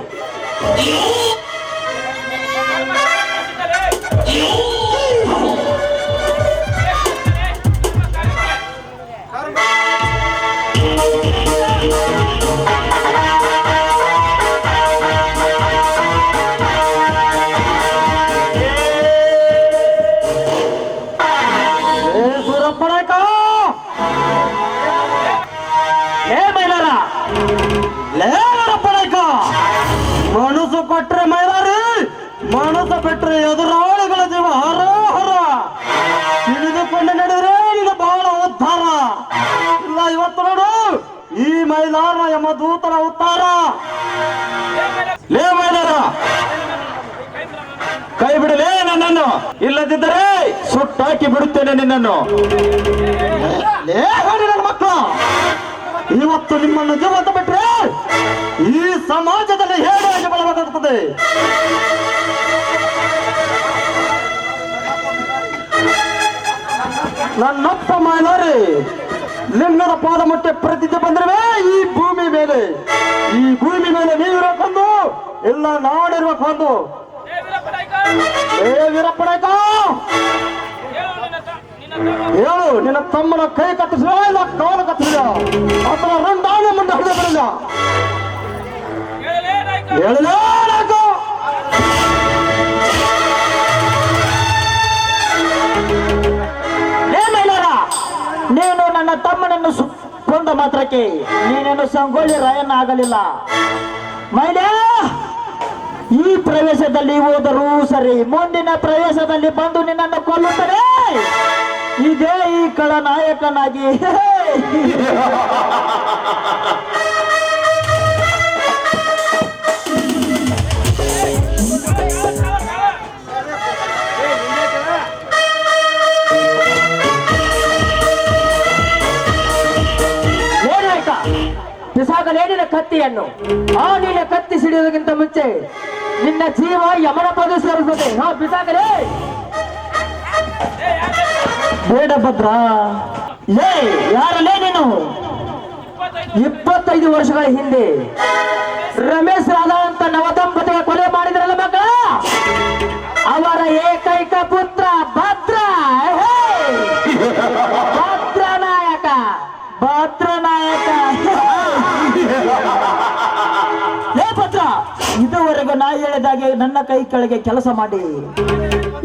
ಲೇವರಪ್ಪ ನಾಯ್ಕ ಮನಸ್ಸು ಕೊಟ್ರೆ ಮೈಲಾರಿ ಮನಸ್ಸು ಬಿಟ್ರೆ ಎದುರಾಳಿಗಳ ಜೀವ ಹರ ಹರ ತಿಳಿದುಕೊಂಡು ನಡೆದ್ರೆ ನಿನ್ನ ಬಹಳ ಉದ್ಧಾರ ಇಲ್ಲ ಇವತ್ತು ನೋಡು ಈ ಮೈಲಾರ ಎಂಬ ದೂತರ ಉತ್ತಾರ ಲೇ ಮೈಲಾರ ಕೈ ಬಿಡಲೇ ನನ್ನನ್ನು, ಇಲ್ಲದಿದ್ದರೆ ಸುಟ್ಟಾಕಿ ಬಿಡುತ್ತೇನೆ ನಿನ್ನನ್ನು. ಲೇ ಹೇಳಿ ನನ್ನ ಮಕ್ಕಳು ಇವತ್ತು ನಿಮ್ಮನ್ನು ಜೀವಂತ ಬಿಟ್ರೆ ಈ ಸಮಾಜದಲ್ಲಿ ಹೇಗೆ ಬಳಬೇಕಾಗುತ್ತದೆ. ನನ್ನಪ್ಪ ಮೈಲಾರಿ ಲಿಂಗದ ಪಾದ ಮುಟ್ಟೆ ಪ್ರತಿಜ್ಞೆ ಬಂದ್ರೆ ಈ ಭೂಮಿ ಮೇಲೆ ನೀವಿರಕೊಂಡು ಇಲ್ಲ ನಾಡಿರ್ಬೇಕು. ಏ ವೀರಪ್ಪ ನಾಯ್ಕ ಹೇಳು, ನಿನ್ನ ತಮ್ಮನ ಕೈ ಕತ್ತಿಸಿದ ಇಲ್ಲ ಕಾಲು ಕತ್ತಿಸಿದ ಅಥವಾ ರಂಡಾನೆ ಮುಂದೆ ಹಿಡಿದ ಬರಲಿಲ್ಲ ಹೇಳಲೇ ನಾಯ್ಕ. ನೀನು ನನ್ನ ತಮ್ಮನನ್ನು ಕೊಂದ ಮಾತ್ರಕ್ಕೆ ನೀನೇನು ಸಂಗೊಳ್ಳಿ ರಾಯಣ್ಣ ಆಗಲಿಲ್ಲ. ಮೈಲಾ, ಈ ಪ್ರವೇಶದಲ್ಲಿ ಹೋದರೂ ಸರಿ, ಮುಂದಿನ ಪ್ರವೇಶದಲ್ಲಿ ಬಂದು ನಿನ್ನನ್ನು ಕೊಲ್ಲುತ್ತದೆ. ಇದೇ ಈ ಖಳನಾಯಕನಾಗಿ ಬಿಸಾಗಲೇ ನಿನ್ನ ಕತ್ತಿಯನ್ನು. ಆ ನಿನ್ನ ಕತ್ತಿ ಸಿಡಿಯೋದಕ್ಕಿಂತ ಮುಂಚೆ ನಿನ್ನ ಜೀವ ಯಮನ ಪದ ಸೇರುತ್ತದೆ. ಹಾ, ಬಿಸಾಗಲೇ. ಬೇಡ ಭದ್ರ. ಲೇ, ಯಾರಲ್ಲೇ ನೀನು? 25 ವರ್ಷಗಳ ಹಿಂದೆ ರಮೇಶ್ ರಾಧಾ ಅಂತ ನವದಂಪತಿಗೆ ಕೊಲೆ ಮಾಡಿದ್ರಲ್ಲ ಮಗ, ಅವರ ಏಕೈಕ ಪುತ್ರ ಭದ್ರ. ಭದ್ರನಾಯಕ ಹೇ ಭದ್ರ, ಇದುವರೆಗೂ ನಾ ಹೇಳಿದಾಗೆ ನನ್ನ ಕೈ ಕೆಳಗೆ ಕೆಲಸ ಮಾಡಿ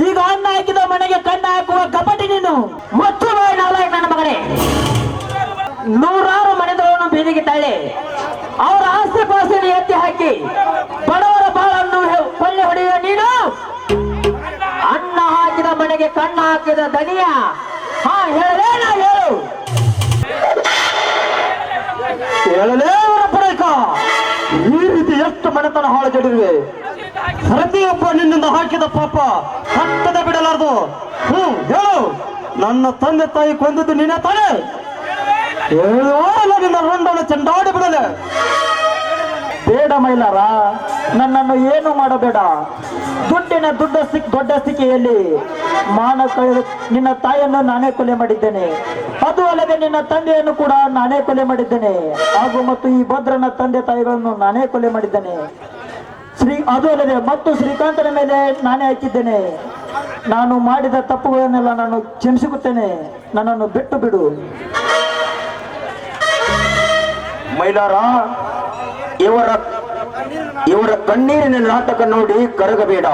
ಈಗ ಅನ್ನ ಹಾಕಿದ ಮನೆಗೆ ಕಣ್ಣ ಹಾಕುವ ಕಪಟಿ ನೀನು. ಮತ್ತು ನನ್ನ ಮಗನೇ, ನೂರಾರು ಮನೆಗಳನ್ನು ಬೀದಿಗೆ ತಳ್ಳಿ ಅವರ ಆಸ್ತಿ ಪಾಸ್ತಿಯನ್ನು ಎತ್ತಿ ಹಾಕಿ ಬಡವರ ಬಾಳನ್ನು ಕೊಳ್ಳೆ ಹೊಡೆಯುವ ನೀನು. ಅನ್ನ ಹಾಕಿದ ಮನೆಗೆ ಕಣ್ಣ ಹಾಕಿದ ದನಿಯ. ಹಾ, ಹೇಳಲೇ, ನಾ ಹೇಳು. ಹೇಳಲೇ ಪರಕ, ಈ ರೀತಿ ಎಷ್ಟು ಮನೆತನ ಹಾಳುಗೆಡಿರುವೆ. ಪ್ರತಿಯೊಬ್ಬ ನಿನ್ನಿಂದ ಹಾಕಿದ ಪಾಪ ಹತ್ತದ ಬಿಡಲಾರದು. ಹೇಳು, ನನ್ನ ತಂದೆ ತಾಯಿ ಕೊಂದದ್ದು ನೀನೇ ತಾನೆ? ಹೇಳುವ ನಿನ್ನ ರಂಡನ್ನು ಚೆಂಡಾಡಿ ಬಿಡಲೆ. ಬೇಡ ಮೈಲಾರ, ನನ್ನನ್ನು ಏನು ಮಾಡಬೇಡ. ದೊಡ್ಡ ಸ್ಥಿತಿಯಲ್ಲಿ ಮಾನ ಕಳೆದು ನಿನ್ನ ತಾಯಿಯನ್ನು ನಾನೇ ಕೊಲೆ ಮಾಡಿದ್ದೇನೆ. ಅದು ಅಲ್ಲದೆ ನಿನ್ನ ತಂದೆಯನ್ನು ಕೂಡ ನಾನೇ ಕೊಲೆ ಮಾಡಿದ್ದೇನೆ. ಹಾಗೂ ಮತ್ತು ಈ ಭದ್ರನ ತಂದೆ ತಾಯಿಗಳನ್ನು ನಾನೇ ಕೊಲೆ ಮಾಡಿದ್ದೇನೆ. ಅದು ಅಲ್ಲದೆ ಮತ್ತು ಶ್ರೀಕಾಂತನ ಮೇಲೆ ನಾನೇ ಹಾಕಿದ್ದೇನೆ. ನಾನು ಮಾಡಿದ ತಪ್ಪುಗಳನ್ನೆಲ್ಲ ನಾನು ಕ್ಷಮಿಸುತ್ತೇನೆ. ನನ್ನನ್ನು ಬಿಟ್ಟು ಬಿಡು. ಮೈಲಾರ, ಇವರ ಕಣ್ಣೀರಿನ ನಾಟಕ ನೋಡಿ ಕರಗಬೇಡ.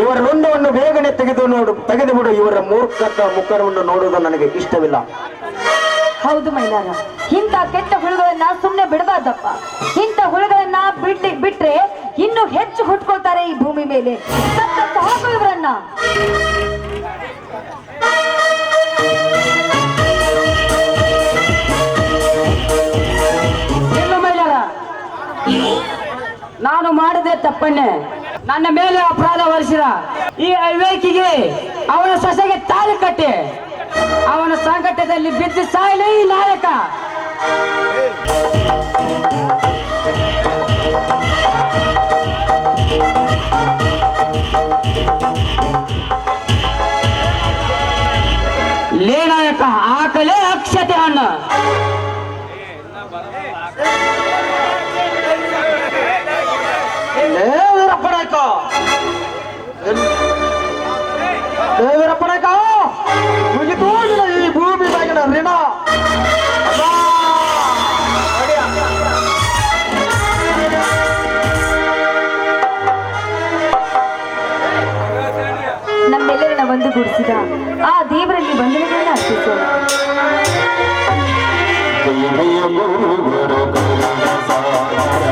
ಇವರ ರುಂಡವನ್ನು ಬೇಗನೆ ತೆಗೆದು ಬಿಡು. ಇವರ ಮೂರ್ಖತ ಮುಖವನ್ನು ನೋಡುವುದು ನನಗೆ ಇಷ್ಟವಿಲ್ಲ. ಹೌದು ಮೈಲಾರ, ಇಂಥ ಕೆಟ್ಟ ಹುಳುಗಳನ್ನ ಸುಮ್ಮನೆ ಬಿಡಬಾರ್ದಪ್ಪ. ಇಂಥ ಹುಳುಗಳನ್ನ ಬಿಟ್ರೆ ಇನ್ನು ಹೆಚ್ಚು ಹುಟ್ಕೊಳ್ತಾರೆ ಈ ಭೂಮಿ ಮೇಲೆ. ಹಾಕು ಇವರನ್ನ. ನಾನು ಮಾಡದೆ ತಪ್ಪನ್ನೇ ನನ್ನ ಮೇಲೆ ಅಪರಾಧ ಹೊರಿಸಿದ ಈ ಅವಿವೇಕಿಗೆ ಅವನ ಸೊಸೆಗೆ ತಾಳಿ ಕಟ್ಟಿ ಅವನ ಸಂಕಟದಲ್ಲಿ ಬಿದ್ದು ಸಾಯಲಿ ಈ ನಾಯಕ. ಲೇ ನಾಯಕ, ಆಕಲೇ ಅಕ್ಷತೆ ಹಣ್ಣು. ವೀರಪ್ಪ ನಾಯ್ಕ, ವೀರಪ್ಪ ನಾಯ್ಕ, ಮುಗಿತು ಈ ಭೂಮಿ ಬಾಗಿನ ಋಣ. ನಮ್ಮೆಲ್ಲರನ್ನ ಒಂದುಗೂಡಿಸಿದ ಆ ದೇವರಲ್ಲಿ ವಂದನೆಗಳನ್ನ ಅರ್ಪಿಸೋಣ. ಗುರು ಕುಲ ಸಾಗರ